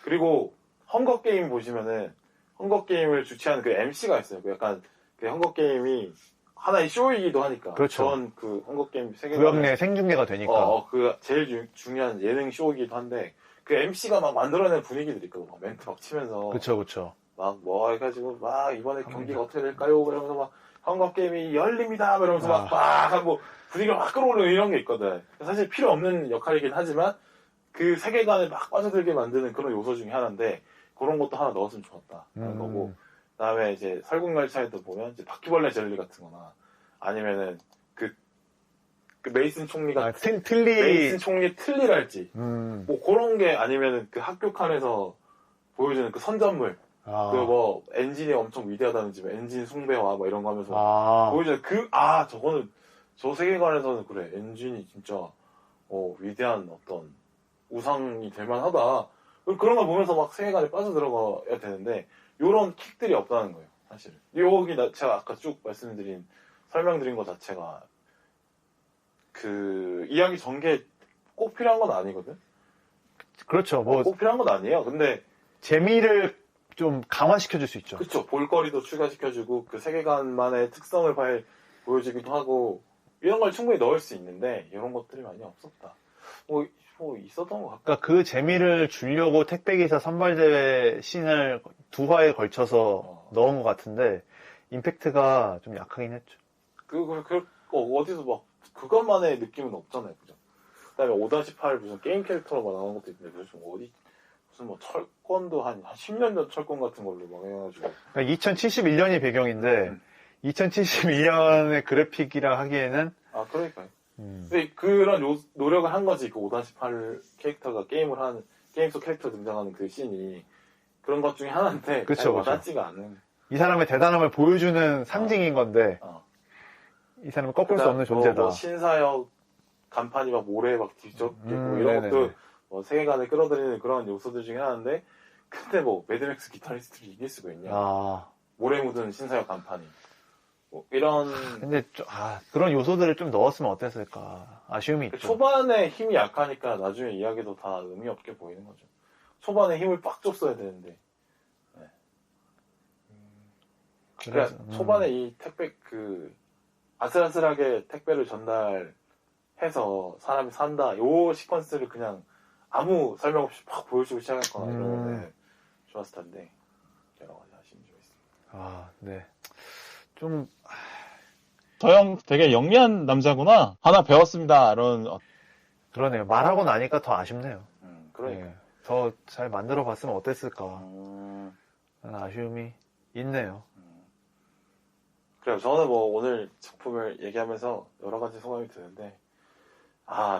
그리고 헝거 게임 보시면은 헝거 게임을 주최하는 그 MC가 있어요. 그 약간 그 헝거 게임이 하나의 쇼이기도 하니까. 그렇죠. 전 그 헝거 게임 구역 내 생중계가 되니까. 그 제일 중요한 예능 쇼이기도 한데 그 MC가 막 만들어내는 분위기들이 있거든. 막 멘트 막 치면서. 그쵸. 막 뭐 해가지고 막 이번에 경기가 어떻게 될까요? 그러면서 막 헝거 게임이 열립니다. 이러면서 막 하고 분위기를 막 끌어올리는 이런 게 있거든. 사실 필요 없는 역할이긴 하지만 그 세계관에 막 빠져들게 만드는 그런 요소 중에 하나인데 그런 것도 하나 넣었으면 좋았다. 하는 거고. 그다음에 이제 설국열차에도 보면 이제 바퀴벌레 젤리 같은 거나 아니면은 그 메이슨 총리가 메이슨 총리 틀니랄지 뭐 그런 게 아니면은 그 학교 칸에서 보여주는 그 선전물 그 뭐 엔진이 엄청 위대하다든지 뭐 엔진 숭배와 뭐 이런 거 하면서 보여주는 저거는 저 세계관에서는 그래 엔진이 진짜 위대한 어떤 우상이 될 만하다. 그런 걸 보면서 막 세계관에 빠져들어가야 되는데 요런 킥들이 없다는 거예요. 사실은 여기 제가 아까 쭉 설명드린 것 자체가 그 이야기 전개 꼭 필요한 건 아니거든. 그렇죠. 뭐 꼭 필요한 건 아니에요. 근데 재미를 좀 강화시켜줄 수 있죠. 그렇죠. 볼거리도 추가시켜주고 그 세계관만의 특성을 보여주기도 하고 이런 걸 충분히 넣을 수 있는데 이런 것들이 많이 없었다. 뭐 있었던 것 같고. 그러니까 그 재미를 주려고 택배기사 선발대회 씬을 2화에 걸쳐서 넣은 것 같은데 임팩트가 좀 약하긴 했죠. 어디서 막 그것만의 느낌은 없잖아요. 그죠? 그다음에 5-8 무슨 게임 캐릭터로 나오는 것도 있는데 무슨 뭐 철권도 한 10년 전 철권 같은 걸로 막 해가지고. 그러니까 2071년이 배경인데 2071년의 그래픽이라 하기에는 그러니까요. 근데 그런 노력을 한 거지. 그 5-8 캐릭터가 게임 속 캐릭터 등장하는 그 씬이 그런 것 중에 하나인데 그쵸. 와닿지가 않은. 이 사람의 대단함을 보여주는 상징인 건데 이 사람은 꺾을 수 없는 존재다. 뭐 신사역 간판이 막 모래에 막 뒤적이고 이런 네네네. 것도 뭐 세계관을 끌어들이는 그런 요소들 중에 하나인데 근데 뭐 매드맥스 기타리스트를 이길 수가 있냐. 모래 묻은 신사역 간판이. 뭐 이런. 근데 그런 요소들을 좀 넣었으면 어땠을까. 아쉬움이 있죠. 초반에 힘이 약하니까 나중에 이야기도 다 의미 없게 보이는 거죠. 초반에 힘을 빡 줬어야 되는데. 네. 그러니까 초반에 이 택배 아슬아슬하게 택배를 전달해서 사람이 산다. 요 시퀀스를 그냥 아무 설명 없이 팍 보여주고 시작했거나 이러면 좋았을 텐데 여러 가지 아쉬운 점이 있습니다. 네. 좀 저 형 되게 영리한 남자구나. 하나 배웠습니다. 이런 그러네요. 말하고 나니까 더 아쉽네요. 그러니까. 네. 더 잘 만들어 봤으면 어땠을까. 라는 아쉬움이 있네요. 그래요. 저는 뭐 오늘 작품을 얘기하면서 여러 가지 소감이 드는데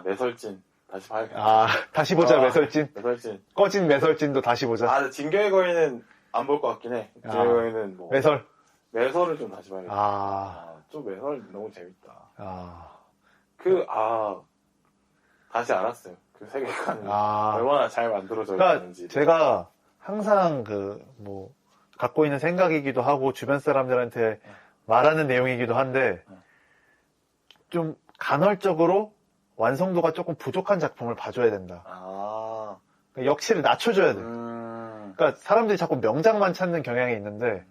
매설진 다시 봐야겠다. 다시 보자. 매설진. 꺼진 매설진도 다시 보자. 진격의 거인은 안 볼 것 같긴 해. 진격의 거인은 뭐 매설을 좀 다시 봐야겠다. 좀 매설 너무 재밌다. 다시 알았어요. 그 세계관이 얼마나 잘 만들어져 있는지. 제가 항상 갖고 있는 생각이기도 하고 주변 사람들한테 말하는 내용이기도 한데 좀 간헐적으로 완성도가 조금 부족한 작품을 봐줘야 된다. 그러니까 역치를 낮춰줘야 돼. 그러니까 사람들이 자꾸 명작만 찾는 경향이 있는데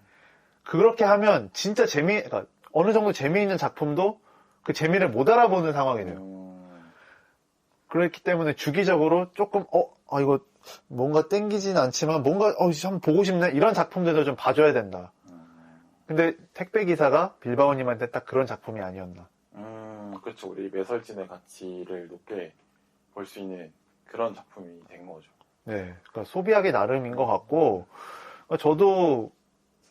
그렇게 하면 진짜 그러니까 어느 정도 재미있는 작품도 그 재미를 못 알아보는 상황이 돼요. 그렇기 때문에 주기적으로 조금 이거 뭔가 땡기진 않지만 뭔가 한번 보고 싶네 이런 작품들도 좀 봐줘야 된다. 근데 택배기사가 빌바오님한테 딱 그런 작품이 아니었나. 그렇죠. 우리 매설진의 가치를 높게 볼 수 있는 그런 작품이 된 거죠. 네, 그러니까 소비하기 나름인 것 같고 저도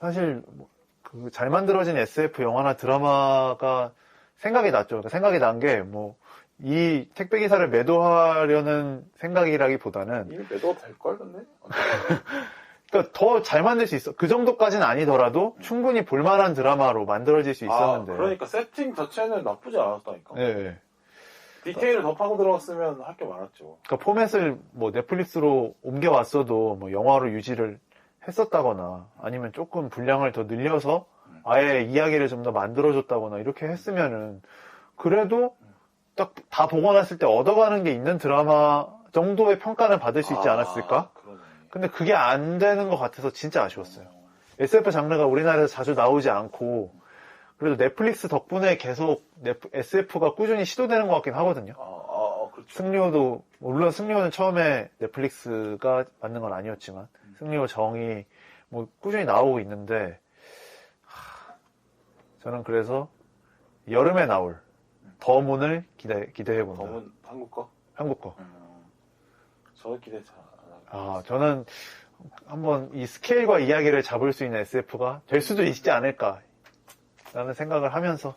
사실 그 잘 만들어진 SF 영화나 드라마가 생각이 났죠. 그러니까 생각이 난 게 뭐 이 택배 기사를 매도하려는 생각이라기보다는 이미 매도가 될걸 근데? 그러니까 더 잘 만들 수 있어. 그 정도까지는 아니더라도 충분히 볼만한 드라마로 만들어질 수 있었는데. 그러니까 세팅 자체는 나쁘지 않았다니까. 네. 디테일을 더 파고 들어갔으면 할 게 많았죠. 그러니까 포맷을 뭐 넷플릭스로 옮겨왔어도 뭐 영화로 유지를 했었다거나 아니면 조금 분량을 더 늘려서 아예 이야기를 좀 더 만들어줬다거나 이렇게 했으면은 그래도 딱 다 보고 났을 때 얻어가는 게 있는 드라마 정도의 평가는 받을 수 있지 않았을까? 그러네. 근데 그게 안 되는 것 같아서 진짜 아쉬웠어요. SF 장르가 우리나라에서 자주 나오지 않고 그래도 넷플릭스 덕분에 계속 SF가 꾸준히 시도되는 것 같긴 하거든요. 그렇죠. 승리호도 물론 승리호는 처음에 넷플릭스가 만든 건 아니었지만 승리호 정이 뭐 꾸준히 나오고 있는데 저는 그래서 여름에 나올 더문을 기대해 본다. 더문 한국 거? 한국 거. 저는 기대 잘 안 하고. 저는 한번 이 스케일과 이야기를 잡을 수 있는 SF가 될 수도 있지 않을까 라는 생각을 하면서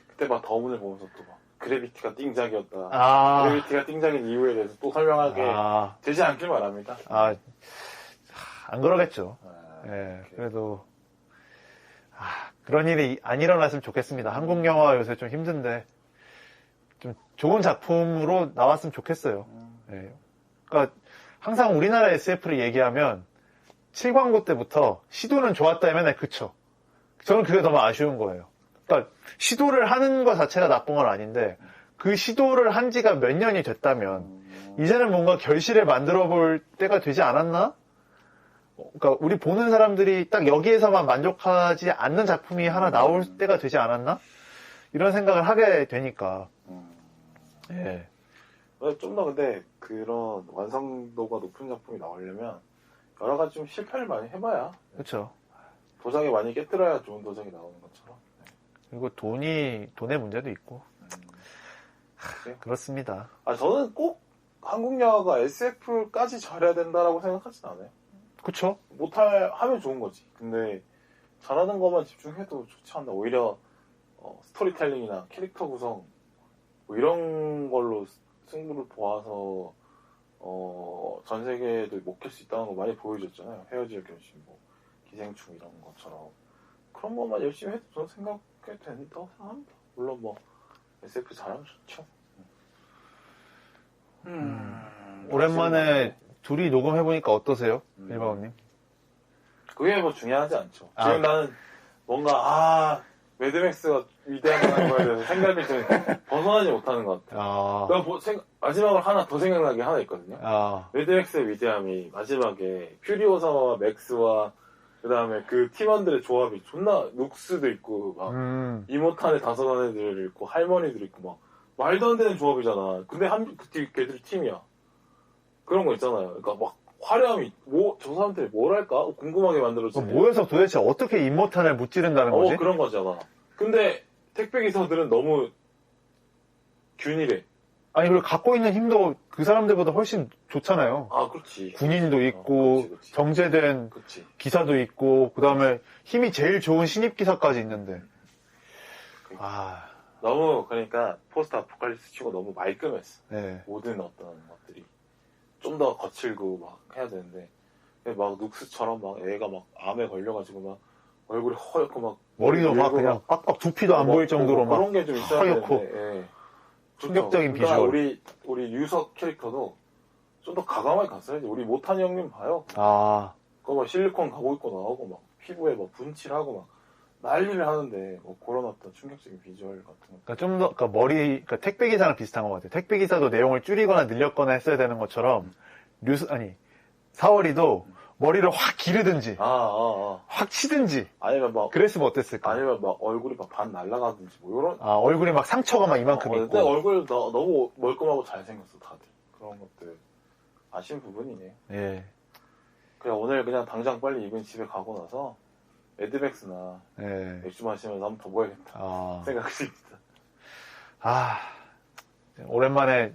그때 막 더문을 보면서 또 막 그래비티가 띵작이었다. 그래비티가 띵작인 이유에 대해서 또 설명하게 되지 않길 바랍니다. 안 그러겠죠. 예, 그래도 그런 일이 안 일어났으면 좋겠습니다. 한국 영화 요새 좀 힘든데 좀 좋은 작품으로 나왔으면 좋겠어요. 예. 그러니까 항상 우리나라 SF를 얘기하면 7광고 때부터 시도는 좋았다 맨날 그쳐. 저는 그게 너무 아쉬운 거예요. 그러니까 시도를 하는 것 자체가 나쁜 건 아닌데 그 시도를 한 지가 몇 년이 됐다면 이제는 뭔가 결실을 만들어 볼 때가 되지 않았나? 그러니까 우리 보는 사람들이 딱 여기에서만 만족하지 않는 작품이 하나 나올 때가 되지 않았나? 이런 생각을 하게 되니까. 예. 좀 더 근데 그런 완성도가 높은 작품이 나오려면 여러 가지 좀 실패를 많이 해봐야. 그렇죠. 도장이 많이 깨뜨려야 좋은 도장이 나오는 것처럼. 그리고 돈의 문제도 있고. 그렇습니다. 저는 꼭 한국 영화가 SF까지 잘해야 된다라고 생각하진 않아요. 그쵸? 하면 좋은 거지. 근데 잘하는 것만 집중해도 좋지 않나. 오히려 스토리텔링이나 캐릭터 구성 뭐 이런 걸로 승부를 보아서 전 세계도 못 깰 수 있다는 거 많이 보여줬잖아요. 헤어질 결심, 뭐 기생충 이런 것처럼 그런 것만 열심히 해도 저는 생각해 된다고 생각합니다. 물론 뭐 SF 잘하면 좋죠. 오랜만에 둘이 녹음해보니까 어떠세요? 일바오님? 그게 뭐 중요하지 않죠. 지금 나는 뭔가 매드맥스가 위대하다는 거에 대해서 생각이 좀 벗어나지 못하는 것 같아요. 내가 마지막으로 하나 더 생각나는 게 하나 있거든요. 매드맥스의 위대함이 마지막에 퓨리오사와 맥스와 그 다음에 그 팀원들의 조합이 존나 눅스도 있고 막 이모탄의 다섯 애들 있고 할머니들 있고 막 말도 안 되는 조합이잖아. 근데 걔들이 팀이야. 그런 거 있잖아요. 그러니까 막 화려함이 저 사람들이 뭘 할까? 궁금하게 만들어지네. 모여서 도대체 어떻게 임모탄을 무찌른다는 거지? 그런 거잖아. 근데 택배 기사들은 너무 균일해. 아니 그리고 갖고 있는 힘도 그 사람들보다 훨씬 좋잖아요. 그렇지. 군인도 있고 그렇지. 정제된 그렇지. 기사도 있고 그 다음에 힘이 제일 좋은 신입 기사까지 있는데. 너무 그러니까 포스트 아포칼립스 치고 너무 말끔했어. 네. 모든 어떤 것들이 좀 더 거칠고 막 해야 되는데 막 눅스처럼 막 애가 막 암에 걸려가지고 막 얼굴이 허옇고 막 머리도 막 그냥 빡빡 두피도 안 보일 정도로 막 그런 게 좀 있어야 하얗고 되는데 충격적인 그러니까 비주얼. 우리 유석 캐릭터도 좀 더 과감하게 갔어야지. 우리 모탄 형님 봐요. 그거 막 실리콘 가고 있고 나오고 막 피부에 막 분칠하고 막 난리를 하는데 뭐 그런 어떤 충격적인 비주얼 같은 거. 그러니까 좀 더 그러니까 택배 기사랑 비슷한 것 같아요. 택배 기사도 내용을 줄이거나 늘렸거나 했어야 되는 것처럼 사월이도 머리를 확 기르든지 확 치든지 아니면 막 그랬으면 어땠을까? 아니면 막 얼굴이 막 반 날아가든지 뭐 이런. 얼굴이 막 상처가 막 이만큼 있고. 근데 얼굴 너무 멀끔하고 잘생겼어 다들. 그런 것들 아쉬운 부분이네요. 예. 그냥 오늘 그냥 당장 빨리 이분 집에 가고 나서 매드맥스나 맥주 마시면서 한번 더 보야겠다 생각이 듭니다. 오랜만에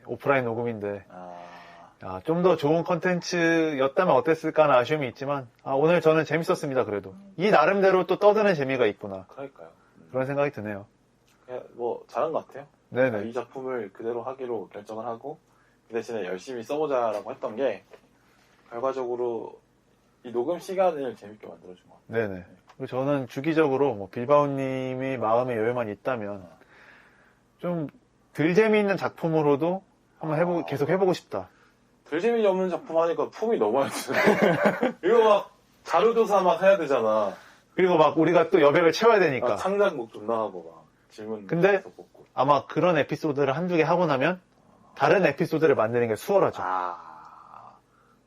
오프라인 녹음인데 좀 더 좋은 컨텐츠였다면 어땠을까 하는 아쉬움이 있지만, 오늘 저는 재밌었습니다, 그래도. 이 나름대로 또 떠드는 재미가 있구나. 그러니까요. 그런 생각이 드네요. 그냥 뭐 잘한 것 같아요. 네네. 이 작품을 그대로 하기로 결정을 하고 그 대신에 열심히 써보자라고 했던 게 결과적으로 이 녹음 시간을 재밌게 만들어준 것 같아요. 네네. 그리고 저는 주기적으로 뭐 빌바오님이 마음의 여유만 있다면 좀 덜 재미있는 작품으로도 한번 계속 해보고 싶다. 덜 재미 없는 작품 하니까 품이 너무 많이 드는데 이거 막 자료조사 막 해야 되잖아. 그리고 막 우리가 또 여백을 채워야 되니까. 창작곡 존나 하고 막 질문 근데 뽑고. 아마 그런 에피소드를 한두 개 하고 나면 다른 에피소드를 만드는 게 수월하죠.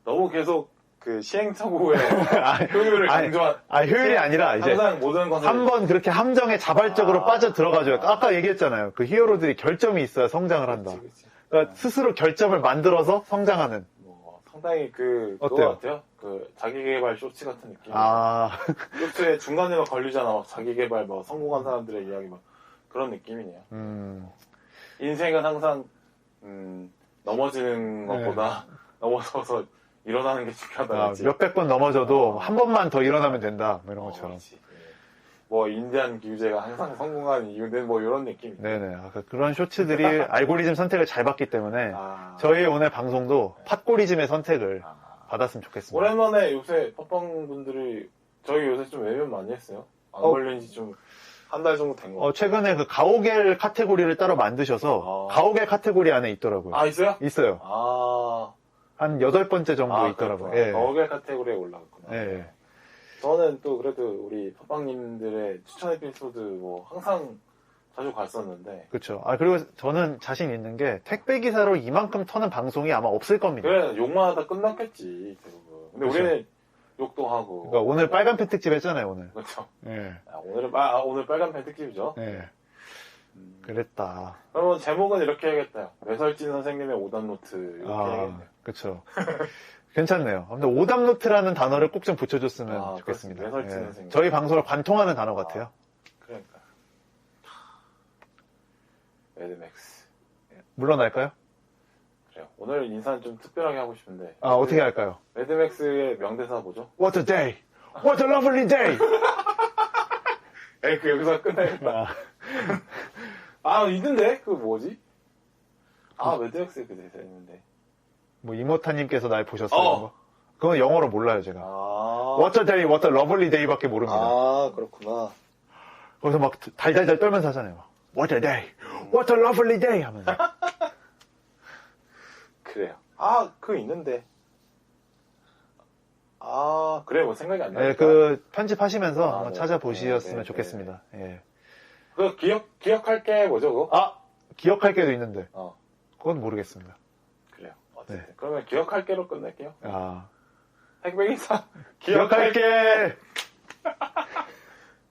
너무 계속 그 시행착오의 효율을 강조한. 효율이 아니라 이제 항상 모든 것을 한번 그렇게 함정에 자발적으로 빠져 들어가줘요. 아까 얘기했잖아요. 그 히어로들이 결점이 있어야 성장을 한다. 그치. 그러니까 스스로 결점을 만들어서 성장하는. 상당히 그거 어때요? 같아요. 그 자기개발 쇼츠 같은 느낌. 쇼츠에 중간에 막 걸리잖아. 막 자기개발 막 성공한 사람들의 이야기 막 그런 느낌이네요. 인생은 항상 넘어지는 것보다 넘어져서 일어나는 게 중요하다. 몇백 번 넘어져도 한 번만 더 일어나면 된다. 뭐 이런 것처럼. 그렇지. 뭐 인디안 규제가 항상 성공한 이유는 뭐 이런 느낌. 네네. 그런 쇼츠들이 알고리즘 선택을 잘 받기 때문에 저희 오늘 방송도 팟고리즘의 선택을 받았으면 좋겠습니다. 오랜만에 요새 팟빵 분들이 저희 요새 좀 외면 많이 했어요. 안 걸린 지 좀 한 달 정도 된 거 같아요. 최근에 그 가오갤 카테고리를 따로 만드셔서 가오갤 카테고리 안에 있더라고요. 있어요? 있어요. 한 8번째 정도 있더라고요. 예. 가오갤 카테고리에 올라갔구나. 예. 저는 또 그래도 우리 팟빵님들의 추천 에피소드 뭐 항상 자주 갔었는데. 그렇죠. 그리고 저는 자신 있는 게 택배 기사로 이만큼 터는 방송이 아마 없을 겁니다. 그래, 욕만 하다 끝났겠지, 대부분. 근데 그쵸. 우리는 욕도 하고. 그러니까 오늘 빨간 팬 특집 했잖아요, 오늘. 그렇죠. 예. 오늘 빨간 팬 특집이죠. 예. 그랬다. 그러면 제목은 이렇게 해야겠다. 외설진 선생님의 오답 노트 이렇게 해야겠네요. 그렇죠. 괜찮네요. 근데 오답노트라는 단어를 꼭 좀 붙여줬으면 좋겠습니다. 외설진 선생님. 저희 방송을 관통하는 단어 같아요. 그러니까. 매드맥스. 물러날까요? 그래요. 오늘 인사는 좀 특별하게 하고 싶은데. 어떻게 할까요? 매드맥스의 명대사 뭐죠? What a day! What a lovely day! 여기서 끝내겠다. 있는데? 그거 뭐지? 매드맥스의 그 대사 있는데. 뭐 이모타님께서 날 보셨어요? 그건 영어로 몰라요, 제가. What a day, what a lovely day밖에 모릅니다. 그렇구나. 거기서 막 달달달 떨면서 하잖아요. What a day, what a lovely day 하면서. 그래요. 그거 있는데. 그래, 뭐 생각이 안 나요. 네, 그 편집하시면서 한번 네. 찾아보셨으면 네, 좋겠습니다. 예. 그 기억할 게 뭐죠, 그거? 기억할 게도 있는데. 어. 그건 모르겠습니다. 그래요. 어쨌든. 네. 그러면 기억할 게로 끝낼게요. 아. 택배기사. 기억할게!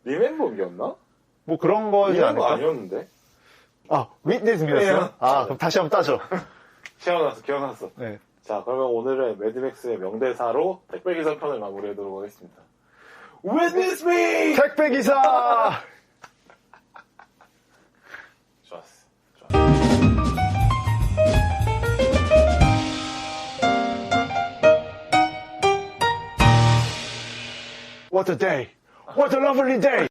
리멤버기였나? 뭐 그런 거지 리멤버 않을까? 아니었는데? 위트니스였어요? 그럼 다시 한번 따죠. 기억났어. 네. 자, 그러면 오늘의 매드맥스의 명대사로 택배기사 편을 마무리하도록 하겠습니다. Witness me! 택배기사! 좋았어. What a day! What a lovely day!